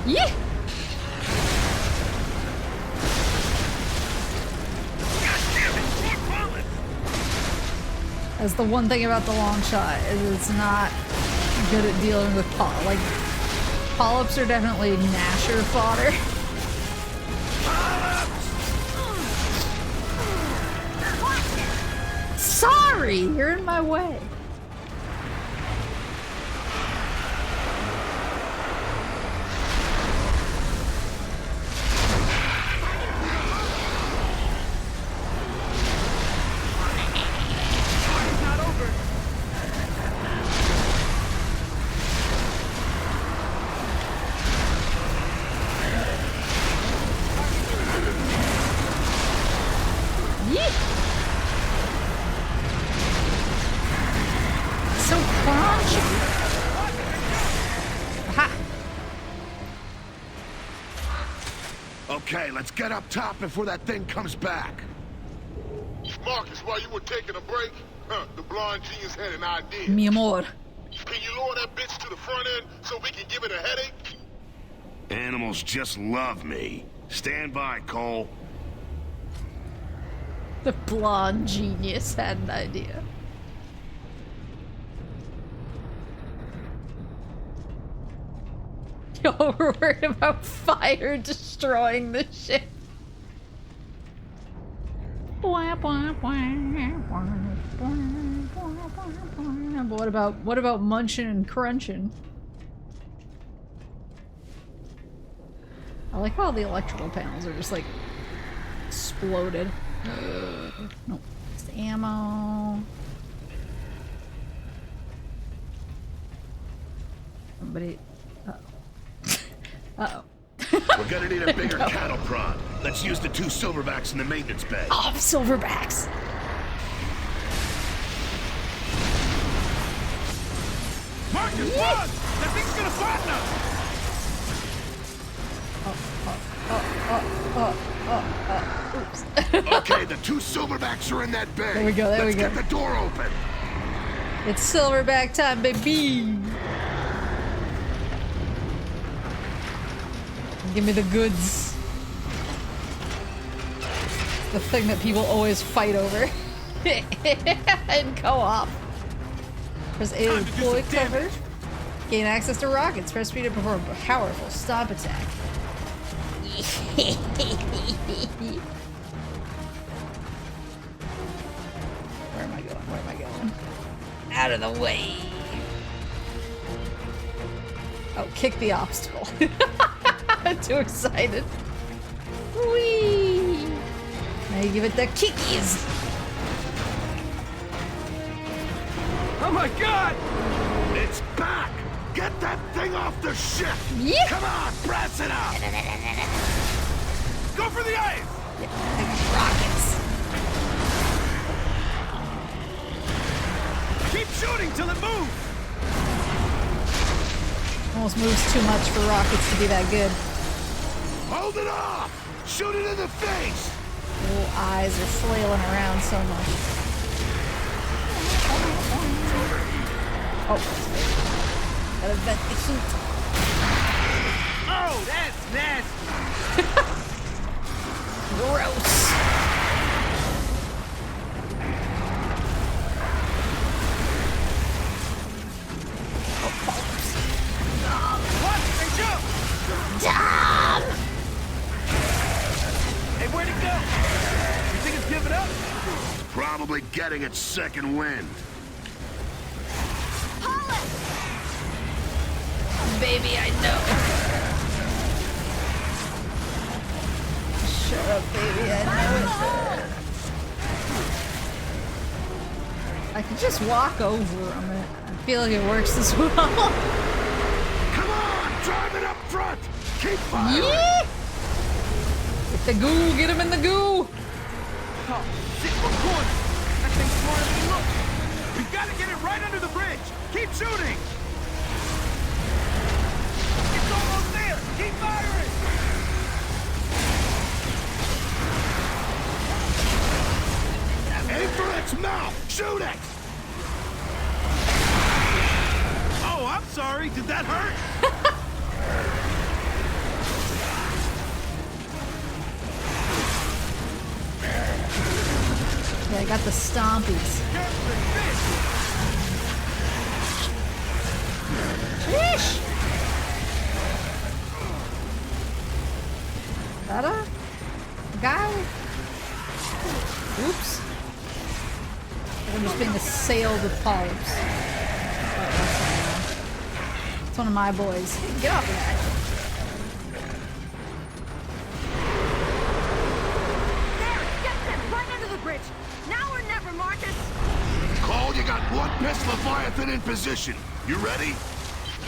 Yeah. That's the one thing about the long shot is it's not good at dealing with polyps are definitely Nasher fodder. sorry! You're in my way.
Okay, let's get up top before that thing comes back.
Marcus, while you were taking a break, the blonde genius had an idea.
Mi amor.
Can you lower that bitch to the front end so we can give it a headache?
Animals just love me. Stand by, Cole.
The blonde genius had an idea. Y'all were worried about fire destroying the ship. What about munching and crunching? I like how the electrical panels are just like exploded. Nope. It's the ammo. Somebody. Uh-oh.
We're gonna need a bigger cattle prod. Let's use the 2 silverbacks in the maintenance bay.
Oh, silverbacks!
Marcus, run! That thing's gonna flatten us!
Oops.
Okay, the 2 silverbacks are in that bay.
There we go, there we go.
Let's get the door open.
It's silverback time, baby! Give me the goods. The thing that people always fight over. In co-op. Press A to deploy cover. Gain access to rockets. Press B to perform a powerful stomp attack. Where am I going? Where am I going? Out of the way. Oh, kick the obstacle. I'm too excited. Whee! Now you give it the kickies.
Oh my god!
It's back! Get that thing off the ship!
Yeah.
Come on, press it up!
Go for the ice!
Rockets.
Keep shooting till it moves!
Almost moves too much for rockets to be that good.
Hold it off! Shoot it in the face!
Little eyes are flailing around so much. Oh. Gotta vent the heat.
Oh, that's nasty!
Gross.
What? Hey, jump!
Dom!
Hey, where'd it go? You think it's giving up?
Probably getting its second wind.
Baby, I know. Shut up, baby, I know it. I could just walk over them. I feel like it works as well.
Come on, drive it up front! Keep firing!
Yeah! Get the goo, get him in the goo!
Oh, shit, we're cornered! That thing's smarter than it looks! We gotta get it right under the bridge! Keep shooting! It's almost there! Keep firing!
Aim for its mouth! Shoot it!
Oh, I'm sorry. Did that hurt?
Yeah, I got the stompies. Sheesh! Is that a guy? Oops. I'm just being assailed with polyps. It's one of my boys. Get off of that.
There! Get them! Right under the bridge! Now or never, Marcus!
Cole, you got one pissed Leviathan in position. You ready?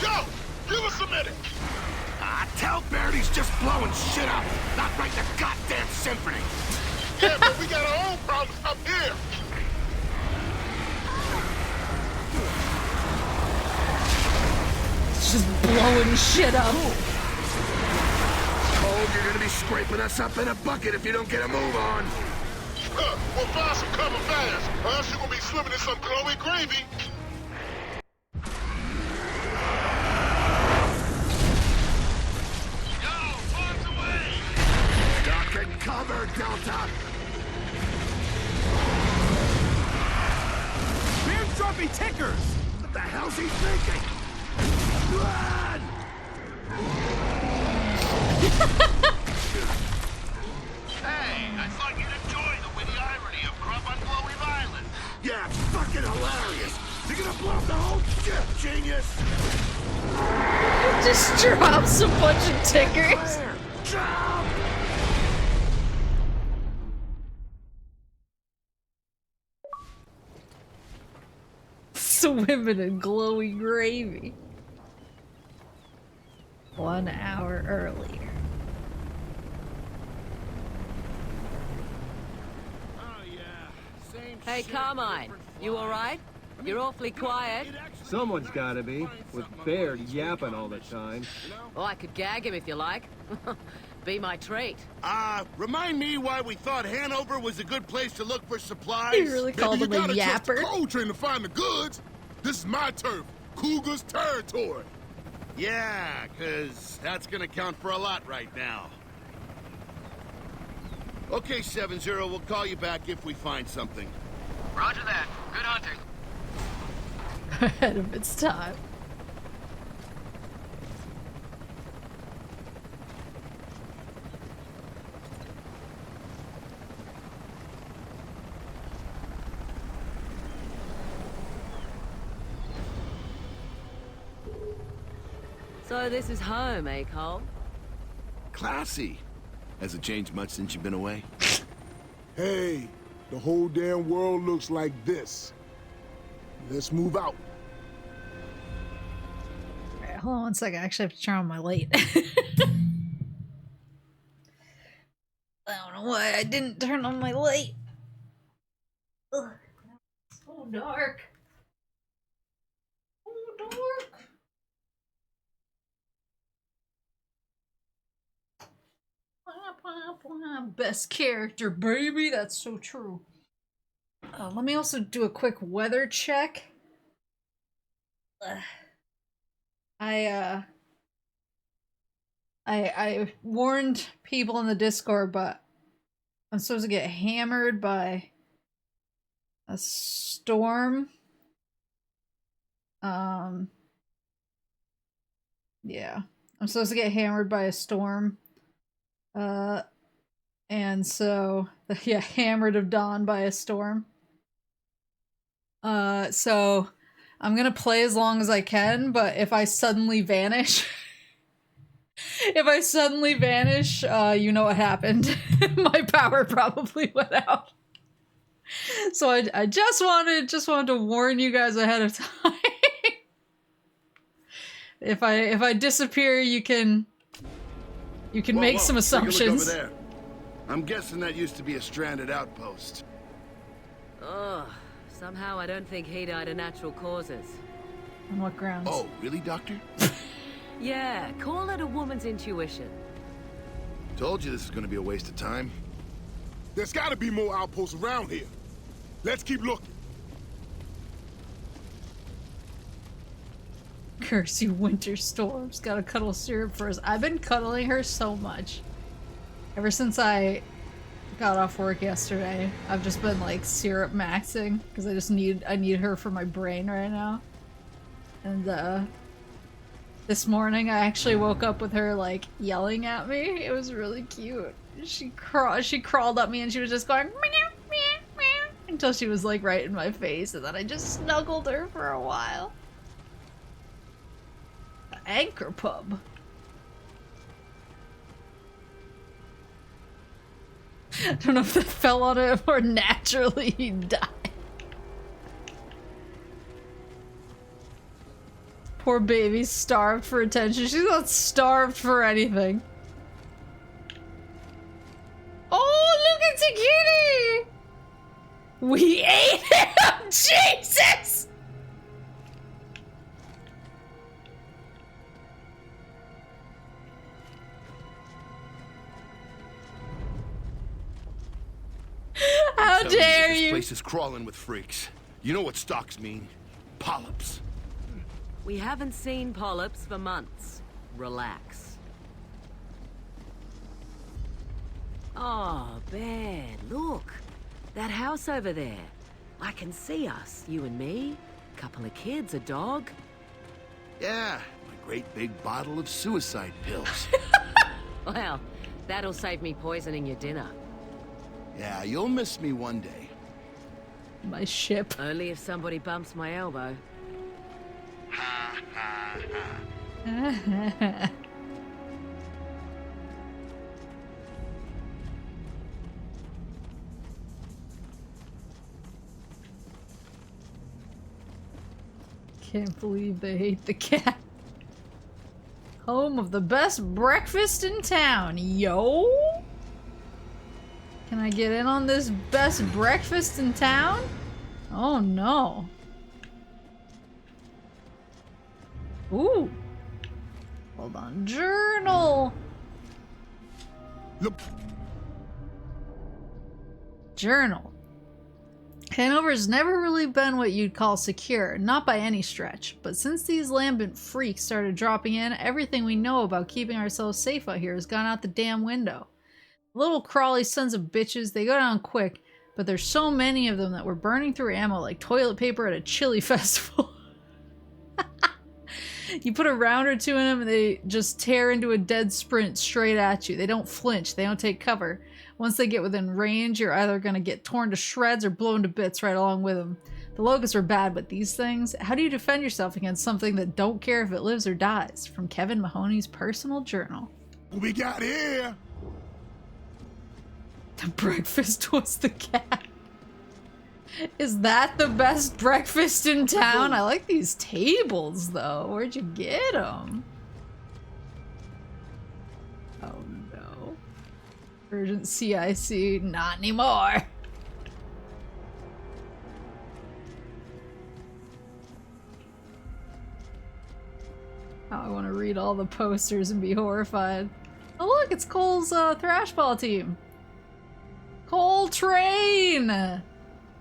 Go! Give us a minute!
Tell Baird he's just blowing shit up, not write the goddamn symphony.
Yeah, but we got our own problems up here.
It's just blowing shit up.
Cole, you're gonna be scraping us up in a bucket if you don't get a move on.
We'll find some cover fast, or else you're gonna be swimming in some glowy gravy.
Cover, Delta!
Beard's dropping tickers!
What the hell's he thinking? Run!
Hey, I thought you'd enjoy the witty irony of Grub on Glowy Island.
Yeah, fucking hilarious! You're gonna blow up the whole ship, genius!
Just drops a bunch of tickers.
Jump!
Swimming in glowy gravy. 1 hour earlier.
Hey, Carmine, you alright? You're awfully quiet.
Someone's gotta be, with Baird yapping all the time.
Oh, I could gag him if you like. Be my treat.
Remind me why we thought Hanover was a good place to look for supplies.
He really called him a
Maybe you gotta trust the
yapper.
coal train to find the goods. This is my turf, Cougar's territory. Yeah, 'cause that's gonna count for a lot right now. Okay, 7-0, we'll call you back if we find something.
Roger that. Good hunting.
Ahead of its time.
So this is home, eh, Cole?
Classy. Has it changed much since you've been away?
Hey, the whole damn world looks like this. Let's move out.
Alright, hold on 1 second. I actually have to turn on my light. I don't know why I didn't turn on my light. Ugh. It's so dark. So dark. Best character, baby. That's so true. Let me also do a quick weather check. I warned people in the Discord, but I'm supposed to get hammered by a storm. Yeah. I'm supposed to get hammered by a storm. And so, yeah, hammered of dawn by a storm. So I'm gonna play as long as I can, but if I suddenly vanish, you know what happened. My power probably went out. So I just wanted to warn you guys ahead of time. If I disappear, you can make some assumptions.
Take a look over there. I'm guessing that used to be a stranded outpost.
Ugh. Somehow I don't think he died of natural causes.
On what grounds?
Oh, really, Doctor?
Yeah, call it a woman's intuition.
Told you this is gonna be a waste of time.
There's gotta be more outposts around here. Let's keep looking.
Curse you, winter storms. Gotta cuddle syrup for us. I've been cuddling her so much. Ever since I got off work yesterday, I've just been like syrup maxing because I need her for my brain right now. And this morning I actually woke up with her like yelling at me. It was really cute. She crawled up me and she was just going meow, meow, meow, and until she was like right in my face, and then I just snuggled her for a while. The Anchor Pub. I don't know if that fell on him or naturally he died. Poor baby, starved for attention. She's not starved for anything. Oh, look at the kitty! We ate him! Jesus! How dare you!
This place is crawling with freaks. You know what stalks mean? Polyps.
We haven't seen polyps for months. Relax. Oh, Ben, look. That house over there. I can see us, you and me. Couple of kids, a dog.
Yeah, my great big bottle of suicide pills.
Well, that'll save me poisoning your dinner.
Yeah, you'll miss me one day.
My ship.
Only if somebody bumps my elbow.
Ha ha ha.
Can't believe they hate the cat. Home of the best breakfast in town, yo! Can I get in on this best breakfast in town? Oh no. Ooh. Hold on. Journal!
Look.
Journal. Hanover's never really been what you'd call secure, not by any stretch, but since these lambent freaks started dropping in, everything we know about keeping ourselves safe out here has gone out the damn window. Little crawly sons of bitches, they go down quick, but there's so many of them that we're burning through ammo like toilet paper at a chili festival. You put a round or two in them and they just tear into a dead sprint straight at you. They don't flinch, they don't take cover. Once they get within range, you're either going to get torn to shreds or blown to bits right along with them. The locusts are bad, but these things? How do you defend yourself against something that don't care if it lives or dies? From Kevin Mahoney's personal journal.
What we got here?
The breakfast was the cat. Is that the best breakfast in town? I like these tables, though. Where'd you get them? Oh, no. Urgent CIC. Not anymore. Oh, I want to read all the posters and be horrified. Oh, look, it's Cole's thrashball team. Cole Train!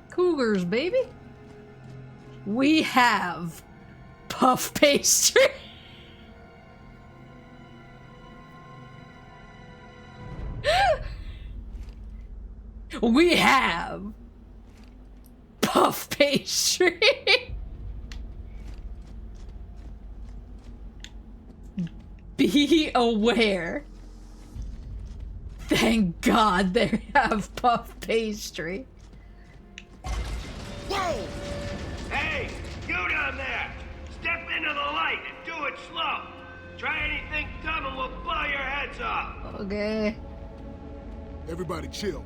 Cougars, baby. We have puff pastry. We have puff pastry. Be aware. Thank God they have puff pastry.
Whoa! Hey, you down there! Step into the light and do it slow. Try anything dumb and we'll blow your heads off.
Okay.
Everybody chill.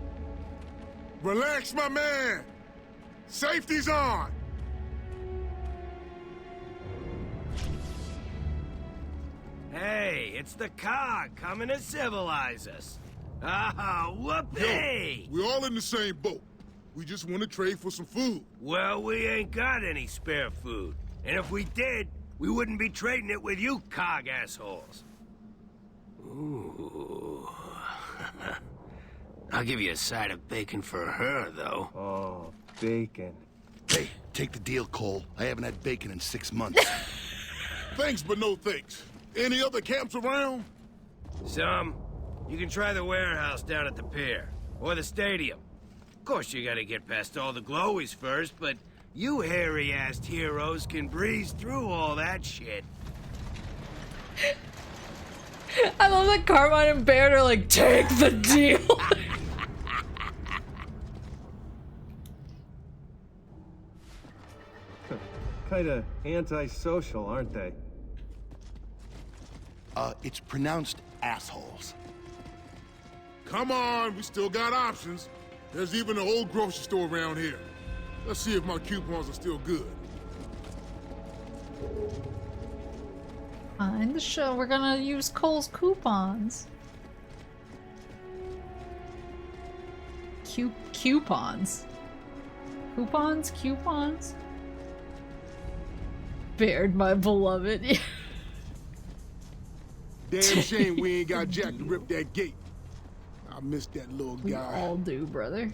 Relax, my man. Safety's on.
Hey, it's the cog coming to civilize us. Ah, whoopee!
Yo, we're all in the same boat. We just want to trade for some food.
Well, we ain't got any spare food. And if we did, we wouldn't be trading it with you cog assholes. Ooh. I'll give you a side of bacon for her, though.
Oh, bacon. Hey, take the deal, Cole. I haven't had bacon in 6 months. Thanks, but no thanks. Any other camps around?
Some. You can try the warehouse down at the pier. Or the stadium. Of course, you gotta get past all the glowies first, but you hairy-assed heroes can breeze through all that shit.
I love that Carmine and Baird are like, take the deal.
kinda antisocial, aren't they?
It's pronounced assholes.
Come on, we still got options. There's even an old grocery store around here. Let's see if my coupons are still good.
Find the show. We're gonna use Cole's coupons. Coupons. Coupons? Coupons? Baird, my beloved.
Damn shame we ain't got Jack to rip that gate. I miss that little guy.
We all do, brother.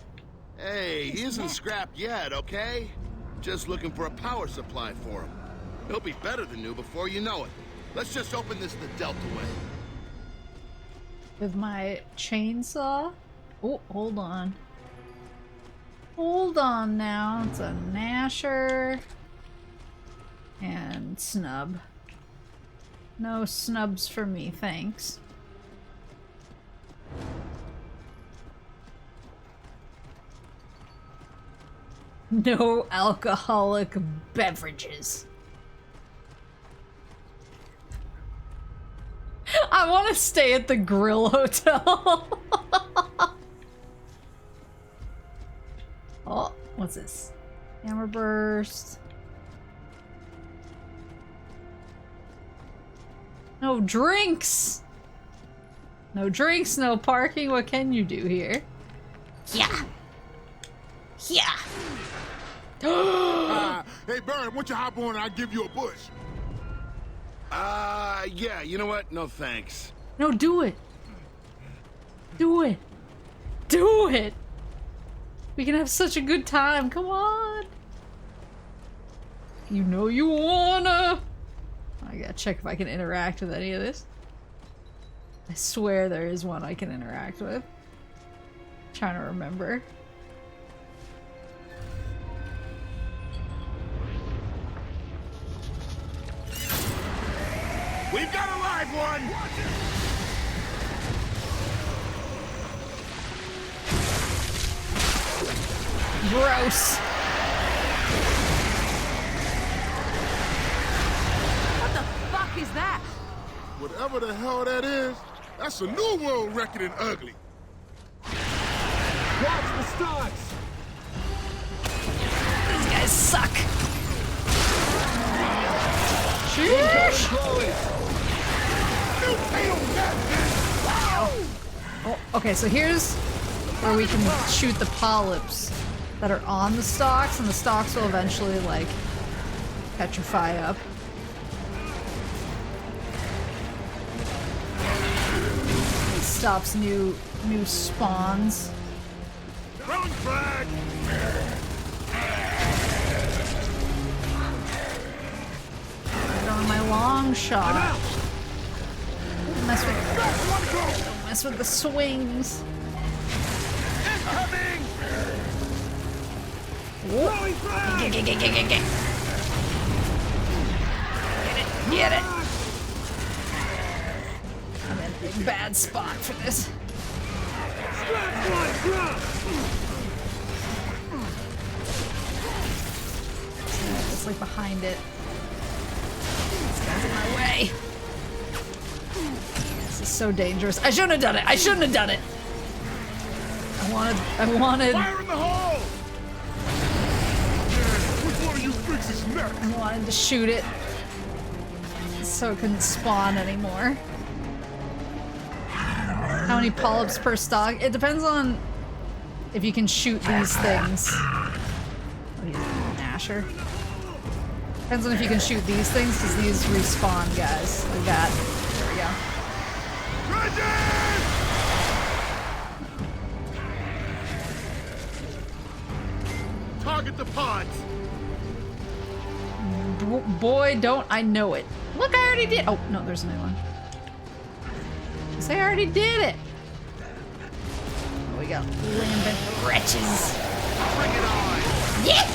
Hey, he isn't scrapped yet, okay? Just looking for a power supply for him. He'll be better than new before you know it. Let's just open this the Delta way.
With my chainsaw? Oh, hold on. Hold on now. It's a Gnasher. And snub. No snubs for me, thanks. No alcoholic beverages. I want to stay at the Grill Hotel. Oh, what's this? Hammer burst. No drinks! No drinks, no parking. What can you do here? Yeah. Yeah.
Hey, Barry, why don't you hop on and I'll give you a push?
Yeah, you know what? No thanks.
No, do it. Do it. Do it. We can have such a good time. Come on. You know you wanna. I gotta check if I can interact with any of this. I swear there is one I can interact with. I'm trying to remember.
We've got a live one!
Gross.
What the fuck is that?
Whatever the hell that is, that's a new world record in ugly.
Watch the stocks!
These guys suck. Sheesh. Oh, okay, so here's where we can shoot the polyps that are on the stalks, and the stalks will eventually, like, petrify up. It stops new spawns.
Throwing frag!
Right on my long shot. Don't mess with the swings.
Incoming!
Throwing frag! Get it! I'm in a bad spot for this. It's like behind it. This guy's in my way. This is so dangerous. I shouldn't have done it. I shouldn't have done it. I wanted.
Fire in the hole! Which one of you freaks is next?
I wanted to shoot it so it couldn't spawn anymore. How many polyps per stock? It depends on if you can shoot these things. What are you doing, Gnasher? Depends on if you can shoot these things, because these respawn, guys. Like that. There we go.
Target the pods!
Boy, don't I know it. Look, I already did. Oh, no, there's another one. I already did it. Oh, we got lambent wretches.
Bring it on!
Yeah!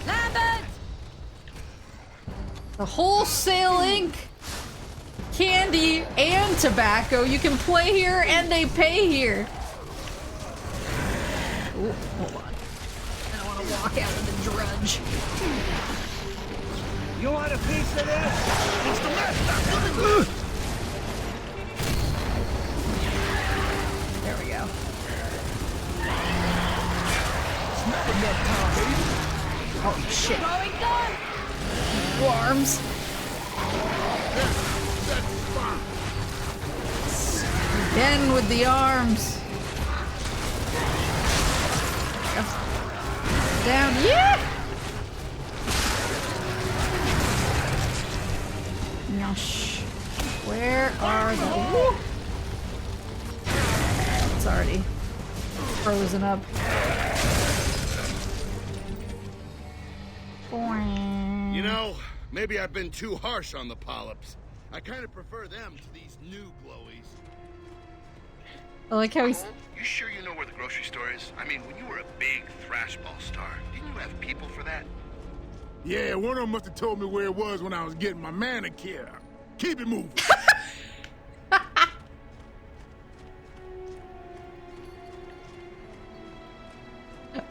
Lambert!
The wholesale ink, candy, and tobacco. You can play here and they pay here. Ooh, hold on. I don't want to walk out with a drudge.
You want a piece of this?
What's the matter?
There we go.
It's not enough time, baby.
Oh shit.
Going gun!
Worms. Again with the arms. Down. Yeah! Nosh. Where are the... Woo! It's already frozen up.
You know, maybe I've been too harsh on the polyps. I kind of prefer them to these new glowies.
I like how he's...
You sure you know where the grocery store is? I mean, when you were a big thrashball star, didn't you have people for that?
Yeah, one of them must have told me where it was when I was getting my manicure. Keep it moving.
I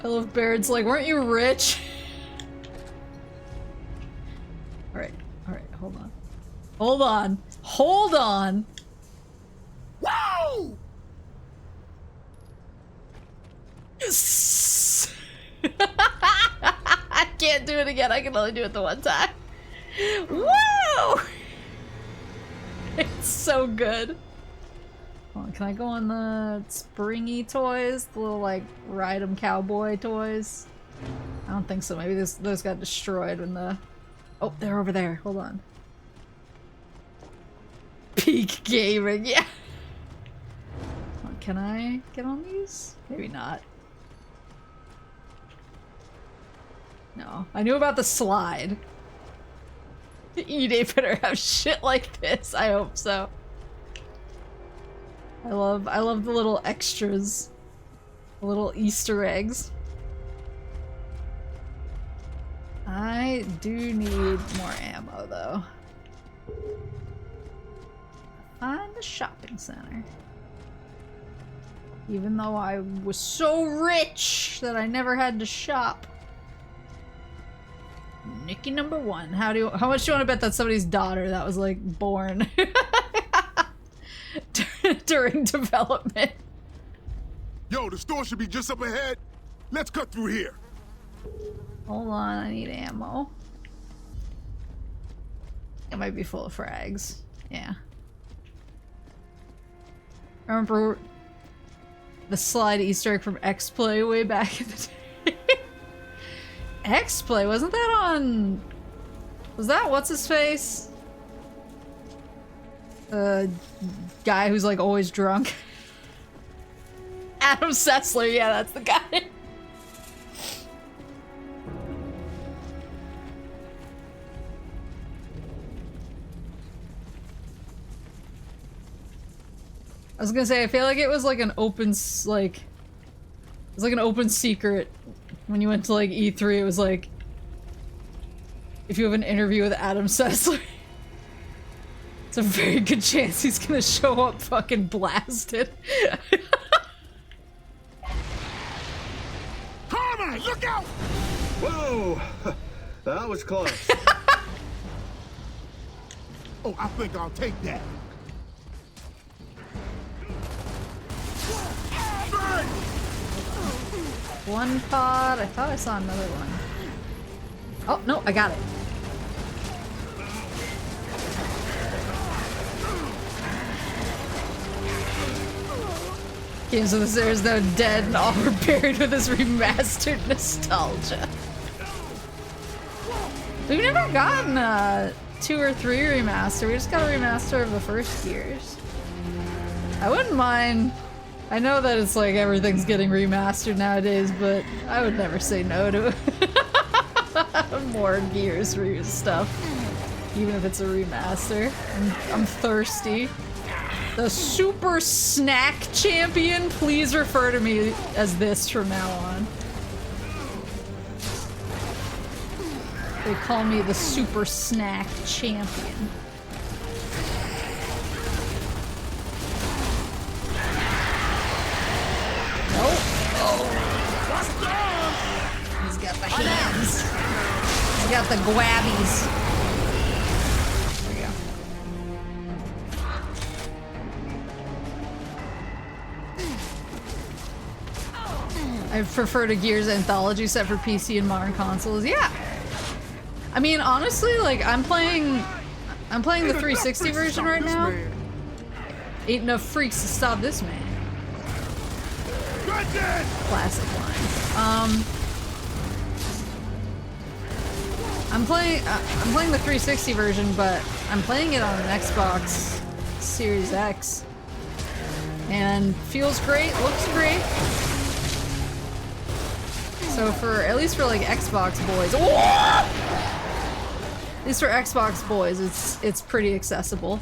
love Baird's like, weren't you rich? Alright, hold on. Hold on. Hold on!
Whoa!
Yes! I can't do it again. I can only do it the one time. Woo! It's so good. Hold on, can I go on the springy toys? The little, like, ride 'em cowboy toys? I don't think so. Maybe those got destroyed when the... Oh, they're over there. Hold on. Peak gaming, yeah! Can I get on these? Maybe not. No. I knew about the slide. EA better have shit like this. I hope so. I love the little extras. The little Easter eggs. I do need more ammo though. Find the shopping center. Even though I was so rich that I never had to shop. Nikki number 1. How much do you want to bet that's somebody's daughter that was like born during development?
Yo, the store should be just up ahead. Let's cut through here.
Hold on, I need ammo. It might be full of frags. Yeah. Remember the slide Easter egg from X-Play way back in the day? X-Play? Wasn't that on... Was that what's-his-face? The guy who's like always drunk? Adam Sessler, yeah, that's the guy. I was gonna say, I feel like it was like an open, it was like an open secret when you went to like E3. It was like, if you have an interview with Adam Sessler, it's a very good chance he's gonna show up fucking blasted.
Carmen, look out!
Whoa! That was close.
Oh, I think I'll take that.
One pod. I thought I saw another one. Oh, no, I got it. Games of the Stairs now dead and all were buried with this remastered nostalgia. We've never gotten a 2 or 3 remaster. We just got a remaster of the first Gears. I wouldn't mind. I know that it's like everything's getting remastered nowadays, but I would never say no to more Gears stuff, even if it's a remaster. I'm thirsty. The Super Snack Champion, please refer to me as this from now on. They call me the Super Snack Champion. Nope. Oh. He's got got the gwabbies. There we go. I prefer to Gears Anthology set for PC and modern consoles. Yeah. I mean, honestly, like I'm playing the 360 version right now. Ain't enough freaks to stop this man. Classic line. I'm playing the 360 version, but I'm playing it on an Xbox Series X, and feels great, looks great. So at least for like Xbox boys, at least for Xbox boys, it's pretty accessible.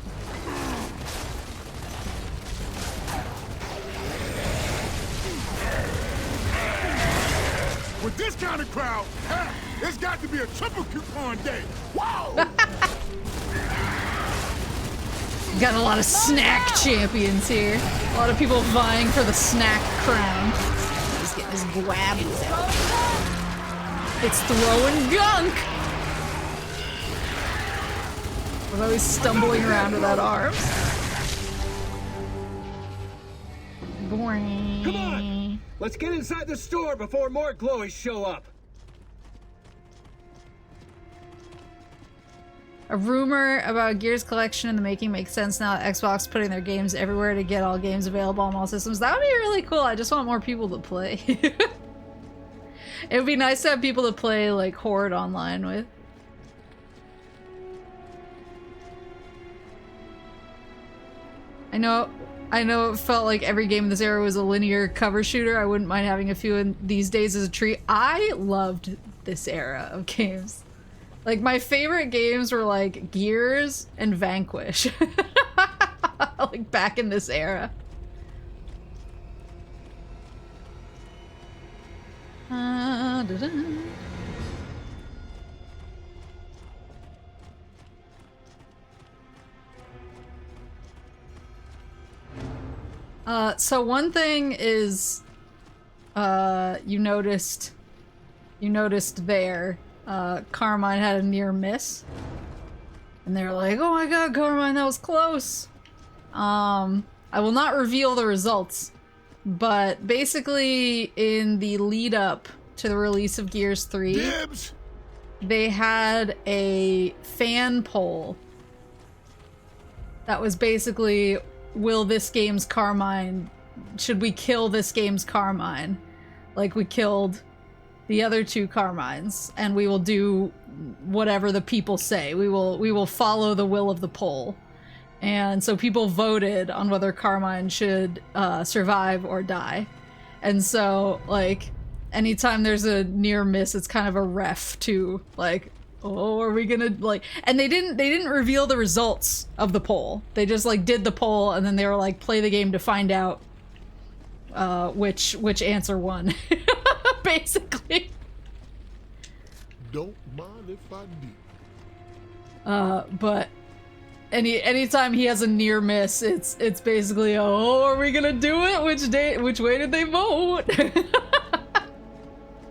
With this kind of crowd, it's got to be a triple coupon day. Wow!
Got a lot of snack champions here. A lot of people vying for the snack crown. He's getting his gwabbies out. It's throwing gunk! Although he's stumbling around without arms. Boring.
Come on! Let's get inside the store before more glowies show up.
A rumor about Gears collection in the making makes sense now that Xbox putting their games everywhere to get all games available on all systems. That would be really cool. I just want more people to play. It would be nice to have people to play like Horde online with. I know it felt like every game in this era was a linear cover shooter. I wouldn't mind having a few in these days as a treat. I loved this era of games. Like, my favorite games were like Gears and Vanquish. Like back in this era. So one thing is, you noticed there, Carmine had a near miss. And they were like, oh my god, Carmine, that was close. I will not reveal the results, but basically in the lead up to the release of Gears 3, they had a fan poll that was basically, will this game's Carmine, should we kill this game's Carmine like we killed the other two Carmines, and we will do whatever the people say. We will follow the will of the poll. And so people voted on whether Carmine should survive or die. And so, like, anytime there's a near miss, it's kind of a ref to, like, oh, are we gonna, like... And they didn't reveal the results of the poll. They just, like, did the poll, and then they were like, play the game to find out which answer won. Basically.
Don't mind if I do.
But anytime he has a near miss, it's basically, oh, are we gonna do it? Which way did they vote?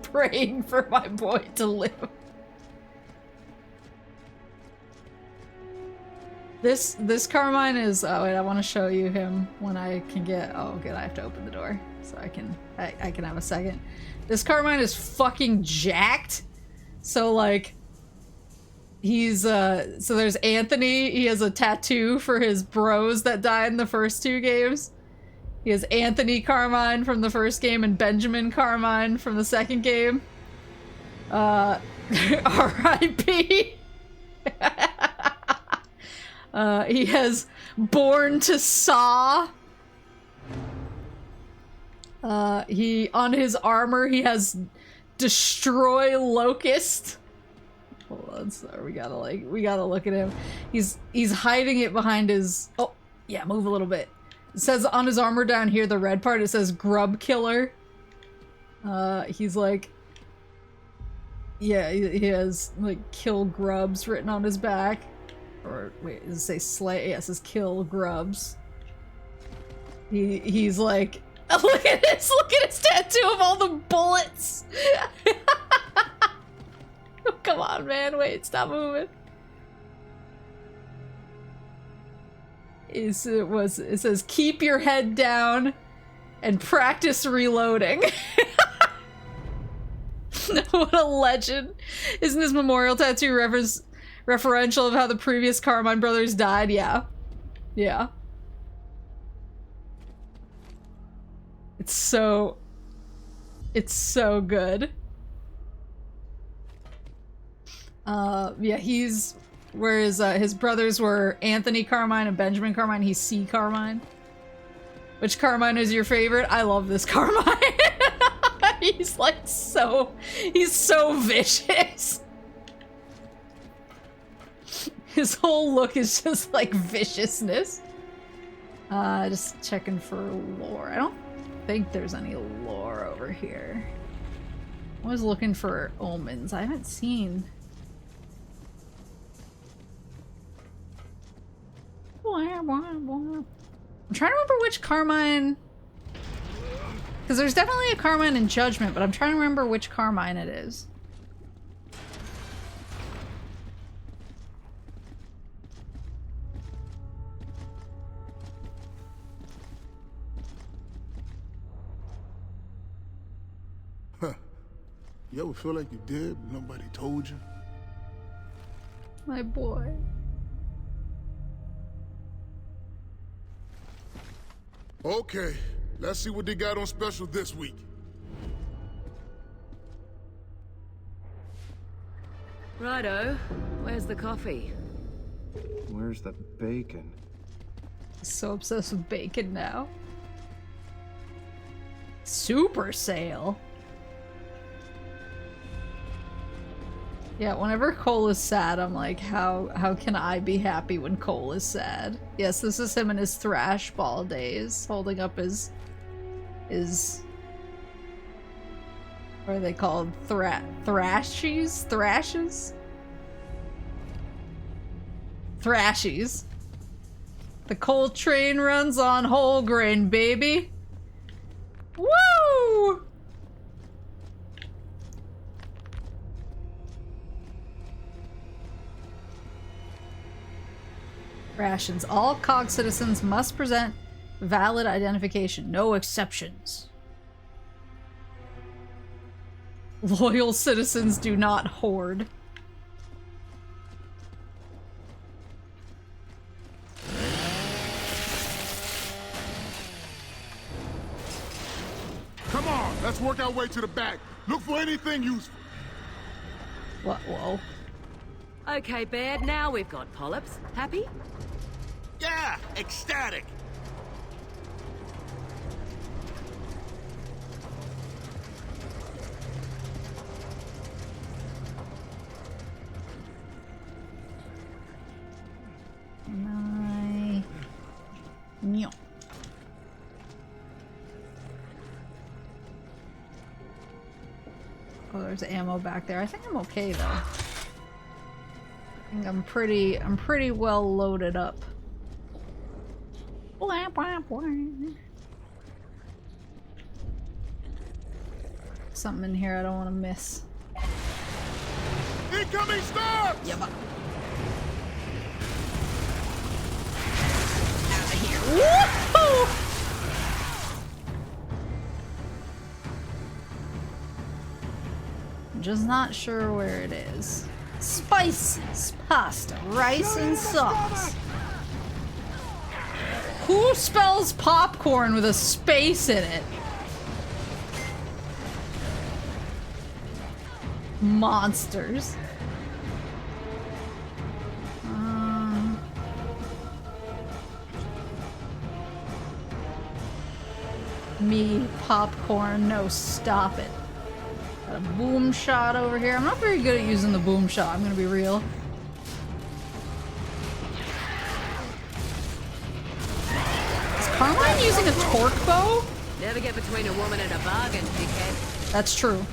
Praying for my boy to live. This Carmine is, oh wait, I want to show you him when I can get, oh good, I have to open the door so I can have a second. This Carmine is fucking jacked. So like, he's, so there's Anthony, he has a tattoo for his bros that died in the first two games. He has Anthony Carmine from the first game and Benjamin Carmine from the second game. R.I.P. He has Born to Saw. On his armor, he has Destroy Locust. Hold on, sorry, we gotta look at him. He's hiding it behind his, oh, yeah, move a little bit. It says on his armor down here, the red part, it says Grub Killer. He's like, yeah, he has, like, kill grubs written on his back. Or, wait, does it say slay? Yeah, it says kill grubs. He's like, look at his tattoo of all the bullets! Come on, man. Wait, stop moving. It says keep your head down and practice reloading. What a legend. Isn't this memorial tattoo referential of how the previous Carmine brothers died? Yeah. Yeah. It's so good. Yeah, whereas his brothers were Anthony Carmine and Benjamin Carmine, he's C. Carmine. Which Carmine is your favorite? I love this Carmine. He's like he's so vicious. His whole look is just like viciousness. Just checking for lore. I don't think there's any lore over here. I was looking for omens. I haven't seen. I'm trying to remember which Carmine. Because there's definitely a Carmine in Judgment, but I'm trying to remember which Carmine it is.
Huh. You ever feel like you did, but nobody told you?
My boy.
Okay, let's see what they got on special this week.
Righto. Where's the coffee?
Where's the bacon?
So obsessed with bacon now. Super sale. Yeah, whenever Cole is sad, I'm like, how can I be happy when Cole is sad? Yes, this is him in his thrash ball days, holding up his what are they called? Thrashies? Thrashes? Thrashies. The coal train runs on whole grain, baby. Woo! Rations. All COG citizens must present valid identification. No exceptions. Loyal citizens do not hoard.
Come on, let's work our way to the back. Look for anything useful.
What? Whoa.
Okay, Baird, now we've got polyps. Happy?
Yeah, ecstatic.
No. Oh, there's ammo back there. I think I'm okay though. I think I'm pretty well loaded up. Something in here I don't want to miss.
Incoming stars!
Yeah, but out of here. Woohoo! I'm just not sure where it is. Spices, pasta, rice, and sauce. Who spells popcorn with a space in it? Monsters. Me, popcorn, no, stop it. Got a boom shot over here. I'm not very good at using the boom shot, I'm gonna be real. Is Carmine using a torque bow?
Never get between a woman and a bargain, dickhead.
That's true.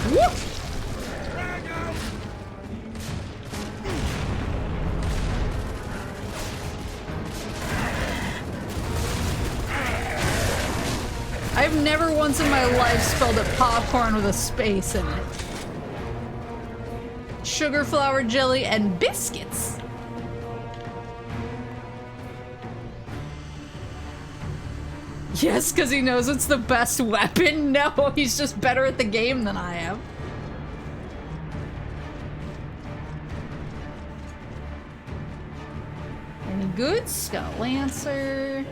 Whoop! never once in my life spelled it popcorn with a space in it. Sugar, flour, jelly, and biscuits. Yes, because he knows it's the best weapon? No, he's just better at the game than I am. Any good? Scott Lancer.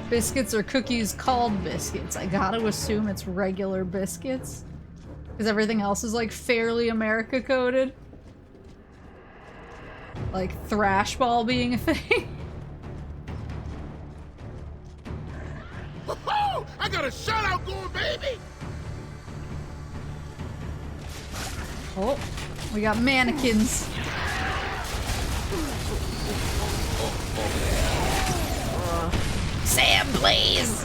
Biscuits or cookies called biscuits. I gotta assume it's regular biscuits. Because everything else is like fairly America coded. Like thrash ball being a thing.
Woohoo! I got a shout out going, baby!
Oh, we got mannequins. Sam, please!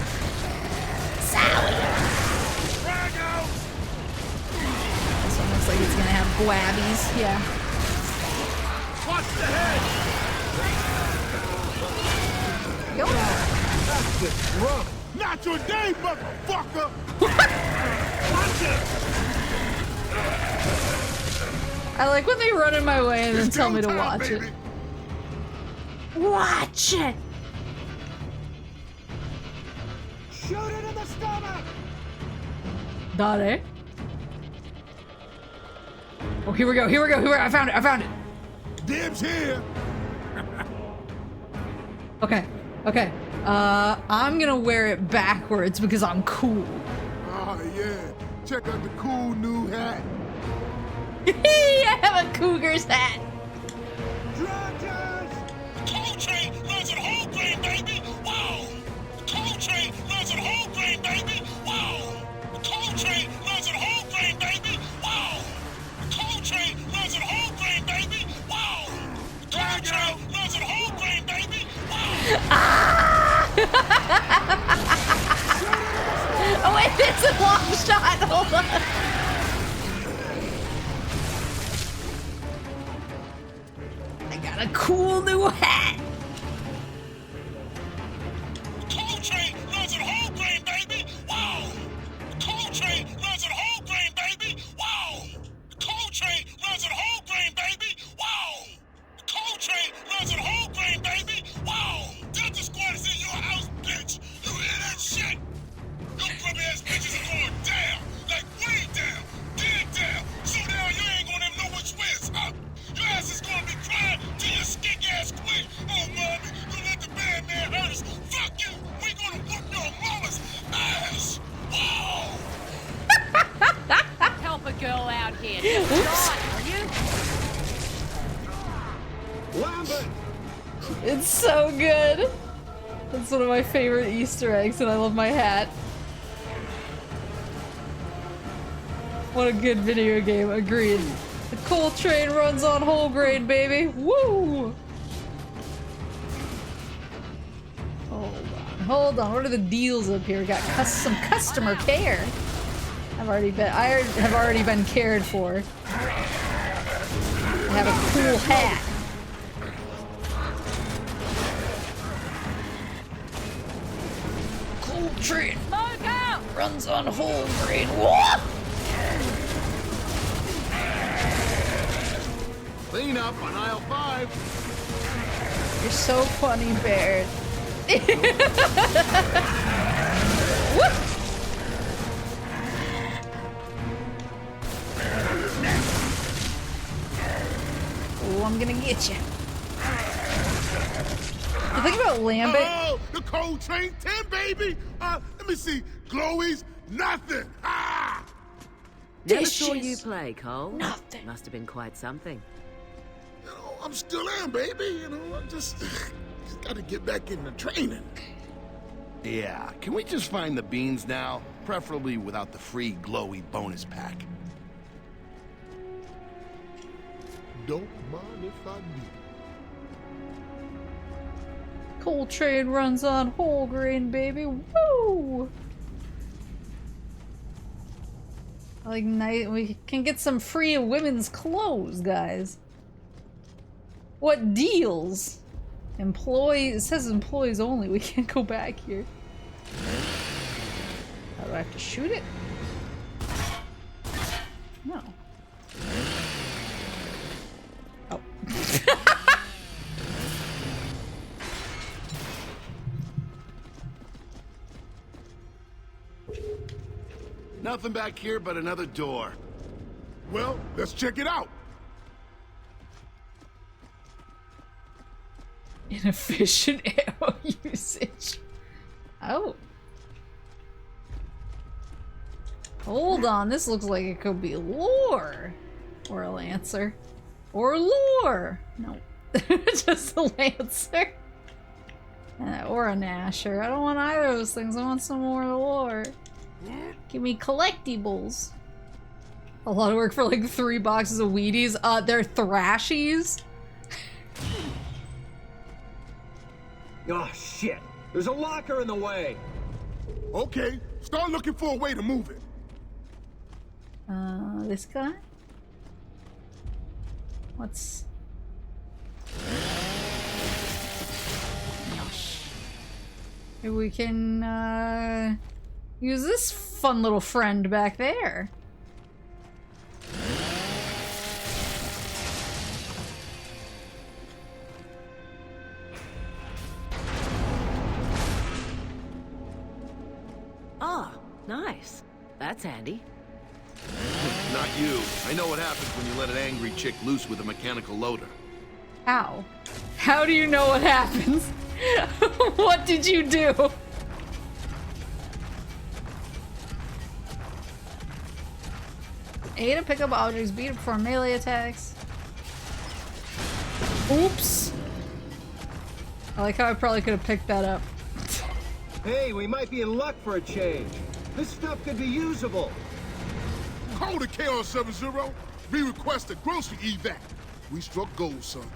Sally! This one looks like it's gonna have blabbies, yeah.
Watch the head!
Yo.
That's the drum! Not your day, motherfucker! Watch it!
I like when they run in my way and then tell me to watch it. Watch it!
Shoot it in the stomach!
Dare. Oh, here we go, here we go, here we go. I found it.
Dibs here!
Okay, okay. I'm gonna wear it backwards because I'm cool.
Oh, yeah. Check out the cool new hat.
I have a cougar's hat.
Coal train runs at whole grain, baby! Wow! Coal train runs at whole grain, baby! Wow! Coal train runs at whole grain, baby! Wow! Coal train runs at whole grain, baby! Wow! Coal train runs at whole grain, baby! Wow!
Oh wait, it's a long shot. Hold on. I got a cool new hat.
Coal train runs at whole grain, baby! Wow! Coal train runs at whole grain, baby! Wow! Coal train runs at whole grain, baby! Wow! Coal train runs at whole grain, baby! Wow! Delta Squad is in your house, bitch! You hear that shit? Your grubby ass bitches are going down! Like way down! Dead down! So down you ain't gonna know which way is up! Your ass is gonna be crying till your skink ass quit! Oh, mommy, you let the bad man hurt us! Fuck you! We gonna whoop your mama's ass! Whoa!
Help a girl out here.
Oops.
Are you?
Lambert!
It's so good. That's one of my favorite Easter eggs, and I love my hat. What a good video game. Agreed. The coal train runs on whole grain, baby. Woo! Hold on. What are the deals up here? Got some customer care. I have already been cared for. I have a cool hat. Coal train runs on whole grain. Whoop!
Clean up on aisle 5.
You're so funny, Baird. Whoop! Oh, I'm gonna get you. The thing about Lambert.
Oh, the coal train 10, baby. Let me see. Glowies, nothing. Ah!
Never saw you play, Cole.
Nothing.
Must have been quite something.
You know, I'm still am, baby. You know, I just gotta get back into training.
Yeah, can we just find the beans now? Preferably without the free glowy bonus pack.
Don't mind if I do.
Coal train runs on whole grain, baby. Woo! Like, we can get some free women's clothes, guys. What deals? Employees, it says employees only. We can't go back here. How do I have to shoot it? No. Oh.
Nothing back here but another door.
Well, let's check it out.
Inefficient ammo usage. Oh. Hold on, this looks like it could be lore. Or a lancer. Or lore. No. Just a lancer. Or a Nasher. I don't want either of those things. I want some more lore. Give me collectibles. A lot of work for like 3 boxes of Wheaties. They're Thrashies.
Oh, shit. There's a locker in the way.
Okay, start looking for a way to move it.
This guy? What's... Maybe we can, use this fun little friend back there.
Oh, nice. That's handy.
Not you. I know what happens when you let an angry chick loose with a mechanical loader.
How? How do you know what happens? What did you do? A to pick up objects, B to perform melee attacks. Oops. I like how I probably could have picked that up.
Hey, we might be in luck for a change. This stuff could be usable.
Call the KR-70. We request a grocery evac. We struck gold, son.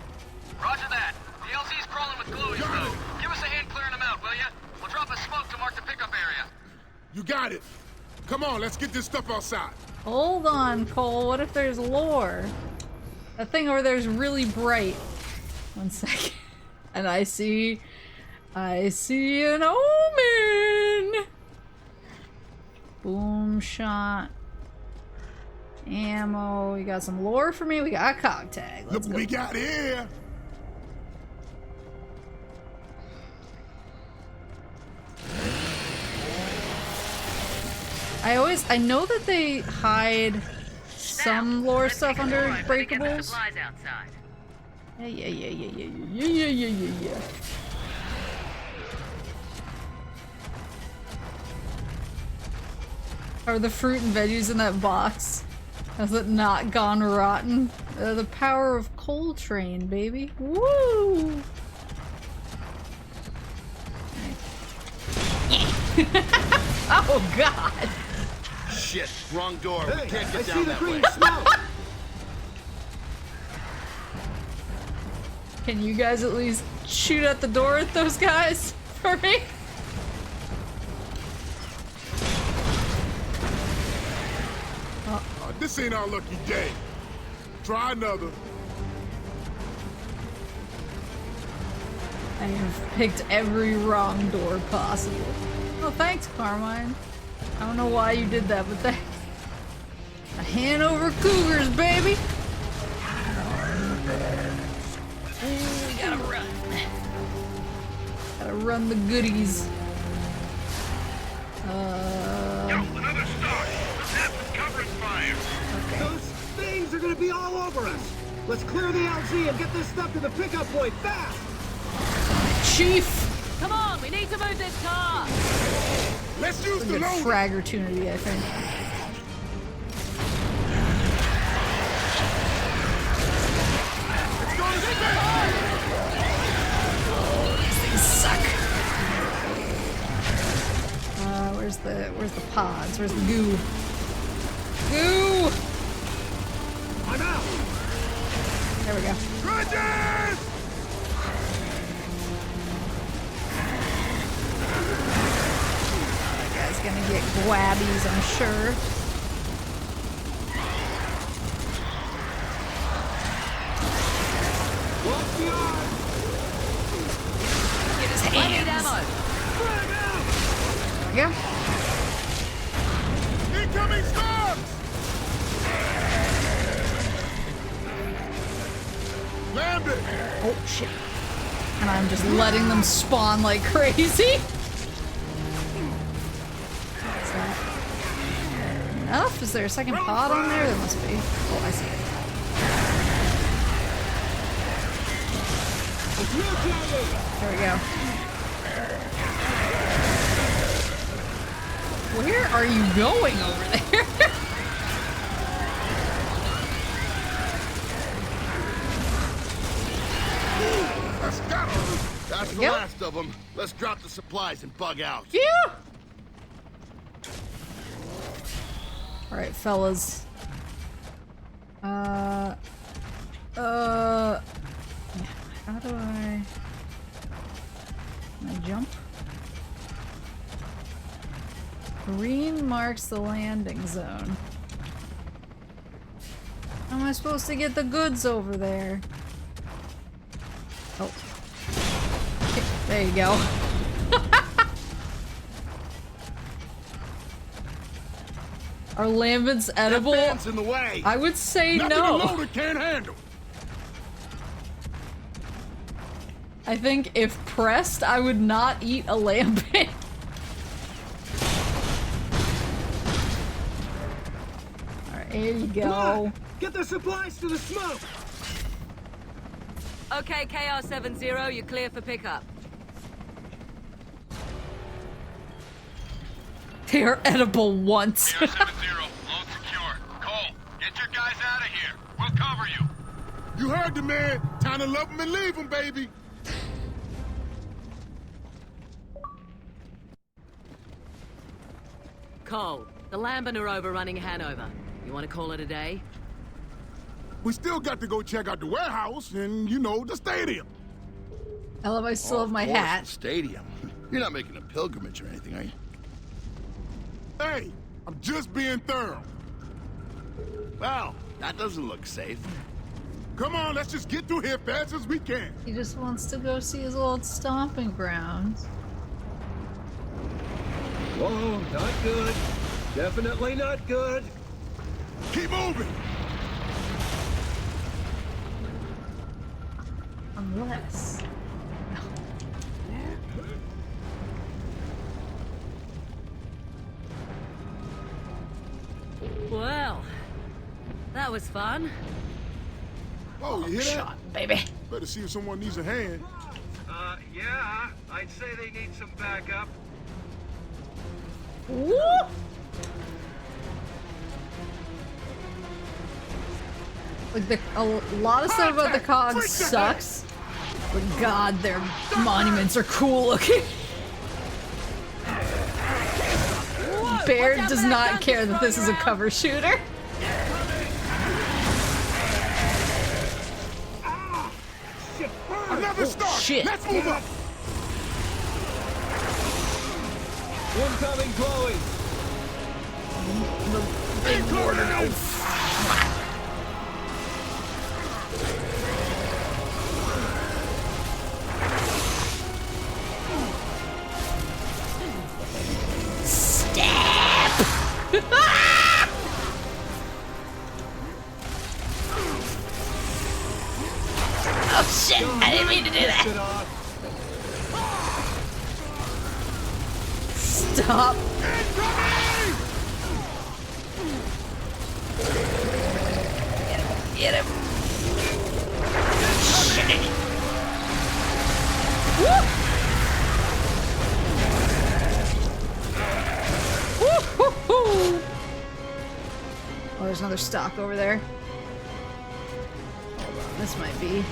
Roger that. The LZ's crawling with glowies, though. Give us a hand clearing them out, will ya? We'll drop a smoke to mark the pickup area.
You got it. Come on, let's get this stuff outside.
Hold on, Cole. What if there's lore? That thing over there is really bright. 1 second. And I see an omen! Boom shot. Ammo. You got some lore for me? We got a cog tag. Let's
Look
go.
what we got here.
I know that they hide some lore stuff under breakables. Yeah. Are the fruit and veggies in that box? Has it not gone rotten? The power of Coltrane, baby. Woo! Oh god!
Shit, wrong door.
Hey,
We can't
I
get
see
down
the
that
green
way.
smoke.
Can you guys at least shoot at the door at those guys for me?
This ain't our lucky day. Try another.
I have picked every wrong door possible. Oh, thanks, Carmine. I don't know why you did that, but thanks. A Hanover Cougars, baby! Ooh, we gotta run. Gotta run the goodies.
Another start. Let's have some covering fire.
Those things are gonna be all over us. Let's clear the LZ and get this stuff to the pickup point fast.
Chief!
Come on, we need to move this car.
Let's use the
Good
loader.
frag opportunity, I think. Oh, these things suck. Where's the pods? Where's the goo? Goo!
I'm out.
There we go.
Bridges!
That guy's gonna get gwabbies, I'm sure. go.
Incoming storms! Landed!
Oh, shit. And I'm just letting them spawn like crazy. Is that enough? Is there a second pod on there? There must be. Oh, I see it. There we go. Where are you going over there?
Let's go. That's the last of them. Let's drop the supplies and bug out.
Phew! Alright, fellas. How do I jump? Green marks the landing zone. How am I supposed to get the goods over there? Oh. There you go. Are lambids edible?
In the way.
I would say
Nothing
no.
a loader can't handle.
I think if pressed, I would not eat a lambid. Alright, here you go.
Get the supplies to the smoke!
Okay, KR-70, you're clear for pickup.
They are edible once.
KR-70, load secure. Cole, get your guys out of here. We'll cover you.
You heard the man. Time to love him and leave him, baby.
Cole, the Lambin are overrunning Hanover. You want to call it a day?
We still got to go check out the warehouse and, you know, the stadium.
I love I still have my hat.
The stadium. You're not making a pilgrimage or anything, are you?
Hey, I'm just being thorough.
Well, that doesn't look safe.
Come on, let's just get through here fast as we can.
He just wants to go see his old stomping grounds.
Whoa, not good. Definitely not good.
Keep moving.
Unless...
Well, that was fun.
Oh, you hear that?
Shot, baby.
Better see if someone needs a hand.
Yeah, I'd say they need some backup.
Woo! Like, a lot of stuff about the cogs sucks, but god, their monuments are cool looking. Bear does not care that this is a cover shooter.
Another start.
Shit.
Let's move up.
Incoming Chloe!
The big mortar now. Stab! Oh shit, I didn't mean to do that. Stop. Get him. Shit. Woo! Woo-hoo-hoo! Oh, there's another stock over there. Hold on, this might be.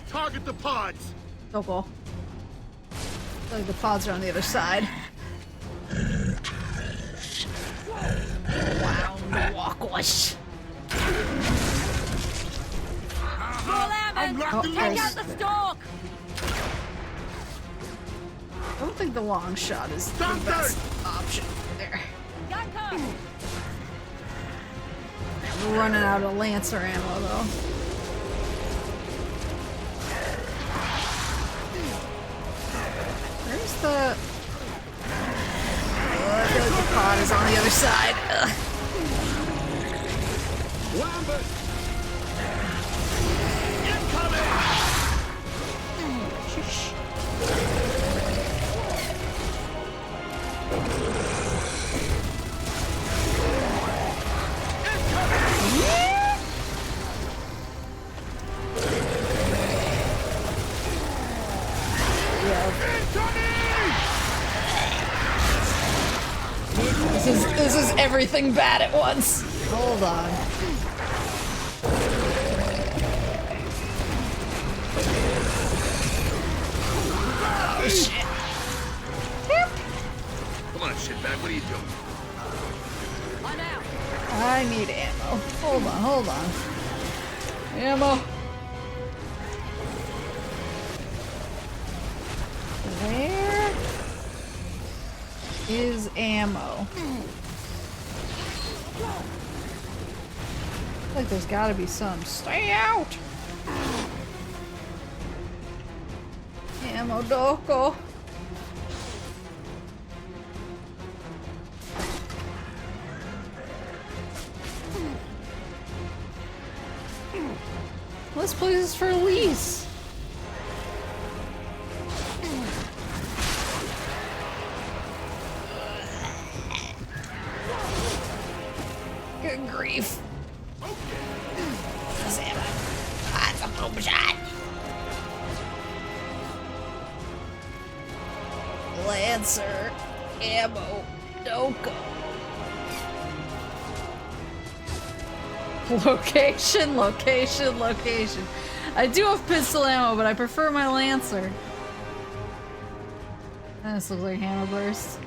Target the pods.
Oh, cool. I feel like the pods are on the other side. Wow, walk-wash.
Take out the stalk!
I don't think the long shot is the best option there. We're running out of Lancer ammo though. Where's the... pod is on the other side. Ugh.
Lambert!
This is everything bad at once. Hold on. Oh shit.
Come on, shitbag, what are you doing?
I'm out.
I need ammo. Hold on. Ammo. Where is ammo? I feel like there's gotta be some. Stay out! Ammo doko. This place is for lease. Good grief. That's ammo. That's a boom shot. Lancer. Ammo. Doko. Location. I do have pistol ammo, but I prefer my Lancer. This looks like hammer burst.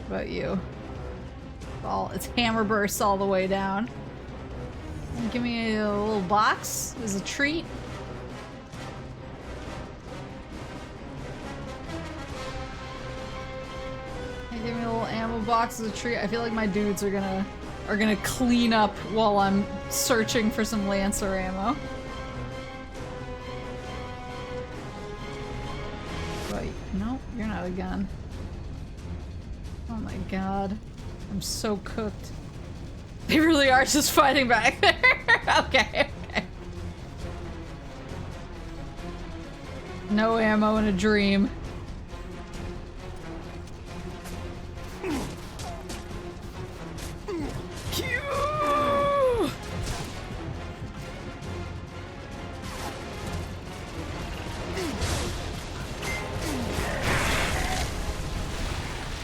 What about you? It's hammer bursts all the way down. Give me a little box as a treat. Give me a little ammo box as a treat. I feel like my dudes are gonna clean up while I'm searching for some Lancer ammo. Wait, no, you're not a gun. Oh my god. I'm so cooked. They really are just fighting back there. Okay. No ammo in a dream.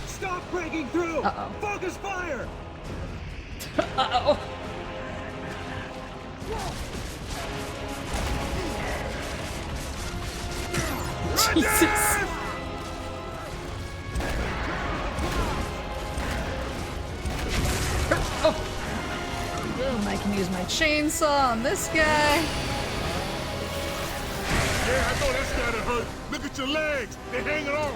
Stop breaking through!
Uh-oh.
Focus fire!
Uh-oh. Jesus. I can use my chainsaw on this guy.
Yeah, I know that's gotta hurt. Look at your legs. They're hanging on.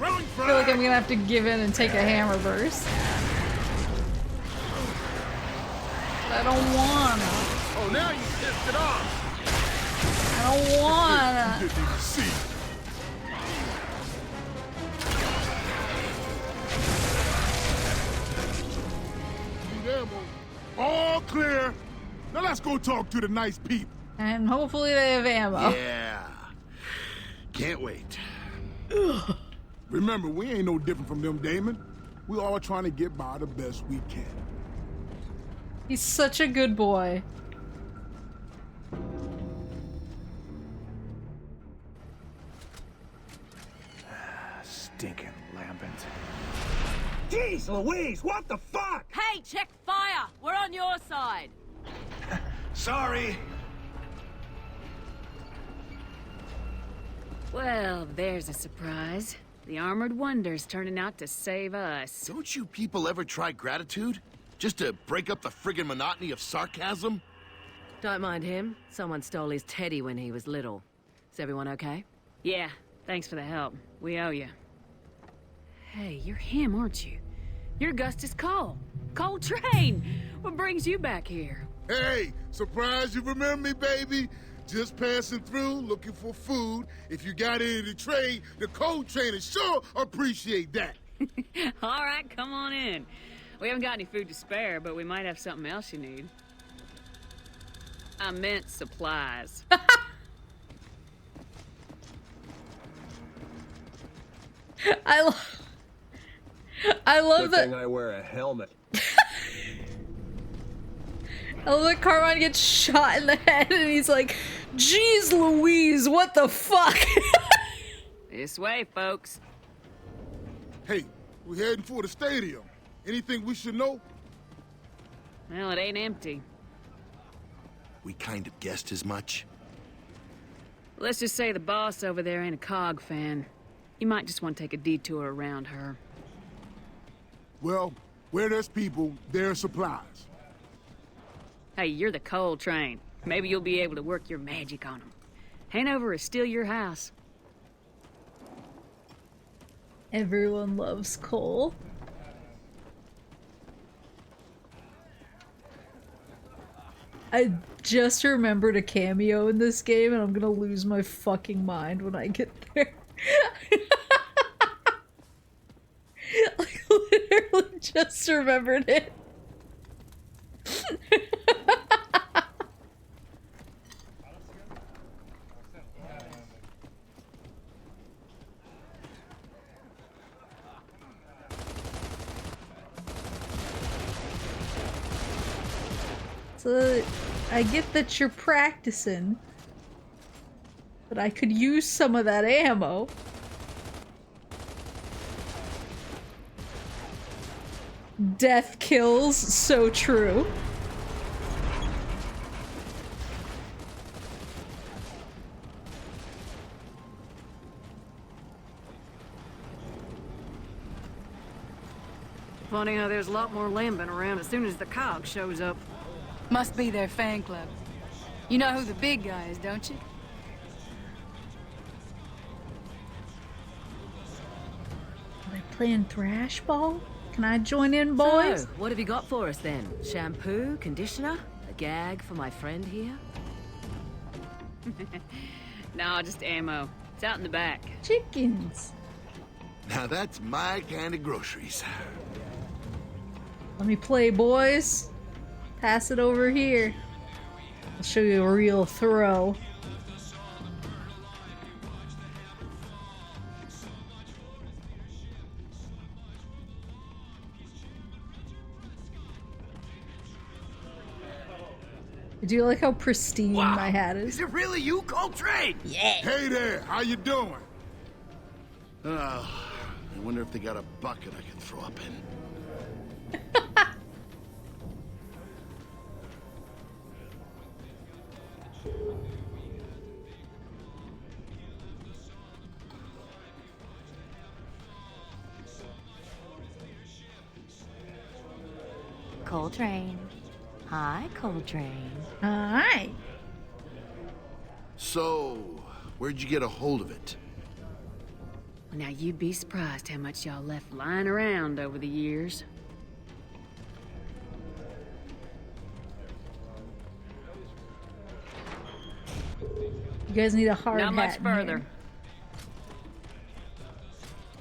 I feel like I'm gonna have to give in and take a hammer burst. But I don't wanna.
Oh, now you pissed it off.
I don't wanna.
You didn't even see. All clear. Now let's go talk to the nice people.
And hopefully they have ammo.
Yeah. Can't wait.
Remember, we ain't no different from them, Damon. We all trying to get by the best we can.
He's such a good boy.
Stinking lambent.
Jeez Louise, what the fuck?
Hey, check fire! We're on your side!
Sorry.
Well, there's a surprise. The Armored Wonder's turning out to save us.
Don't you people ever try gratitude? Just to break up the friggin' monotony of sarcasm?
Don't mind him. Someone stole his teddy when he was little. Is everyone okay? Yeah, thanks for the help. We owe you. Hey, you're him, aren't you? You're Augustus Cole. Coltrane! What brings you back here?
Hey, surprised you remember me, baby? Just passing through, looking for food. If you got any to trade, the coal train is sure appreciate that.
All right, come on in. We haven't got any food to spare, but we might have something else you need. I meant supplies.
I love
Good
that.
thing I wear a helmet.
I love that Carmine gets shot in the head and he's like, "Jeez Louise, what the fuck?"
This way, folks.
Hey, we're heading for the stadium. Anything we should know?
Well, it ain't empty.
We kind of guessed as much.
Let's just say the boss over there ain't a COG fan. You might just want to take a detour around her.
Well, where there's people, there's supplies.
Hey, you're the coal train. Maybe you'll be able to work your magic on them. Hanover is still your house.
Everyone loves coal. I just remembered a cameo in this game and I'm gonna lose my fucking mind when I get there. Like, literally just remembered it. So, I get that you're practicing, but I could use some of that ammo. Death kills, so true.
Funny how there's a lot more lambing around as soon as the COG shows up.
Must be their fan club. You know who the big guy is, don't you?
Are they playing thrash ball? Can I join in, boys?
So, what have you got for us then? Shampoo, conditioner, a gag for my friend here?
No, just ammo. It's out in the back.
Chickens.
Now that's my kind of groceries.
Let me play, boys. Pass it over here. I'll show you a real throw. Do you like how pristine my hat is?
Is it really you, Coltrane?
Yeah.
Hey there, how you doing?
I wonder if they got a bucket I could throw up in.
Coltrane. Hi, Coltrane.
Hi.
So, where'd you get a hold of it?
Now you'd be surprised how much y'all left lying around over the years.
You guys need a hard
Not much
hat in
further.
here.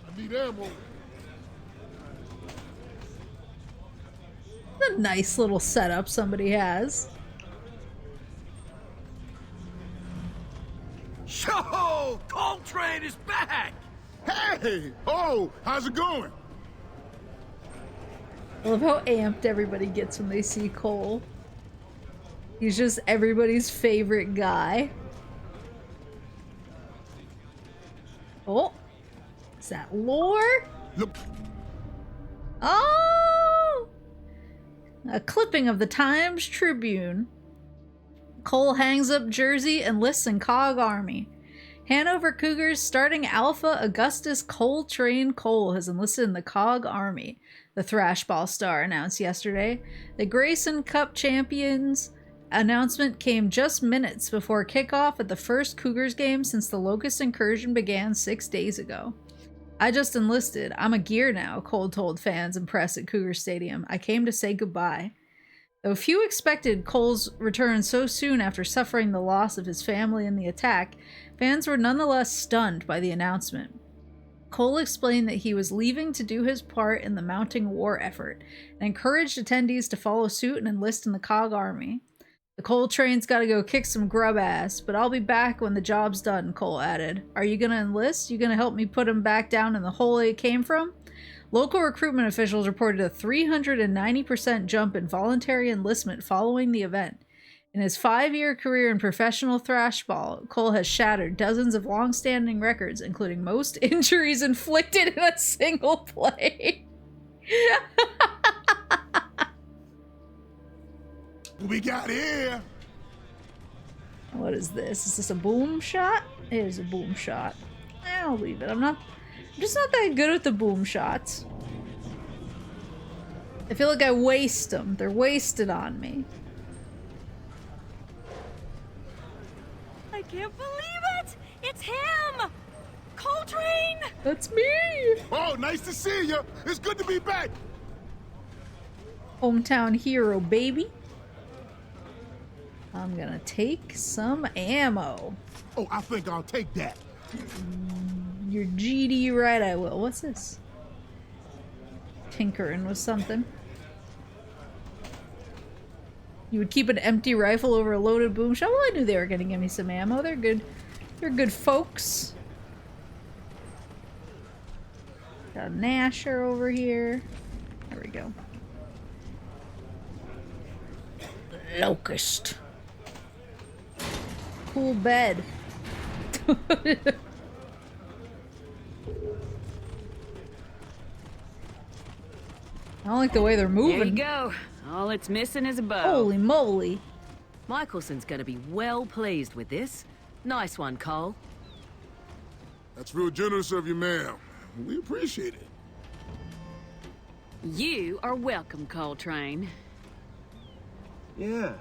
I need ammo.
A nice little setup somebody has.
Yo, Coltrane is back!
Hey! Oh, how's it going?
I love how amped everybody gets when they see Cole. He's just everybody's favorite guy. Oh, is that lore?
Look.
Oh! A clipping of the Times Tribune. Cole hangs up jersey, enlists in COG Army. Hanover Cougars starting Alpha Augustus Coltrane Cole has enlisted in the COG Army, the Thrashball star announced yesterday. The Grayson Cup champions announcement came just minutes before kickoff at the first Cougars game since the Locust incursion began 6 days ago. I just enlisted. I'm a gear now, Cole told fans and press at Cougar Stadium. I came to say goodbye. Though few expected Cole's return so soon after suffering the loss of his family in the attack, fans were nonetheless stunned by the announcement. Cole explained that he was leaving to do his part in the mounting war effort, and encouraged attendees to follow suit and enlist in the COG army. The Cole train's gotta go kick some grub ass, but I'll be back when the job's done, Cole added. Are you gonna enlist? You gonna help me put him back down in the hole he came from? Local recruitment officials reported a 390% jump in voluntary enlistment following the event. In his 5-year career in professional thrashball, Cole has shattered dozens of long-standing records, including most injuries inflicted in a single play.
We got here.
What is this? Is this a boom shot? It is a boom shot. I'll leave it. I'm just not that good with the boom shots. I feel like I waste them. They're wasted on me.
I can't believe it! It's him! Coltrane!
That's me!
Oh, nice to see you. It's good to be back.
Hometown hero, baby. I'm gonna take some ammo.
Oh, I think I'll take that.
You're GD right, I will. What's this? Tinkering with something. You would keep an empty rifle over a loaded boom shot? Well, I knew they were gonna give me some ammo. They're good. They're good folks. Got a Nasher over here. There we go. Locust. Cool bed. I don't like the way they're moving.
There you go. All it's missing is a bow.
Holy moly.
Michelson's gonna be well pleased with this. Nice one, Cole.
That's real generous of you, ma'am. We appreciate it.
You are welcome, Coltrane.
Yeah,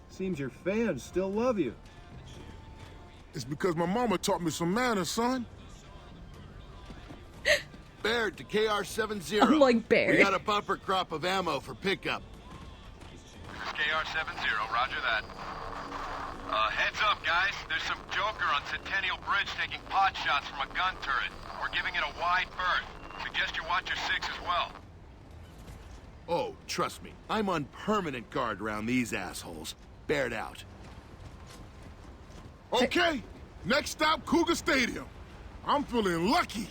seems your fans still love you.
It's because my mama taught me some manners, son.
Baird to KR-70.
I'm like Baird.
We got a bumper crop of ammo for pickup.
This is KR-70, roger that. Heads up, guys. There's some joker on Centennial Bridge taking pot shots from a gun turret. We're giving it a wide berth. Suggest you watch your 6 as well.
Oh, trust me. I'm on permanent guard around these assholes. Baird out.
Okay, next stop, Cougar Stadium. I'm feeling lucky.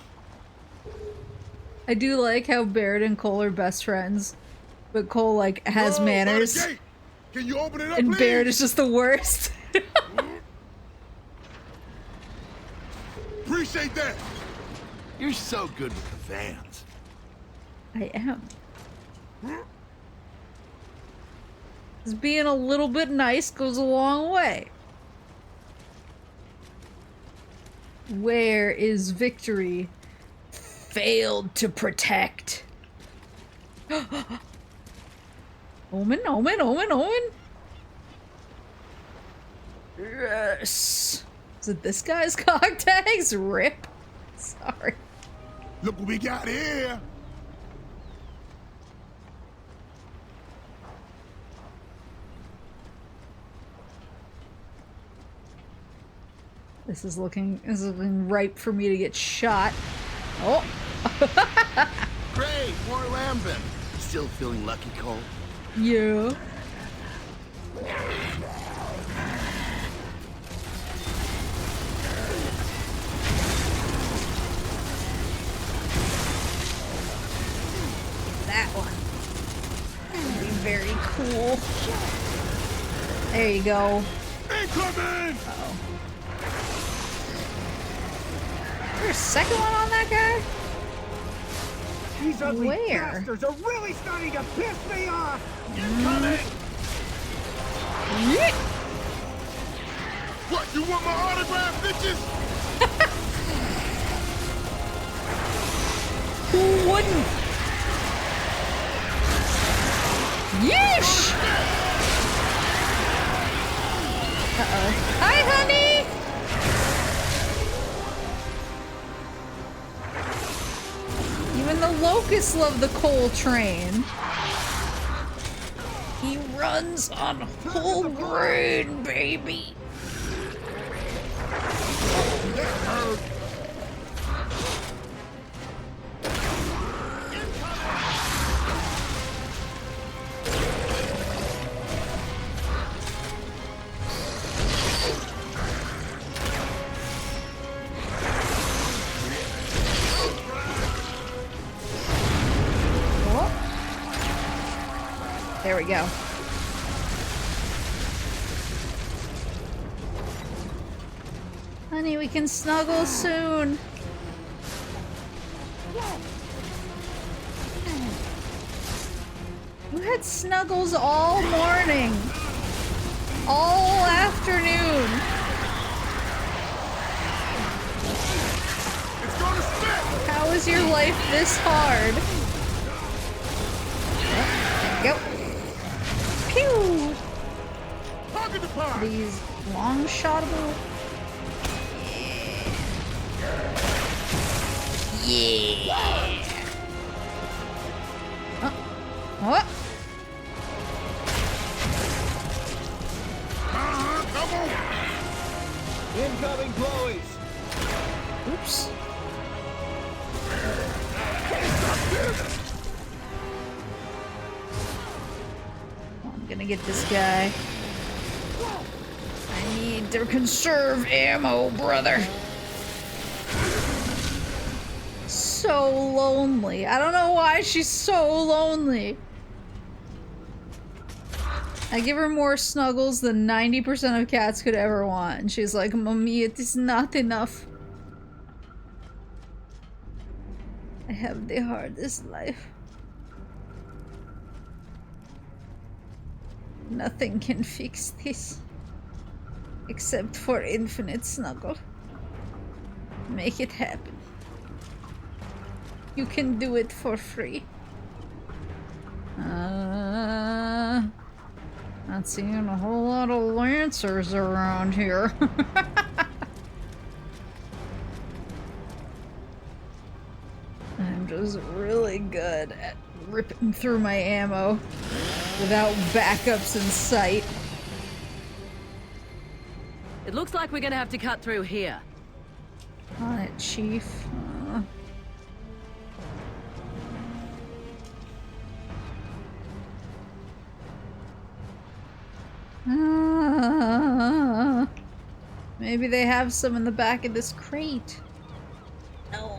I do like how Baird and Cole are best friends, but Cole like has manners.
By the gate. Can you open it up,
and
please?
Baird is just the worst.
Appreciate that.
You're so good with the fans.
I am. Just being a little bit nice goes a long way. Where is victory? Failed to protect. Omen, Omen, Omen, Omen. Yes. Is it this guy's cog tags? Rip. Sorry.
Look what we got here.
This is looking ripe for me to get shot. Oh.
Great, more Lambent. Still feeling lucky, Cole?
Yeah. That one. That'd be very cool. There you go.
Incoming!
Uh-oh. Is there a second one on that guy?
These ugly
Where?
bastards are really starting to piss me off!
Incoming!
Yeet.
What, you want my autograph, bitches?
Who wouldn't? Yeesh! Uh-oh. Hi, honey! Even the locusts love the coal train. He runs on whole grain, baby. There we go. Honey, we can snuggle soon. You had snuggles all morning. All afternoon. How is your life this hard? There we go. Pew! These long shotable. Yeah. What?
Come on!
Incoming glowies!
Oops. I'm gonna get this guy. I need to conserve ammo, brother. So lonely. I don't know why she's so lonely. I give her more snuggles than 90% of cats could ever want, and she's like, "Mommy, it is not enough. I have the hardest life. Nothing can fix this. Except for infinite snuggle. Make it happen. You can do it for free." Not seeing a whole lot of lancers around here. I'm just really good at ripping through my ammo without backups in sight.
It looks like we're gonna have to cut through here.
On it, Chief. Maybe they have some in the back of this crate. No.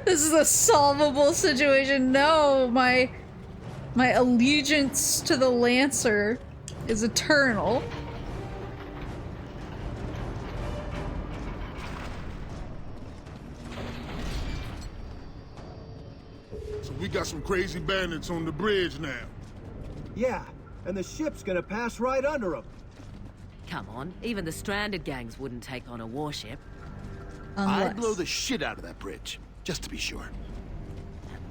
This is a solvable situation. No, my allegiance to the Lancer is eternal.
So we got some crazy bandits on the bridge now.
Yeah, and the ship's gonna pass right under them.
Come on, even the stranded gangs wouldn't take on a warship.
I'd blow the shit out of that bridge, just to be sure.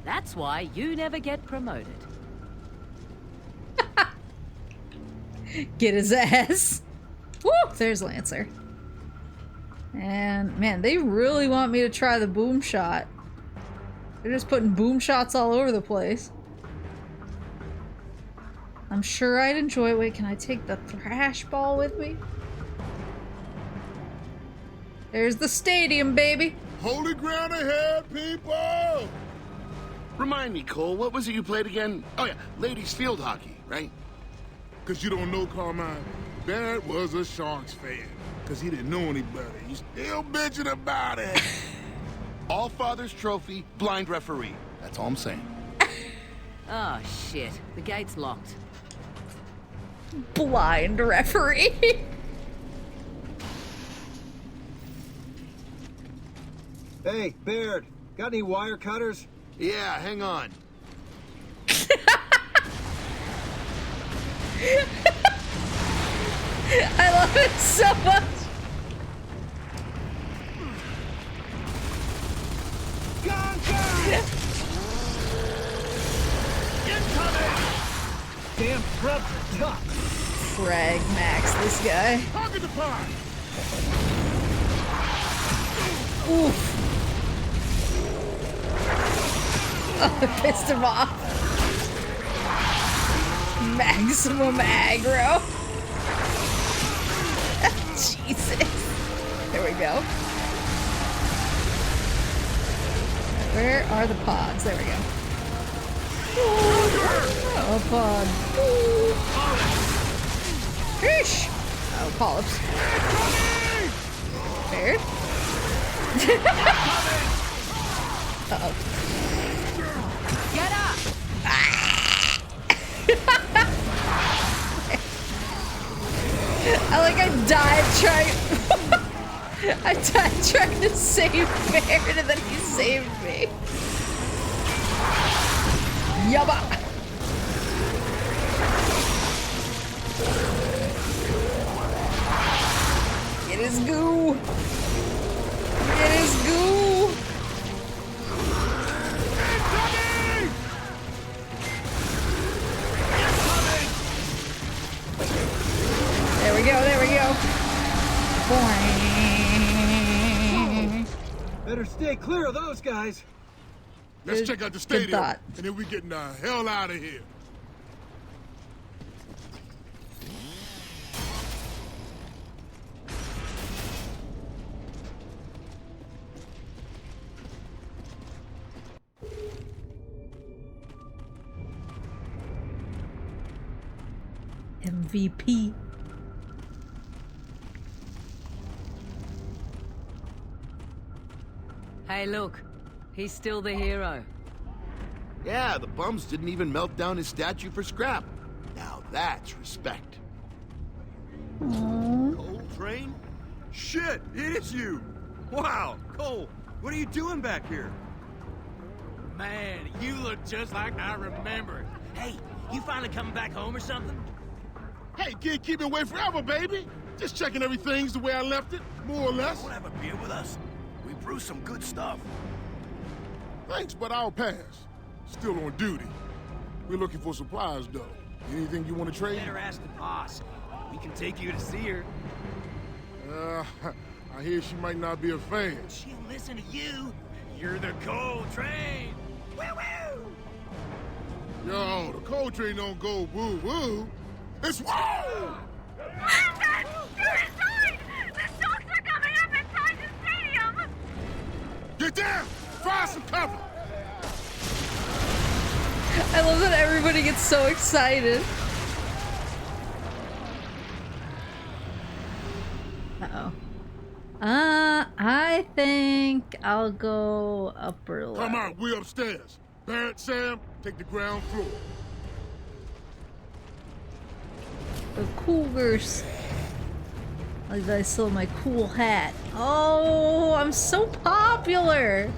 That's why you never get promoted.
Get his ass. Woo! There's Lancer. And man, they really want me to try the boom shot. They're just putting boom shots all over the place. I'm sure I'd enjoy it. Wait, can I take the thrash ball with me? There's the stadium, baby.
Holy ground ahead, people!
Remind me, Cole, what was it you played again? Oh yeah, ladies field hockey, right?
Cause you don't know, Carmine, Barrett was a Sharks fan. Cause he didn't know any better. He's still bitching about it.
All Father's Trophy, blind referee. That's all I'm saying.
Oh shit, the gate's locked.
Blind referee.
Hey, Baird, got any wire cutters?
Yeah, hang on.
I love it so much.
Damn grubs are tough.
Frag max this guy.
Pocket the pie.
Oof. Oh, I pissed him off. Maximum aggro. Jesus. There we go. Where are the pods? There we go. Oh, pod. Fish! Oh, polyps. Weird. Uh-oh.
Get up!
I died trying. I died trying to save Baird and then he saved me. Yabba! Get his goo! Get his goo! There we go, there we go. Boing.
Better stay clear of those guys.
Let's check out the stadium,
thought.
and then we getting the hell out of here.
MVP.
Hey, look. He's still the hero.
Yeah, the bums didn't even melt down his statue for scrap. Now that's respect.
Cole Train? Shit, it is you! Wow, Cole, what are you doing back here?
Man, you look just like I remember. Hey, you finally coming back home or something?
Hey, kid, keep me away forever, baby. Just checking everything's the way I left it, more or less.
Want to have a beer with us? We brew some good stuff.
Thanks, but I'll pass. Still on duty. We're looking for supplies, though. Anything you want to trade?
Better ask the boss. We can take you to see her.
I hear she might not be a fan.
She'll listen to you. You're the Cole Train. Woo-woo!
Yo, the Cole Train don't go woo-woo. It's woo!
Landon! You're inside! The stalks are coming up inside the stadium!
Get down! Find some cover!
I love that everybody gets so excited. Uh-oh. I think I'll go upper level.
Come on, we're upstairs. Barrett, Sam, take the ground floor.
The Cougars. I still have my cool hat. Oh, I'm so popular.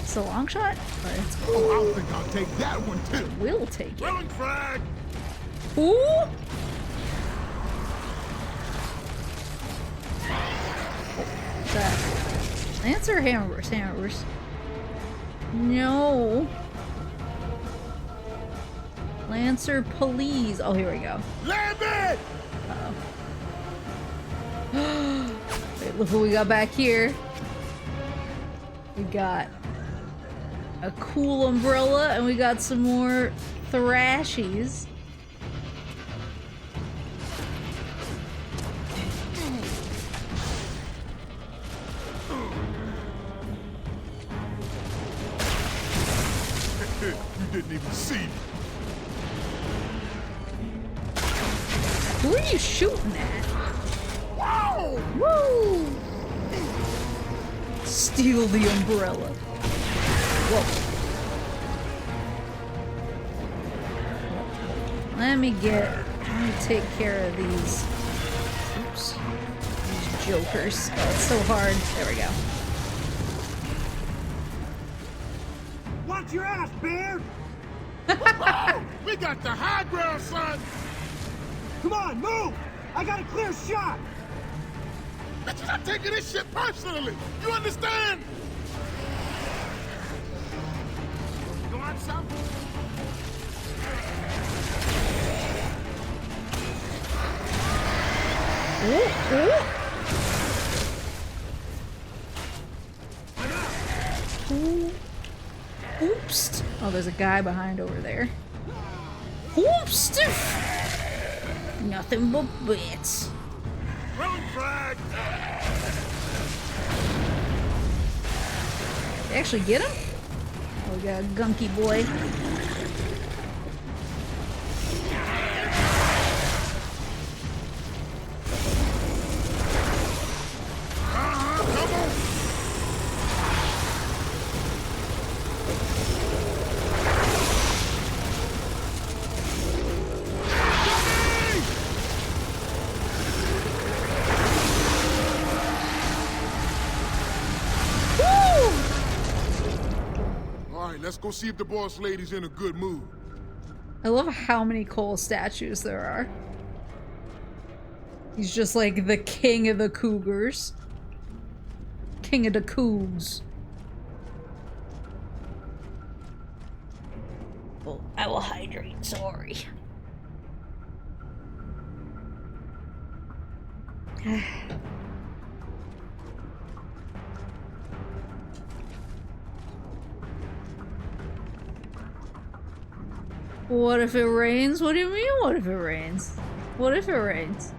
It's a long shot? It's cool.
Oh, I think I'll take that one too.
We'll take it.
Rolling frag!
Ooh! What's that? Lance or Hammerburst? Hammerburst. No. Lancer, please. Oh, here we go.
Land it!
Uh-oh. Wait, look what we got back here. We got a cool umbrella, and we got some more thrashies.
You didn't even see me.
Who are you shooting at?
Wow!
Woo! Steal the umbrella. Whoa. Let me take care of these. Oops. These jokers. Oh, it's so hard. There we go.
Watch your ass, Beard!
We got the high ground, son!
Come on, move! I got a clear shot!
Bitch, I'm not taking this shit personally! You understand? You want some?
Ooh, ooh. Oh, there's a guy behind over there. Whoops! Nothing but bits.
Throwing flag!
They actually get him? Oh, we got a gunky boy.
Let's go see if the boss lady's in a good mood.
I love how many Cole statues there are. He's just like the king of the cougars. King of the cougs. Oh, I will hydrate, sorry. What if it rains? What do you mean, what if it rains? What if it rains?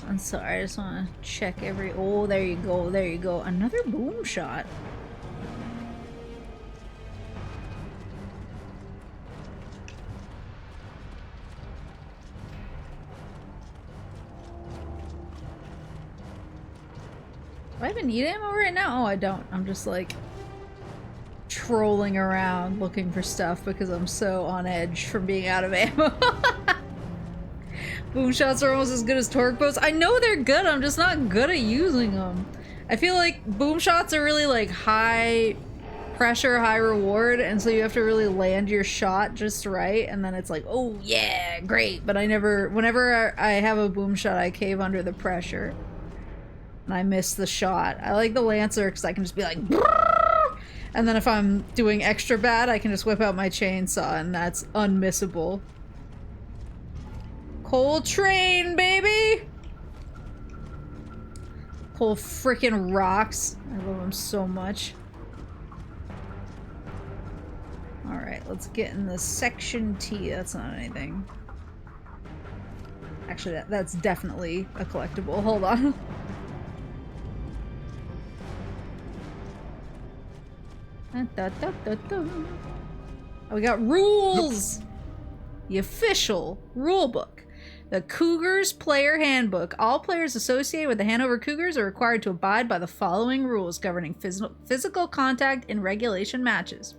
I'm sorry, I just want to check every... Oh, there you go, there you go. Another boom shot. Do I even need ammo right now? Oh, I don't. I'm just like trolling around looking for stuff because I'm so on edge from being out of ammo. Boom shots are almost as good as torque bows. I know they're good, I'm just not good at using them. I feel like boom shots are really like high pressure, high reward, and so you have to really land your shot just right, and then it's like, oh yeah, great. But I never, whenever I have a boom shot, I cave under the pressure. And I miss the shot. I like the Lancer because I can just be like, brrr! And then if I'm doing extra bad, I can just whip out my chainsaw, and that's unmissable. Cole Train, baby! Cole frickin' rocks. I love him so much. Alright, let's get in the section T. That's not anything. Actually, that's definitely a collectible. Hold on. Oh, we got rules! The official rulebook. The Cougars Player Handbook. All players associated with the Hanover Cougars are required to abide by the following rules governing physical contact in regulation matches.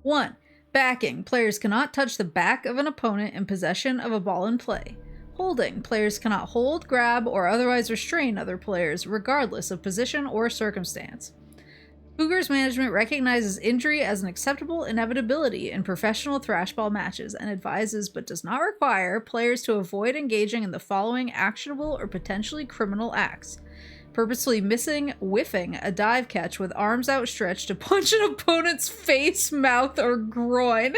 1. Backing. Players cannot touch the back of an opponent in possession of a ball in play. Holding. Players cannot hold, grab, or otherwise restrain other players, regardless of position or circumstance. Cougars management recognizes injury as an acceptable inevitability in professional thrashball matches and advises but does not require players to avoid engaging in the following actionable or potentially criminal acts. Purposely missing, whiffing a dive catch with arms outstretched to punch an opponent's face, mouth, or groin.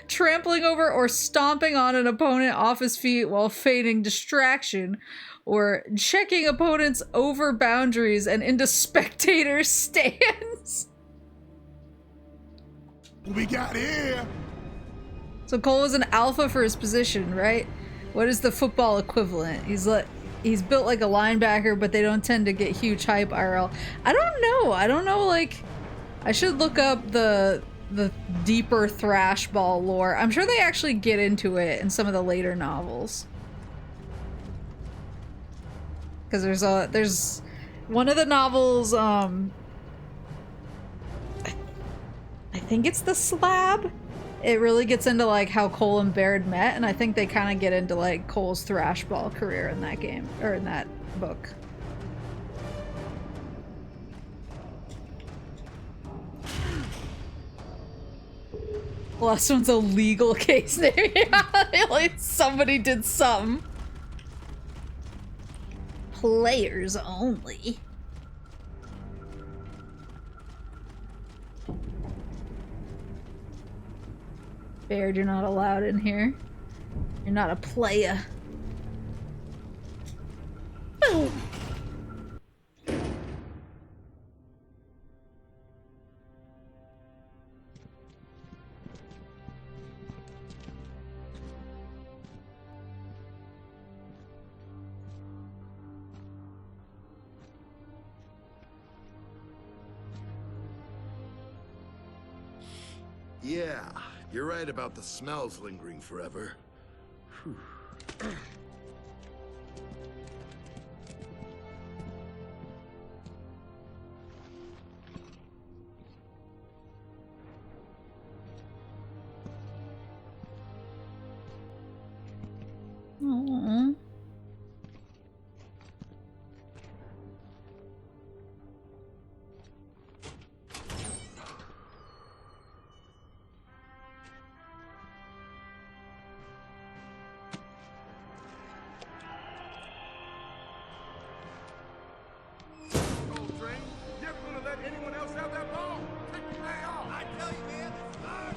Trampling over or stomping on an opponent off his feet while feigning distraction. Or checking opponents over boundaries and into spectator stands.
What we got here?
So Cole was an alpha for his position, right? What is the football equivalent? He's built like a linebacker, but they don't tend to get huge hype IRL. I don't know, like, I should look up the deeper thrashball lore. I'm sure they actually get into it in some of the later novels. Because there's one of the novels, I think it's The Slab. It really gets into like how Cole and Baird met, and I think they kind of get into like Cole's thrashball career in that game, or in that book. Well, this one's a legal case there. Like somebody did something. Players only. Baird, you're not allowed in here. You're not a playa. Boom!
Yeah, you're right about the smells lingering forever. Whew.
Aww.
Anyone else have that ball? Take the thing off. I tell you, man, this is ours.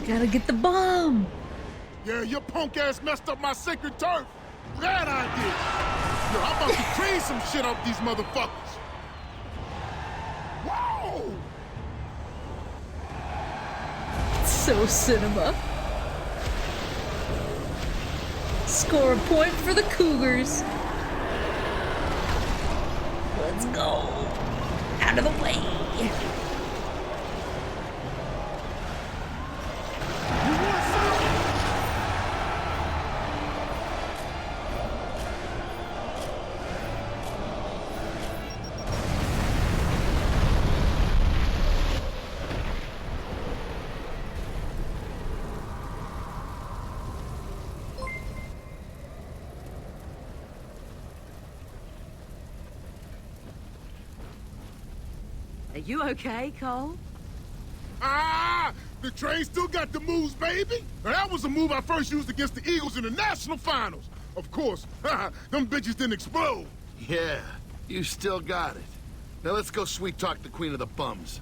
Gotta get the bomb! Yeah, your punk ass messed up my sacred turf. Bad idea. Yo, I'm about to clean some shit up these motherfuckers. Whoa!
So cinema. Score a point for the Cougars. Let's go. Out of the way.
Are you okay, Cole?
Ah! The train still got the moves, baby! Now, that was a move I first used against the Eagles in the national finals. Of course, them bitches didn't explode.
Yeah, you still got it. Now let's go sweet talk the Queen of the Bums.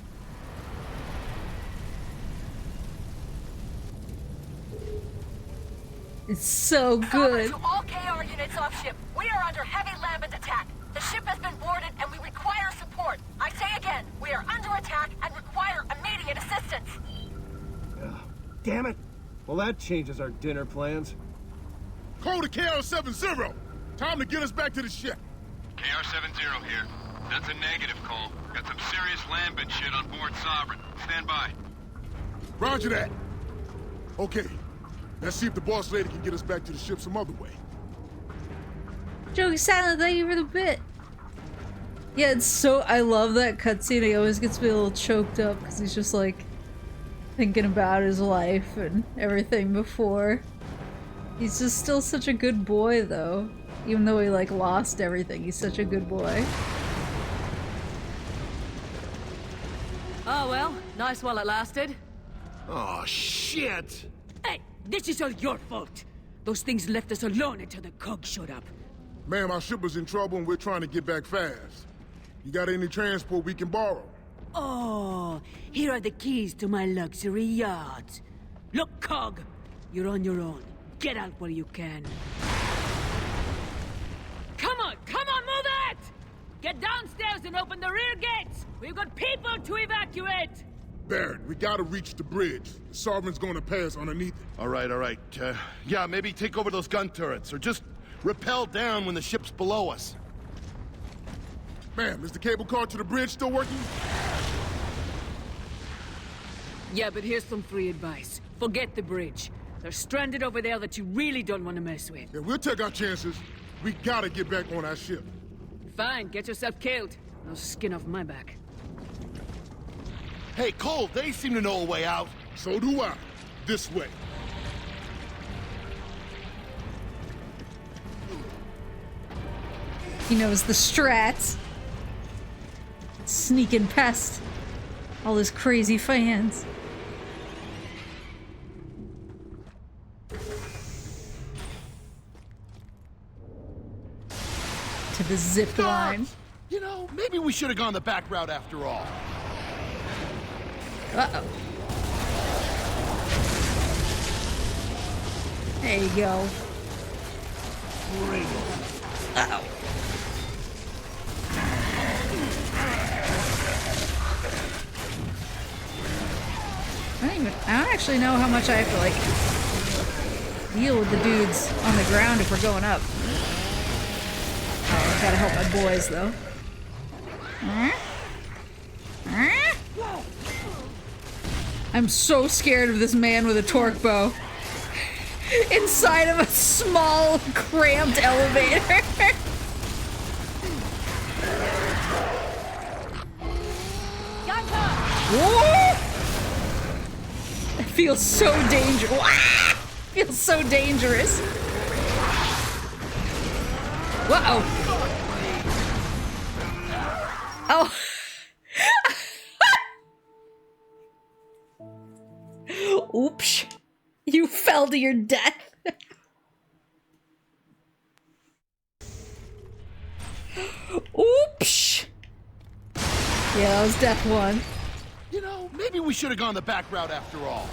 It's so good.
To all KR units off ship, we are under heavy lambent attack. The ship has been boarded and we require support. I say again, we are under attack and require immediate assistance.
Damn it! Well, that changes our dinner plans.
Call to KR-70. Time to get us back to the ship.
KR-70 here. That's a negative call. Got some serious lambent shit on board Sovereign. Stand by.
Roger that. Okay, let's see if the boss lady can get us back to the ship some other way.
Joey Silent, thank you for the bit. Yeah, it's so. I love that cutscene. He always gets me a little choked up because he's just like thinking about his life and everything before. He's just still such a good boy, though. Even though he like lost everything, he's such a good boy.
Oh well, nice while it lasted.
Oh shit!
Hey, this is all your fault. Those things left us alone until the cog showed up.
Ma'am, our ship was in trouble and we're trying to get back fast. You got any transport we can borrow?
Oh, here are the keys to my luxury yacht. Look, Cog, you're on your own. Get out while you can. Come on, move it! Get downstairs and open the rear gates! We've got people to evacuate!
Barrett, we gotta reach the bridge. The Sovereign's gonna pass underneath it.
All right. Yeah, maybe take over those gun turrets, or just rappel down when the ship's below us.
Ma'am, is the cable car to the bridge still working?
Yeah, but here's some free advice. Forget the bridge. They're stranded over there that you really don't want to mess with.
Yeah, we'll take our chances. We gotta get back on our ship.
Fine, get yourself killed. No skin off my back.
Hey, Cole, they seem to know a way out.
So do I. This way.
He knows the strats. Sneaking past all his crazy fans. To the zip line.
You know, maybe we should have gone the back route after all.
Uh-oh. There you go. Uh-oh. I don't actually know how much I have to, like, deal with the dudes on the ground if we're going up. Oh, I gotta help my boys, though. I'm so scared of this man with a torque bow. Inside of a small, cramped elevator. It feels so dangerous. Feels so dangerous. Whoa. Oh. Oops. You fell to your death. Oops. Yeah, that was death one.
You know, maybe we should have gone the back route after all.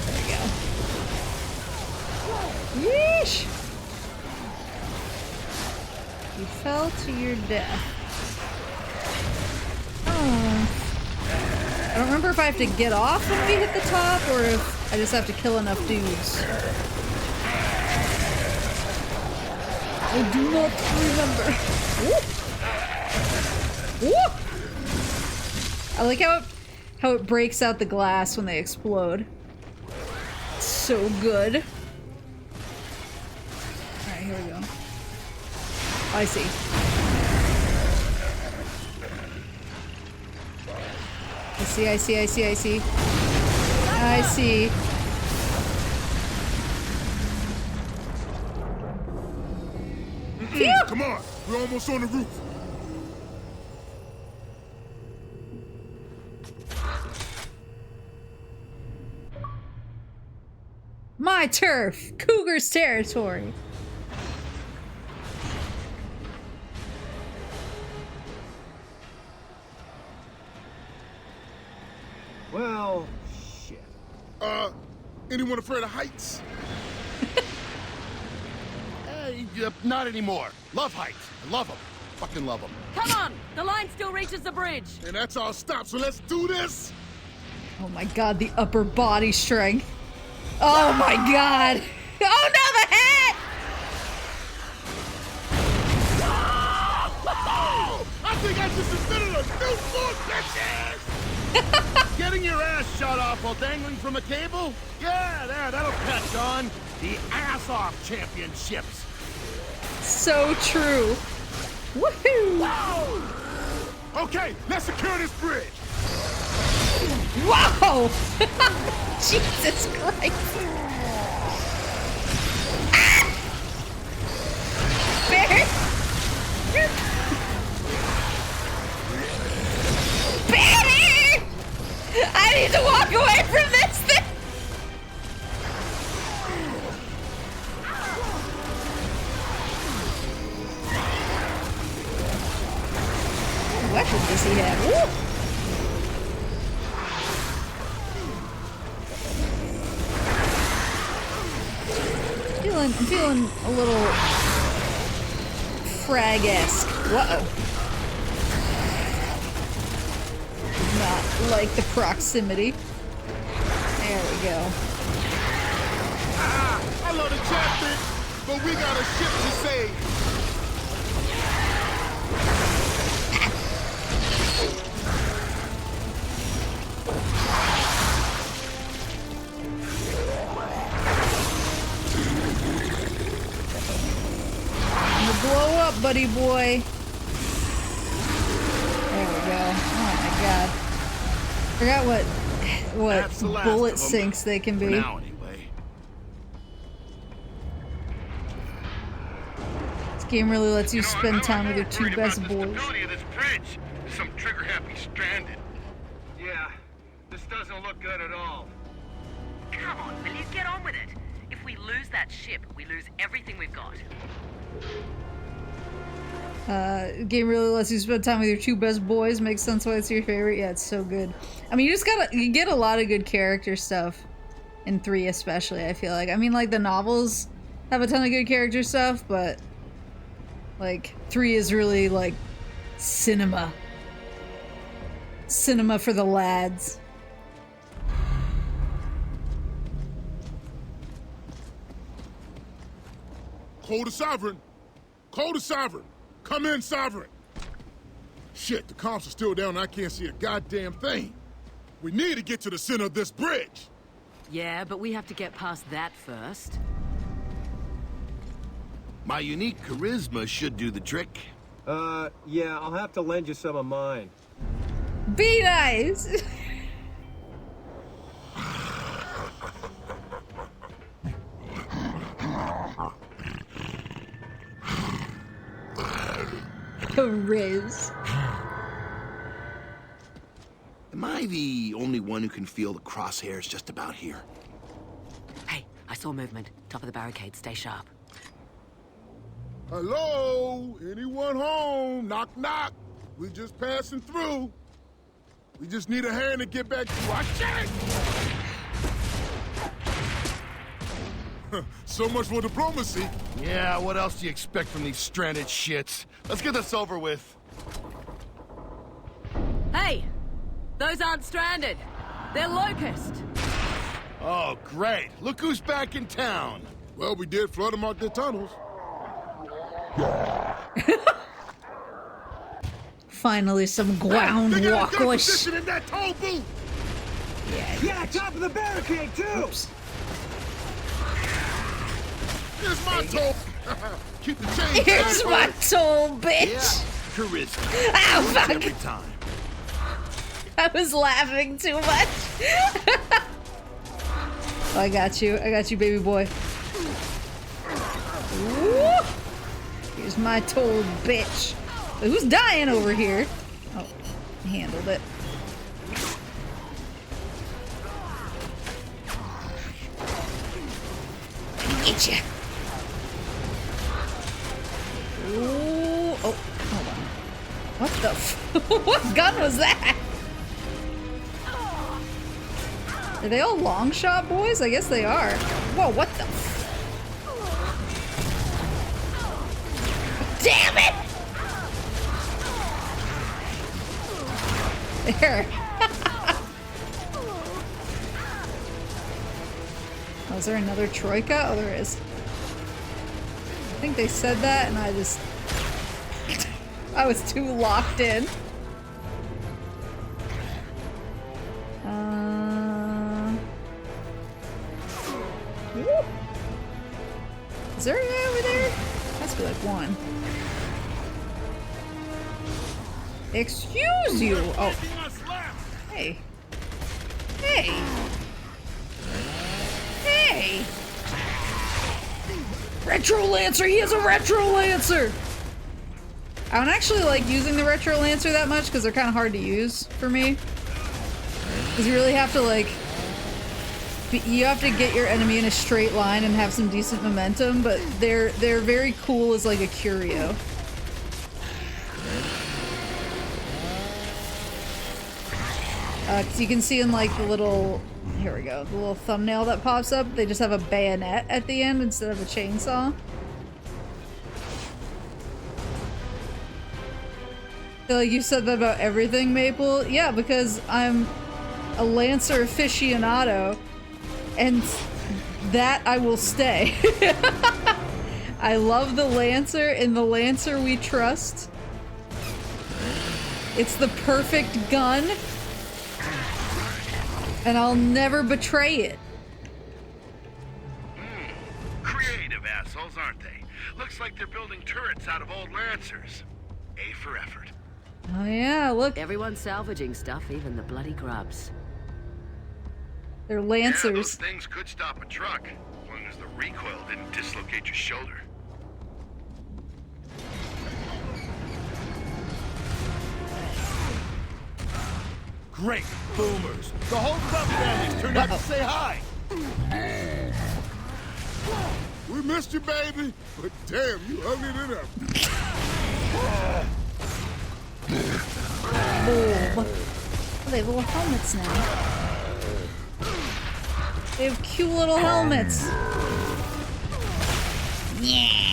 There we go. Yeesh. You fell to your death. Oh. I don't remember if I have to get off when we hit the top, or if I just have to kill enough dudes. I do not remember. Woo! Woo! I like how it breaks out the glass when they explode. It's so good. Alright, here we go. I see. I see.
Come on, we're almost on the roof.
My turf! Cougar's territory!
Well, shit.
Anyone afraid of heights?
Not anymore. Love heights. I love them. Fucking love them.
Come on! The line still reaches the bridge!
And that's our stop, so let's do this!
Oh my god, the upper body strength. Oh my god! Oh no, the hat!
I think I just invented a new sport, bitches!
Getting your ass shot off while dangling from a cable? Yeah, that'll catch on. The ass-off championships.
So true. Woohoo!
Whoa! Okay, let's secure this bridge.
Whoa! Jesus Christ! Barry! Barry! I need to walk away from this thing! What weapon does he have? feeling a little frag-esque. Whoa. Not like the proximity. There we go.
I love the chapter, but we got a ship to save.
Blow up, buddy boy. There we go. Oh my god. Forgot what bullet sinks they can be.
Now, anyway.
This game really lets you spend time with your two best boys.
Of this bridge. Some trigger happy stranded.
Yeah, this doesn't look good at all.
Come on, will you get on with it? If we lose that ship, we lose everything we've got.
Game really lets you spend time with your two best boys. Makes sense why it's your favorite. Yeah, it's so good. I mean, you get a lot of good character stuff in 3 especially, I feel like. I mean, like, the novels have a ton of good character stuff, but, like, 3 is really, like, cinema. Cinema for the lads.
Call the Sovereign. Call the Sovereign. Come in, Sovereign. Shit, the comps are still down and I can't see a goddamn thing. We need to get to the center of this bridge.
Yeah, but we have to get past that first.
My unique charisma should do the trick.
Yeah, I'll have to lend you some of mine.
Be nice! Riz.
Am I the only one who can feel the crosshairs just about here?
Hey, I saw movement. Top of the barricade. Stay sharp.
Hello? Anyone home? Knock, knock. We just passing through. We just need a hand to get back to our shit. So much for diplomacy.
Yeah, what else do you expect from these stranded shits? Let's get this over with.
Hey! Those aren't stranded. They're Locust.
Oh, great. Look who's back in town.
Well, we did flood them out their tunnels.
Finally, some ground walkers.
In that toll booth.
Yeah, top of the barricade, too!
Oops.
Here's my toll. Keep the change.
Here's my toll, bitch.
Yeah, charisma.
Ah, fuck.
Every time.
I was laughing too much. Oh, I got you, baby boy. Woo! Here's my toll, bitch. But who's dying over here? Oh, handled it. Get ya. Ooh, oh, hold on. What the what gun was that? Are they all long shot boys? I guess they are. Whoa, what the damn it! There. Oh, is there another troika? Oh, there is. I think they said that and I just... I was too locked in. Woo. Is there a guy over there? Has to be like one. Excuse you! Oh. Hey. Hey! Hey! Retro Lancer! He has a Retro Lancer! I don't actually like using the Retro Lancer that much because they're kind of hard to use for me. Because you really have to like... You have to get your enemy in a straight line and have some decent momentum, but they're very cool as like a curio. 'Cause you can see in like the little, here we go, the little thumbnail that pops up, they just have a bayonet at the end instead of a chainsaw. I feel like you said that about everything, Maple. Yeah, because I'm a Lancer aficionado, and that I will stay. I love the Lancer, and the Lancer we trust. It's the perfect gun, and I'll never betray it.
Creative assholes, aren't they? Looks like they're building turrets out of old Lancers. A for effort.
Oh yeah, look.
Everyone's salvaging stuff, even the bloody grubs.
They're Lancers.
Yeah, those things could stop a truck, as long as the recoil didn't dislocate your shoulder.
Great boomers. The whole club family's turned out to say hi.
We missed you, baby, but damn, you ugly than ever.
Boom. Oh, they have little helmets now. They have cute little helmets. Yeah.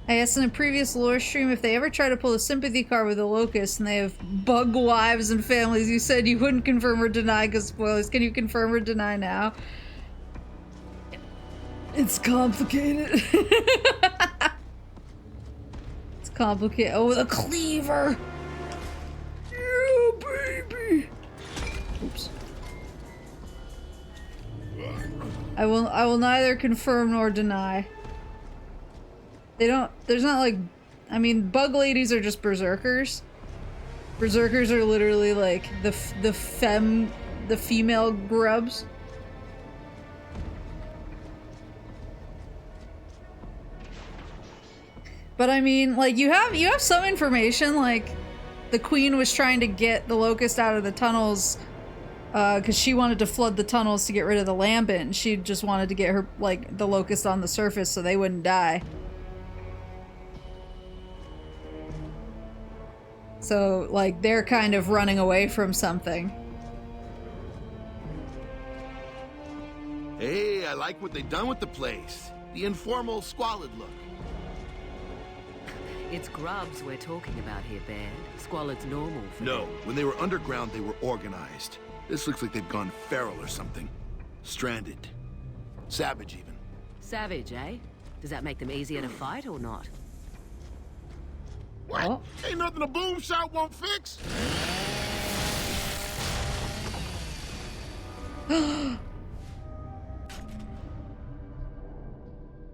I asked in a previous lore stream if they ever try to pull a sympathy card with the Locust and they have bug wives and families. You said you wouldn't confirm or deny because spoilers. Can you confirm or deny now? It's complicated. It's complicated. Oh, the cleaver! Yeah, baby! Oops. I will neither confirm nor deny. They don't, there's not like, I mean, bug ladies are just berserkers. Berserkers are literally like the female grubs. But I mean, like, you have some information, like the Queen was trying to get the Locust out of the tunnels because she wanted to flood the tunnels to get rid of the Lambent, and she just wanted to get her, like, the Locust on the surface so they wouldn't die. So, like, they're kind of running away from something.
Hey, I like what they've done with the place. The informal, squalid look.
It's grubs we're talking about here, Baird. Squalid's normal for
No,
them.
when they were underground, they were organized. This looks like they've gone feral or something. Stranded. Savage, even.
Savage, eh? Does that make them easier to fight or not?
What? Oh. Ain't nothing a boom shot won't fix.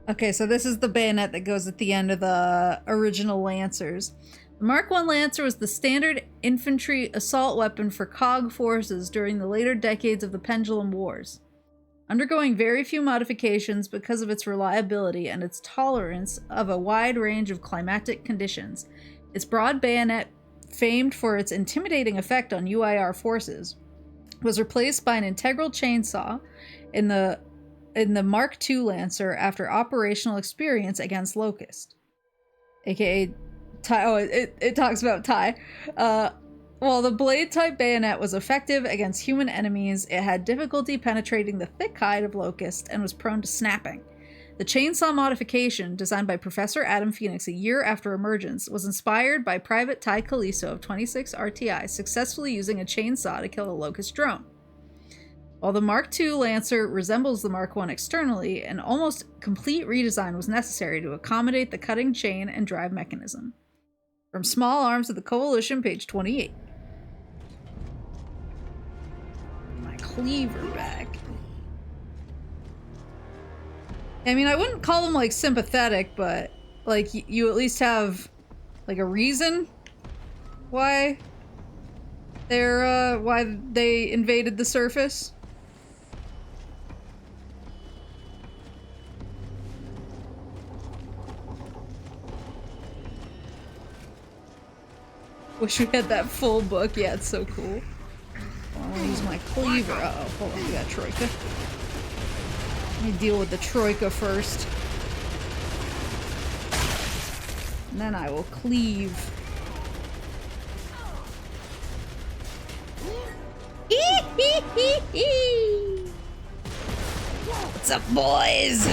Okay, so this is the bayonet that goes at the end of the original Lancers. The Mark I Lancer was the standard infantry assault weapon for COG forces during the later decades of the Pendulum Wars. Undergoing very few modifications because of its reliability and its tolerance of a wide range of climatic conditions, its broad bayonet, famed for its intimidating effect on UIR forces, was replaced by an integral chainsaw in the Mark II Lancer after operational experience against Locust. AKA Ty. Oh, it talks about Ty. While the blade-type bayonet was effective against human enemies, it had difficulty penetrating the thick hide of Locust and was prone to snapping. The chainsaw modification, designed by Professor Adam Phoenix a year after emergence, was inspired by Private Ty Calisto of 26 RTI successfully using a chainsaw to kill a Locust drone. While the Mark II Lancer resembles the Mark I externally, an almost complete redesign was necessary to accommodate the cutting chain and drive mechanism. From Small Arms of the Coalition, page 28. My cleaver back. I mean, I wouldn't call them, like, sympathetic, but, like, you at least have, like, a reason why why they invaded the surface. Wish we had that full book. Yeah, it's so cool. I want to use my cleaver. Uh-oh, hold on, we got Troika. Let me deal with the Troika first. And then I will cleave. What's up, boys?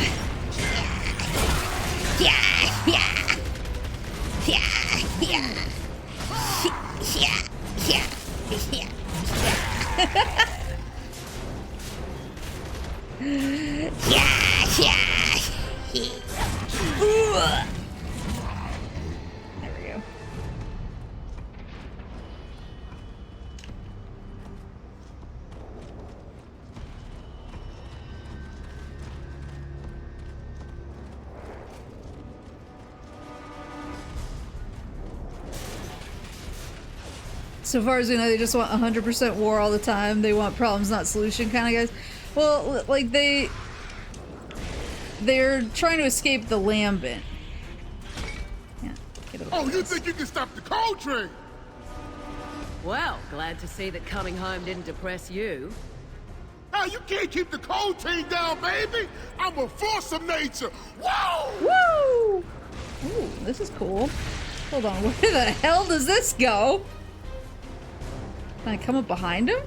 Yeah, yeah. Yeah, yeah. Yeah, yeah, yeah. Yeah, yeah. There we go. So far as we know, they just want 100% war all the time. They want problems, not solution kind of guys. Well, like they're trying to escape the Lambent. Yeah.
Oh, you think you can stop the coal train?
Well, glad to see that coming home didn't depress you.
Hey, you can't keep the coal train down, baby. I'm a force of nature. Whoa!
Woo! Ooh, this is cool. Hold on, where the hell does this go? Can I come up behind him?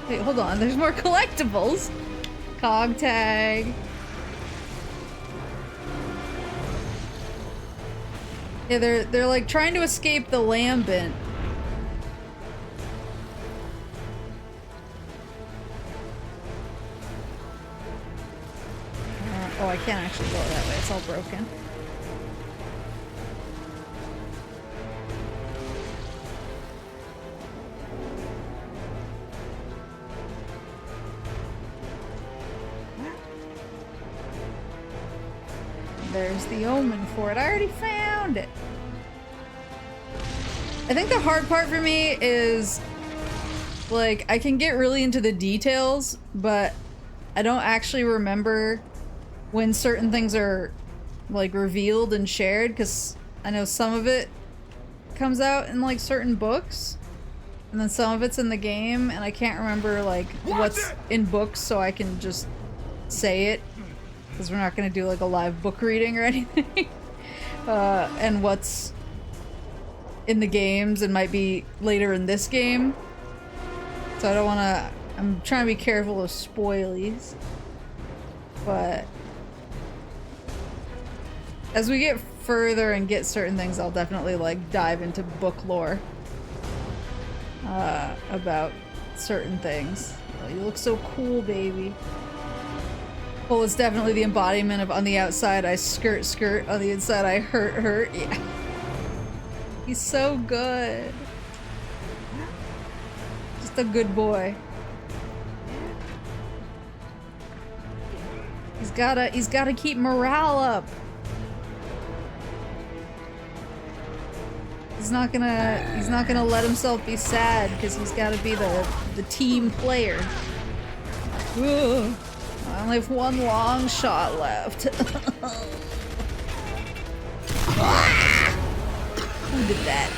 Wait, hold on. There's more collectibles. Cog tag. Yeah, they're like trying to escape the Lambent. Oh, I can't actually go that way. It's all broken. There's the omen for it. I already found it. I think the hard part for me is, like, I can get really into the details, but I don't actually remember when certain things are, like, revealed and shared, because I know some of it comes out in, like, certain books, and then some of it's in the game, and I can't remember, like, what's in books, so I can just say it. Because we're not going to do like a live book reading or anything. And what's in the games and might be later in this game. So I don't want to... I'm trying to be careful of spoilies. But as we get further and get certain things, I'll definitely like dive into book lore. About certain things. Oh, you look so cool, baby. Well, it's definitely the embodiment of on the outside I skirt skirt, on the inside I hurt hurt. Yeah. He's so good. Just a good boy. He's gotta keep morale up. He's not gonna let himself be sad because he's gotta be the team player. Ugh. I only have one long shot left. Who did that?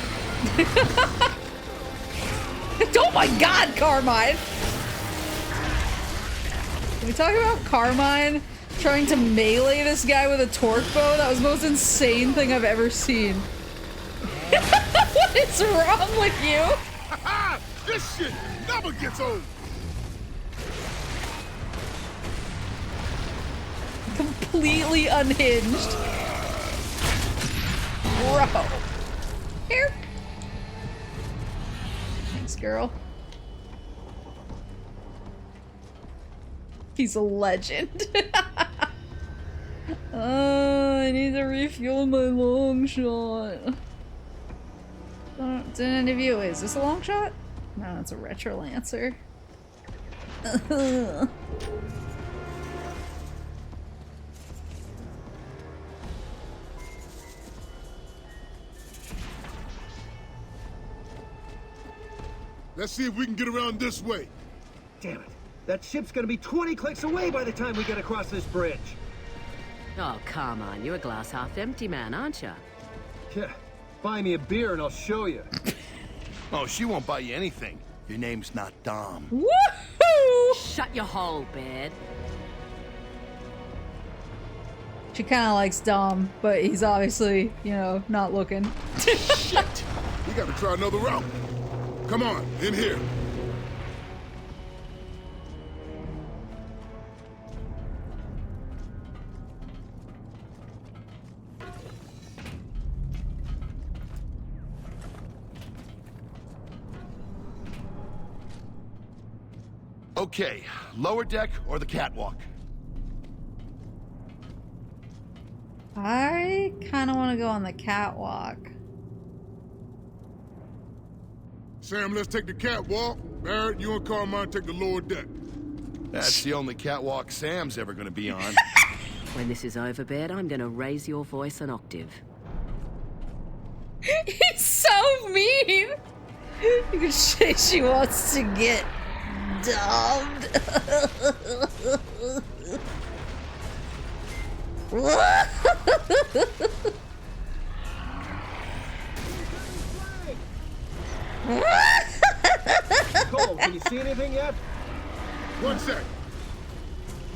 Oh my god, Carmine! Can we talk about Carmine trying to melee this guy with a torque bow? That was the most insane thing I've ever seen. What is wrong with you?
This shit never gets old.
Completely unhinged. Bro. Here. Thanks, girl. He's a legend. I need to refuel my long shot. Didn't any of you? Is this a long shot? No, it's a retro lancer.
Let's see if we can get around this way.
Damn it. That ship's gonna be 20 clicks away by the time we get across this bridge.
Oh, come on. You're a glass half empty man, aren't you?
Yeah, buy me a beer and I'll show you.
Oh, she won't buy you anything. Your name's not Dom.
Woohoo!
Shut your hole, Bed.
She kind of likes Dom, but he's obviously, you know, not looking.
Shit! We gotta try another route. Come on, in here.
Okay, lower deck or the catwalk?
I kind of want to go on the catwalk.
Sam, let's take the catwalk. Barrett, you and Carmine take the lower deck.
That's the only catwalk Sam's ever gonna be on.
When this is over, Bed, I'm gonna raise your voice an octave.
He's so mean! You can say she wants to get dumped.
Cole, can you see anything yet?
1 sec.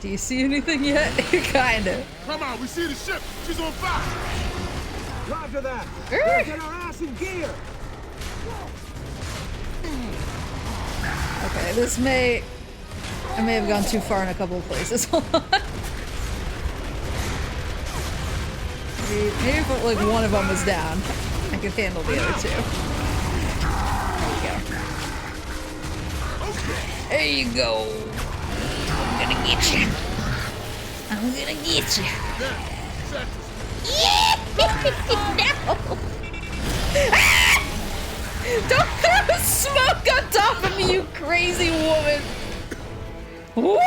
Do you see anything yet? Kinda.
Come on, we see the ship. She's on fire.
Roger that. Let's get our ass in gear.
Okay, this may... I may have gone too far in a couple of places. Hold on. Maybe if like one of them was down, I could handle the other two. There you go. There you go. I'm gonna get you. I'm gonna get you. No! Ah! Don't throw smoke on top of me, you crazy woman! Woman!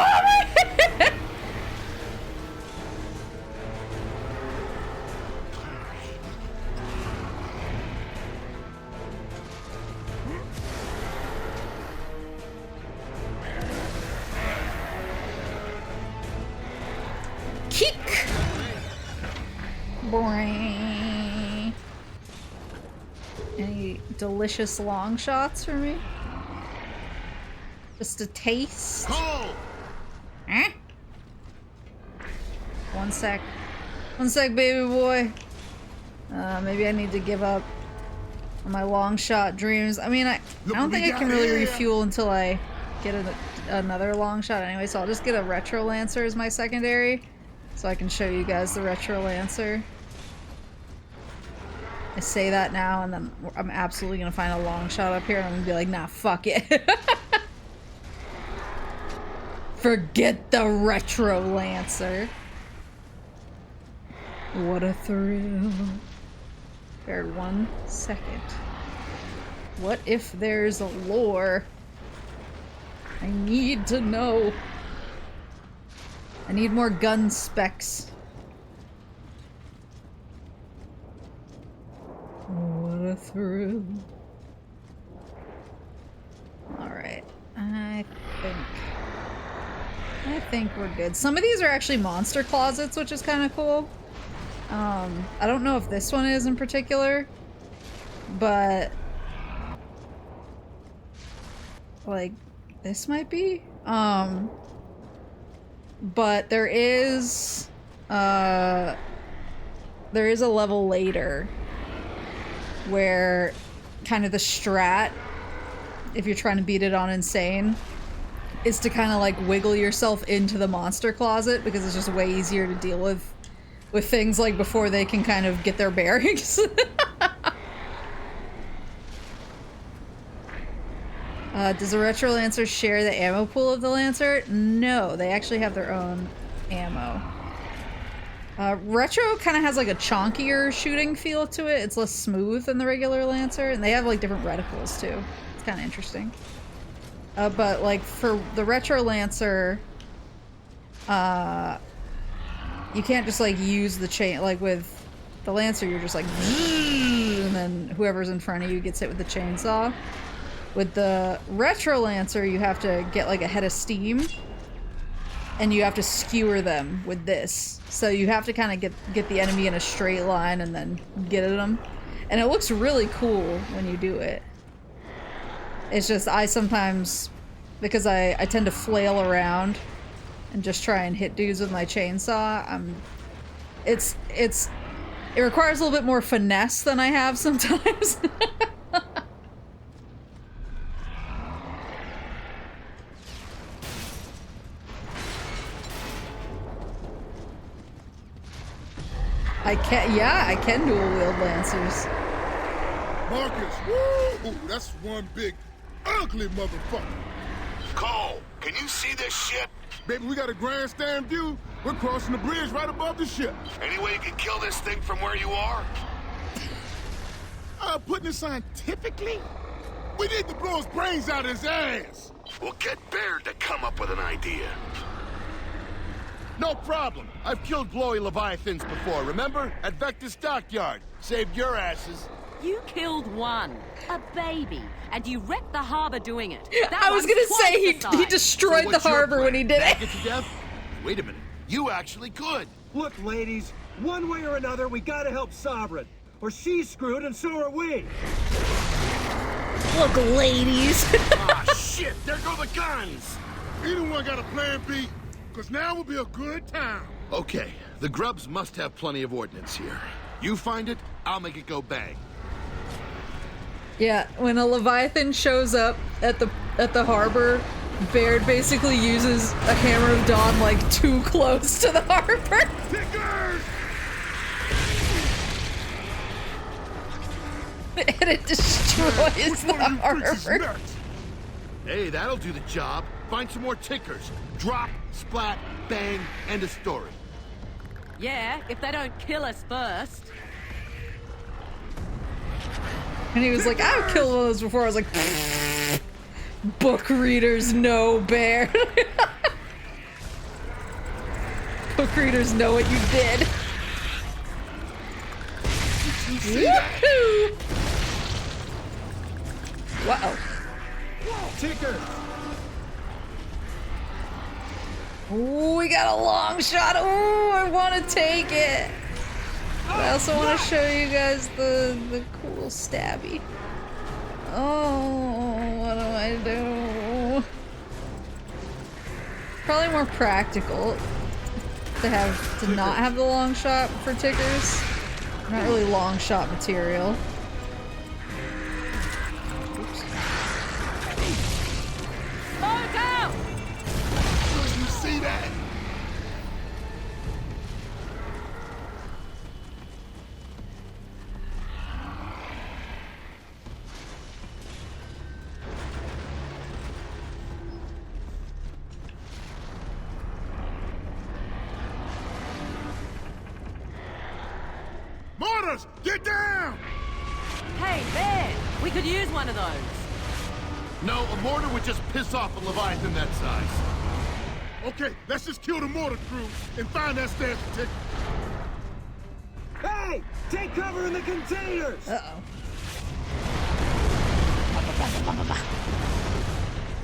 Kick! Boing. Any delicious long shots for me? Just a taste? Eh? 1 sec. 1 sec, baby boy. Maybe I need to give up on my long shot dreams. I mean, I don't think I can really refuel until I get another long shot anyway, so I'll just get a Retro Lancer as my secondary, so I can show you guys the Retro Lancer. I say that now, and then I'm absolutely gonna find a long shot up here, and I'm gonna be like, nah, fuck it. Forget the Retro Lancer. What a thrill. Bear 1 second. What if there's a lore? I need to know. I need more gun specs. What a thrill. Alright. I think we're good. Some of these are actually monster closets, which is kind of cool. I don't know if this one is in particular, but like this might be. But there is a level later where kind of the strat, if you're trying to beat it on insane, is to kind of like wiggle yourself into the monster closet, because it's just way easier to deal with things like before they can kind of get their bearings. Does the Retro Lancer share the ammo pool of the Lancer? No, they actually have their own ammo. Retro kind of has like a chonkier shooting feel to it. It's less smooth than the regular Lancer, and they have like different reticles too. It's kind of interesting. But like for the Retro Lancer, you can't just like use the chain. Like with the Lancer, you're just like, and then whoever's in front of you gets hit with the chainsaw. With the Retro Lancer, you have to get like a head of steam and you have to skewer them with this. So you have to kind of get the enemy in a straight line and then get at them. And it looks really cool when you do it. It's just, I sometimes, because I tend to flail around and just try and hit dudes with my chainsaw, it requires a little bit more finesse than I have sometimes. I can dual wield lancers.
Marcus, woo! That's one big, ugly motherfucker.
Cole, can you see this ship?
Baby, we got a grandstand view. We're crossing the bridge right above the ship.
Any way you can kill this thing from where you are?
Putting it scientifically? We need to blow his brains out his ass.
We'll get Baird to come up with an idea.
No problem. I've killed glowy leviathans before, remember? At Vector's dockyard. Saved your asses.
You killed one, a baby, and you wrecked the harbor doing it.
I was gonna say he destroyed the harbor when he did it.
Get to death? Wait a minute. You actually could.
Look, ladies, one way or another, we gotta help Sovereign. Or she's screwed and so are we.
Look, ladies.
Ah, shit, there go the guns.
Anyone got a plan B? Because now will be a good time.
Okay, the grubs must have plenty of ordnance here. You find it, I'll make it go bang.
Yeah, when a Leviathan shows up at the harbor, Baird basically uses a Hammer of Dawn like too close to the harbor. And it destroys the harbor.
Hey, that'll do the job. Find some more tickers. Drop, splat, bang, end of story.
Yeah, if they don't kill us first.
And he was like, I've killed one of those before. I was like, book readers know, Bear. Book readers know what you did. Woohoo! Wow.
Ticker.
Ooh, we got a long shot. Ooh, I want to take it. But I also want to show you guys the cool stabby. Oh, what do I do? Probably more practical to not have the long shot for tickers. Not really long shot material. Oops.
Smoke out!
You see that? Mortars, get down!
Hey, Bear, we could use one of those.
No, a mortar would just piss off a Leviathan that size.
Okay, let's just kill the mortar crew and find that stash of tickets.
Hey! Take cover in the containers!
Uh-oh.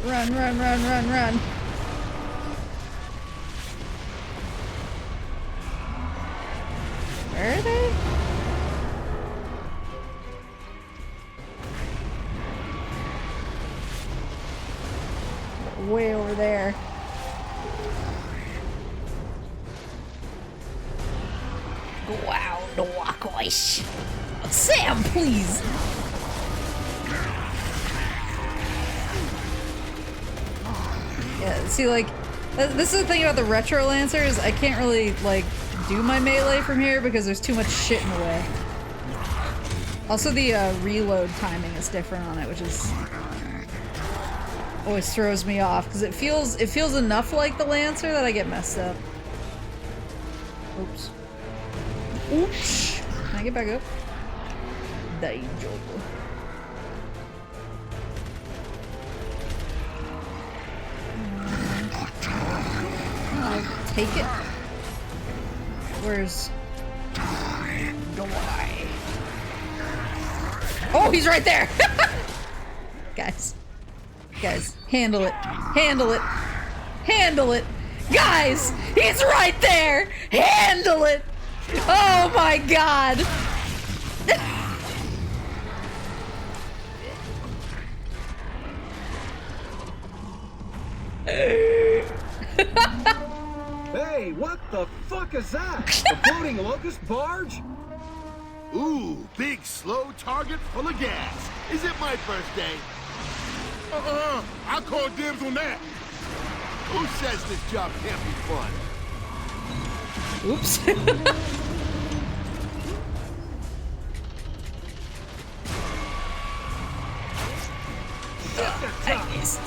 Run, run, run, run, run. Where are they? Way over there. Wow, the walkways. Sam, please. Yeah, see, like, this is the thing about the retro lancers. I can't really, like, do my melee from here because there's too much shit in the way. Also, the reload timing is different on it, which is always throws me off because it feels enough like the Lancer that I get messed up. Oops. Oops. Can I get back up? Daijoubu. I'll take it. Where's Dawai? Oh, he's right there! Guys, handle it. Handle it. Handle it. Guys, he's right there! Handle it! Oh my god!
Hey, what the fuck is that? A floating locust barge?
Ooh, big slow target full of gas. Is it my birthday?
I call dibs on that.
Who says this job can't be fun?
Oops. I missed.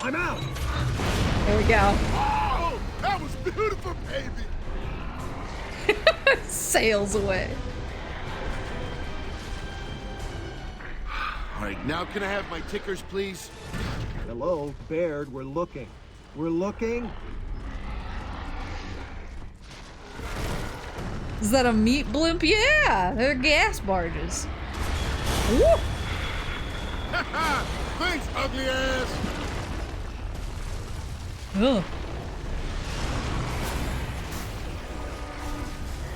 I'm out.
There we go.
Oh, that was beautiful, baby.
Sails away.
All right, now can I have my tickers, please?
Hello, Baird, we're looking. We're looking.
Is that a meat blimp? Yeah, they're gas barges. Woo!
Thanks, ugly ass.
Ugh.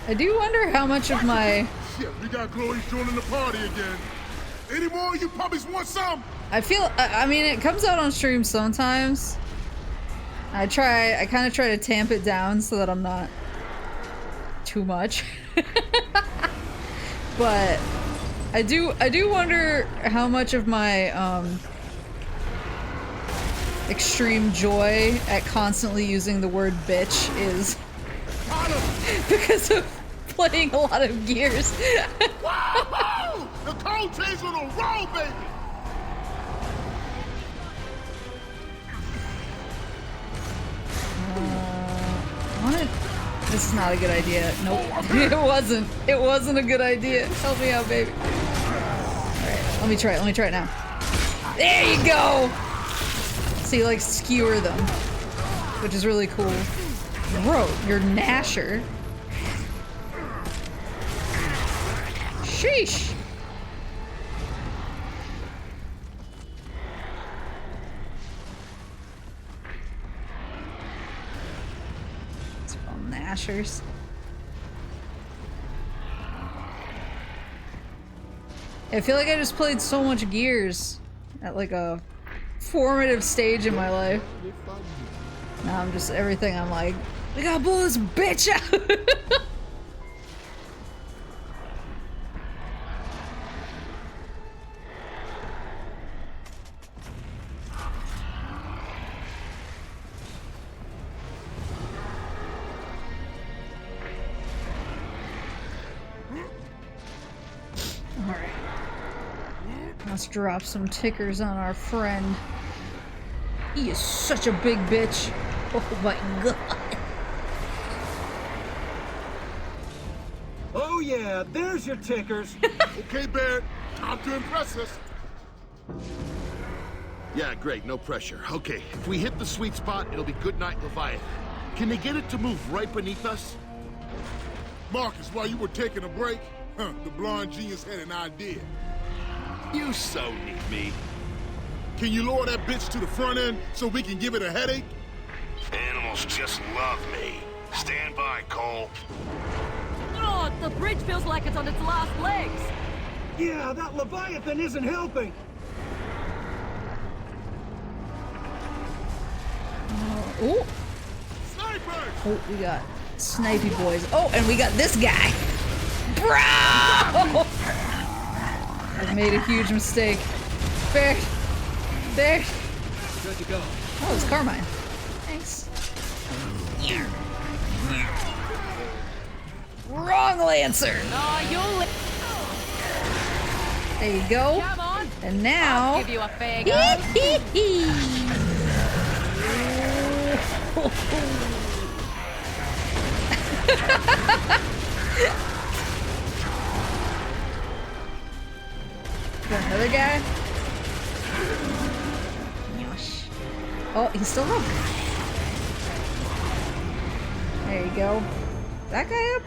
I do wonder how much of my...
Shit, we got Chloe joining the party again. Any more? You puppies want some?
I feel... I mean, it comes out on stream sometimes. I kind of try to tamp it down so that I'm not too much. But I do wonder how much of my extreme joy at constantly using the word bitch is because of playing a lot of Gears.
Whoa! The cold train's on a roll, baby!
This is not a good idea. Nope. It wasn't. It wasn't a good idea. Help me out, baby. Alright, let me try it. Let me try it now. There you go! So you like skewer them, which is really cool. Bro, you're Nasher. Sheesh! It's all Nashers. I feel like I just played so much Gears at like a formative stage in my life. Now I'm just everything I'm like, we gotta blow this bitch out! Alright. Let's drop some tickers on our friend. He is such a big bitch. Oh my god.
Oh yeah, there's your tickers.
Okay, Barrett, time to impress us.
Yeah, great, no pressure. Okay, if we hit the sweet spot, it'll be good night, Leviathan. Can they get it to move right beneath us?
Marcus, while you were taking a break, the blonde genius had an idea.
You so need me.
Can you lower that bitch to the front end so we can give it a headache?
Animals just love me. Stand by, Cole.
Oh, the bridge feels like it's on its last legs.
Yeah, that Leviathan isn't helping.
Oh.
Snipers!
Oh, we got snipey boys. Oh, and we got this guy. Bro! I've made a huge mistake. There. There.
Good to go.
Oh, it's Carmine. Thanks. Wrong Lancer.
Oh, you'll
There you go.
Come on.
And now.
I'll give you a fair go.
Got another guy. Oh, he's still up. There you go. That guy up?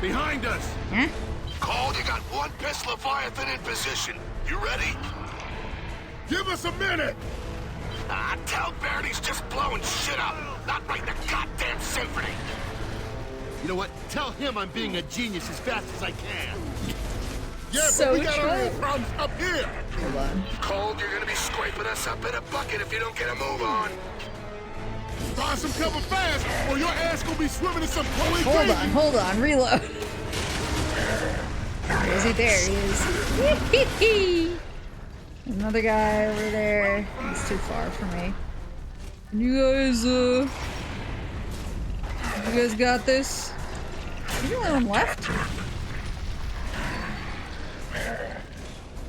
Behind us!
Huh?
Cold, you got one pissed Leviathan in position. You ready?
Give us a minute!
Tell Baird he's just blowing shit up, not writing a goddamn symphony.
You know what? Tell him I'm being a genius as fast as I can.
Yeah,
So
but we got our
true.
own problems up here.
Hold on.
Cold, you're gonna be scraping us up in a bucket if you don't get a move on.
Find some cover fast, or your ass gonna be swimming in some holy gravy.
Hold on, reload. Is he there? He is. Another guy over there. He's too far for me. You guys got this? Is there one left?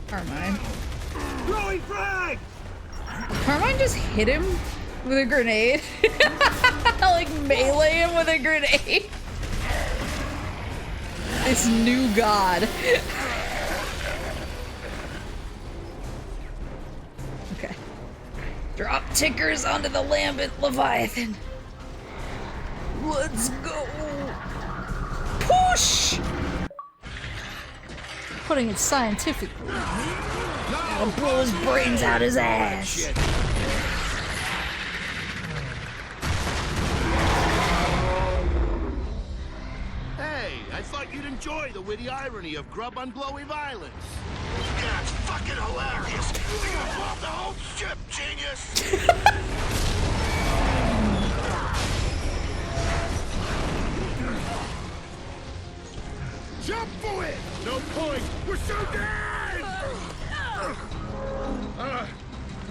Carmine.
Throwing frag!
Carmine just hit him with a grenade. Like melee him with a grenade. This new god. Okay. Drop tickers onto the lambent Leviathan. Let's go. Push! Putting it scientifically. I'll blow his brains out his ass.
Hey, I thought you'd enjoy the witty irony of grub on glowy violence.
Yeah, it's fucking hilarious. You're gonna blow up the whole ship, genius.
Jump for it! No point! We're so dead!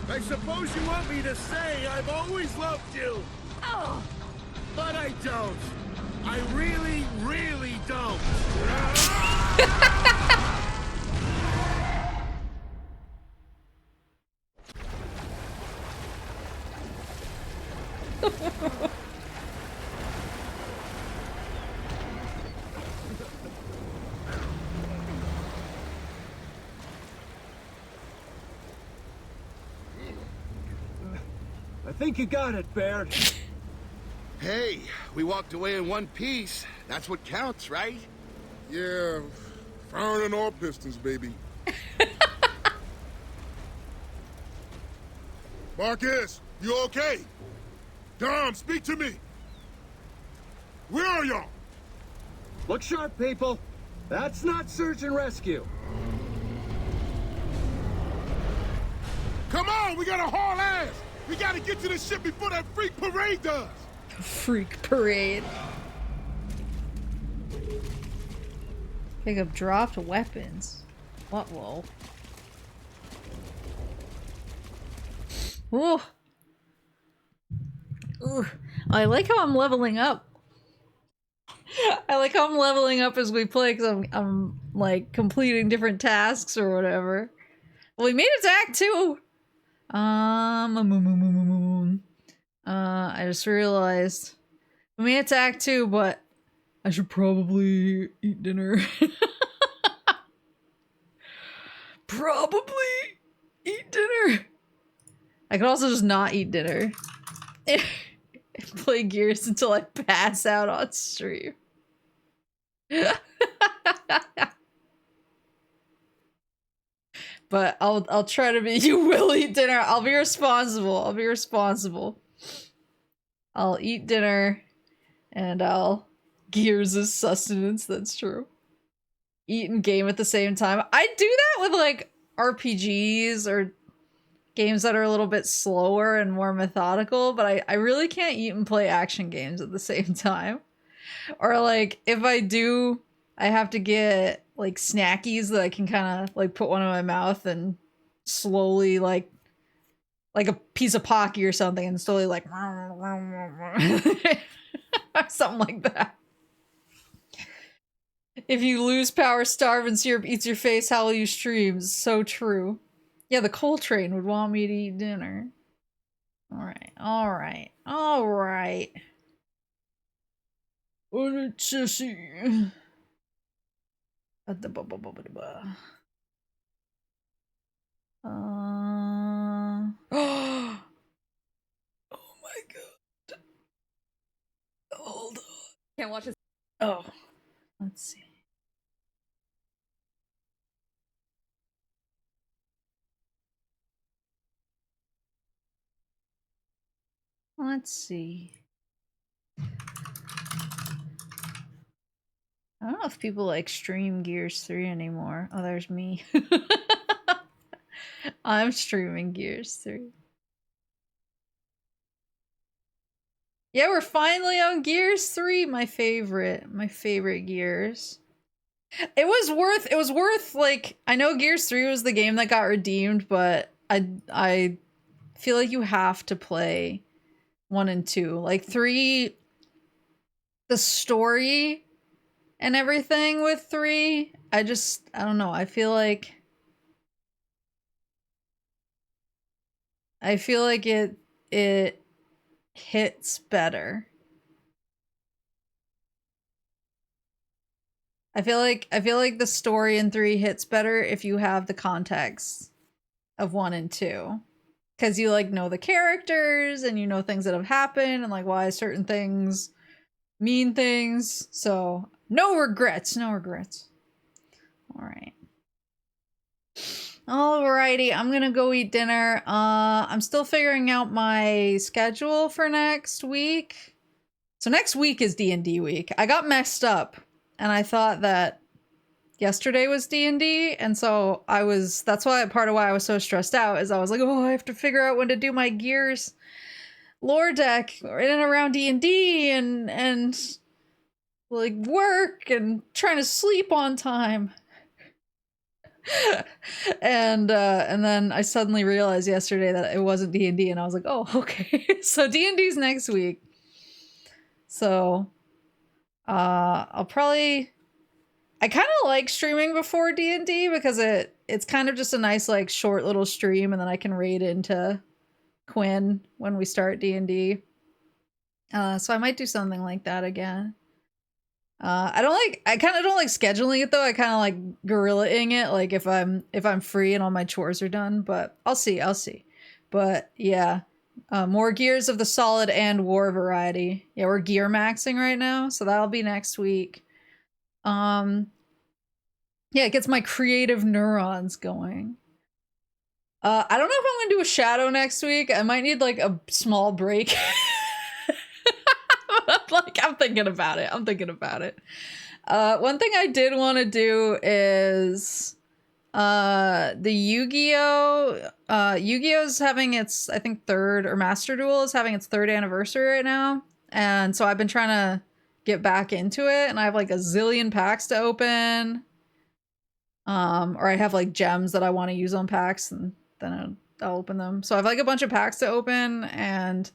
I suppose you want me to say I've always loved you. But I don't. I really, really don't.
I think you got it, Baird.
Hey, we walked away in one piece. That's what counts, right?
Yeah, firing all pistons, baby. Marcus, you okay? Dom, speak to me. Where are y'all?
Look sharp, people. That's not search and rescue.
Come on, we gotta haul ass. We gotta get to the ship before that freak parade does.
Freak parade. Pick up dropped weapons. What? Whoa. Ooh. Ooh. I like how I'm leveling up. I like how I'm leveling up as we play because I'm like completing different tasks or whatever. Well, we made it to Act 2. I just realized we made it to Act 2, but I should probably eat dinner. Probably eat dinner. I could also just not eat dinner. And play Gears until I pass out on stream. But I'll try to be. You will eat dinner. I'll be responsible. I'll be responsible. I'll eat dinner, and I'll Gears as sustenance. That's true. Eat and game at the same time. I do that with like RPGs or games that are a little bit slower and more methodical, but I really can't eat and play action games at the same time. Or like if I do, I have to get like snackies that I can kind of like put one in my mouth and slowly like a piece of Pocky or something and slowly like something like that. If you lose power, starve, and syrup eats your face, how will you stream? So true. Yeah, the Coltrane would want me to eat dinner. Alright, alright, alright. Alcesia. Oh my god. Hold on.
Can't watch this.
Oh. Let's see. Let's see. I don't know if people like stream Gears 3 anymore. Oh, there's me. I'm streaming Gears 3. Yeah, we're finally on Gears 3, my favorite Gears. It was worth like, I know Gears 3 was the game that got redeemed, but I feel like you have to play 1 and 2. Like 3, the story and everything with 3, I don't know. I feel like it hits better. I feel like the story in 3 hits better if you have the context of 1 and 2. Cause you like know the characters and you know things that have happened and like why certain things mean things. So no regrets, no regrets. Alright. Alrighty, I'm gonna go eat dinner. I'm still figuring out my schedule for next week. So next week is D&D week. I got messed up and I thought that yesterday was D&D, and so that's why part of why I was so stressed out is I was like, oh, I have to figure out when to do my Gears lore deck in and around D&D and like work and trying to sleep on time. and then I suddenly realized yesterday that it wasn't D&D, and I was like, oh, okay. So D&D's next week. So I'll probably, I kind of like streaming before D&D because it's kind of just a nice like short little stream, and then I can raid into Quinn when we start D&D. So I might do something like that again. I kind of don't like scheduling it though. I kind of like guerrilla-ing it, like if I'm free and all my chores are done, but I'll see. But yeah, more Gears of the Solid and War variety. Yeah, we're gear maxing right now, so that'll be next week. Yeah, it gets my creative neurons going. I don't know if I'm gonna do a shadow next week. I might need like a small break. I'm thinking about it. One thing I did want to do is the Yu-Gi-Oh! Yu-Gi-Oh's having its, I think, Master Duel is having its 3rd anniversary right now. And so I've been trying to get back into it, and I have like a zillion packs to open. Or I have like gems that I want to use on packs, and then I'll open them. So I have like a bunch of packs to open, and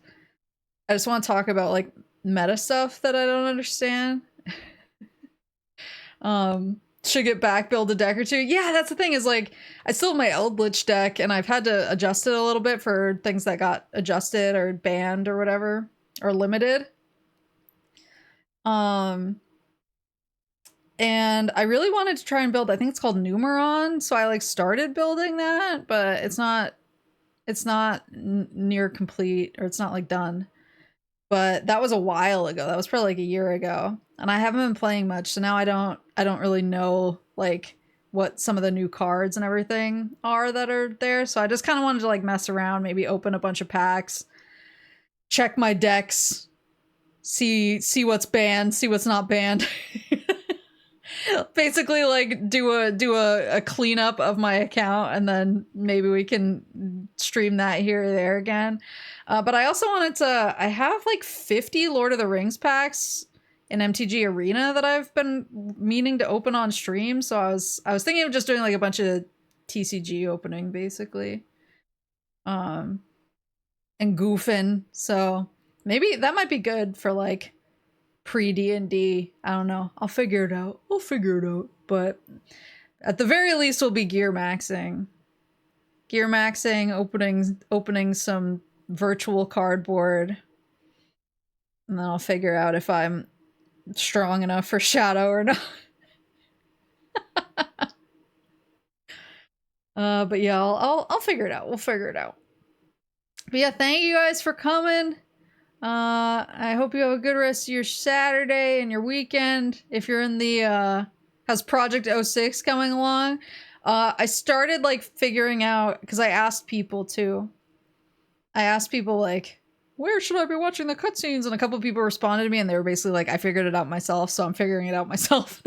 I just want to talk about like meta stuff that I don't understand. Should get back, build a deck or two. Yeah, that's the thing, is like I still have my Eldritch deck, and I've had to adjust it a little bit for things that got adjusted or banned or whatever, or limited. And I really wanted to try and build, I think it's called Numeron, so I like started building that, but it's not near complete, or it's not like done. But that was a while ago. That was probably like a year ago. And I haven't been playing much, so now I don't really know like what some of the new cards and everything are that are there. So I just kind of wanted to like mess around, maybe open a bunch of packs, check my decks, see what's banned, see what's not banned. Basically like do a cleanup of my account, and then maybe we can stream that here or there again. But I also wanted to, I have like 50 Lord of the Rings packs in MTG Arena that I've been meaning to open on stream. So I was thinking of just doing like a bunch of TCG opening basically. And goofing. So maybe that might be good for like pre-D&D. I don't know. I'll figure it out. But at the very least, we'll be gear maxing, opening some virtual cardboard, and then I'll figure out if I'm strong enough for shadow or not. But yeah, I'll figure it out. We'll figure it out. But yeah, thank you guys for coming. I hope you have a good rest of your Saturday and your weekend. If you're in the, has Project 06 coming along? I started, like, figuring out, because I asked people, too. I asked people, like, where should I be watching the cutscenes? And a couple people responded to me, and they were basically like, I figured it out myself, so I'm figuring it out myself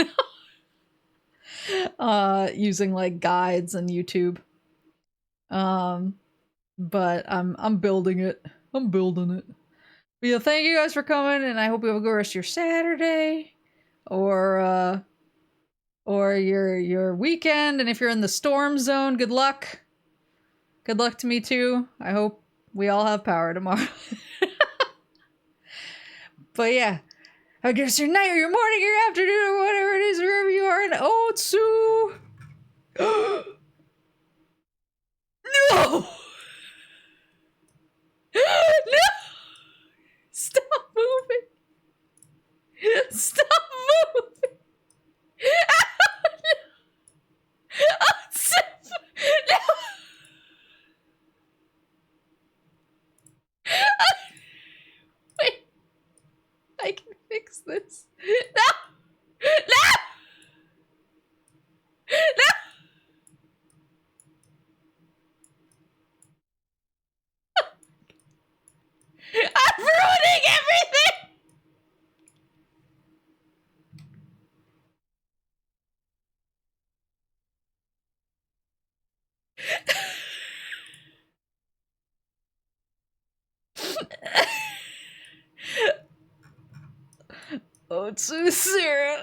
now. Using, like, guides and YouTube. But I'm building it. I'm building it. But yeah, thank you guys for coming, and I hope you have a good rest of your Saturday. Or your weekend, and if you're in the storm zone, good luck. Good luck to me too. I hope we all have power tomorrow. But yeah, I guess your night or your morning, your afternoon, or whatever it is, wherever you are in Otsu. No! No! Stop moving! Stop moving! No! Wait, I can fix this. No! No! No! I'm ruining everything! Oh, it's so serious.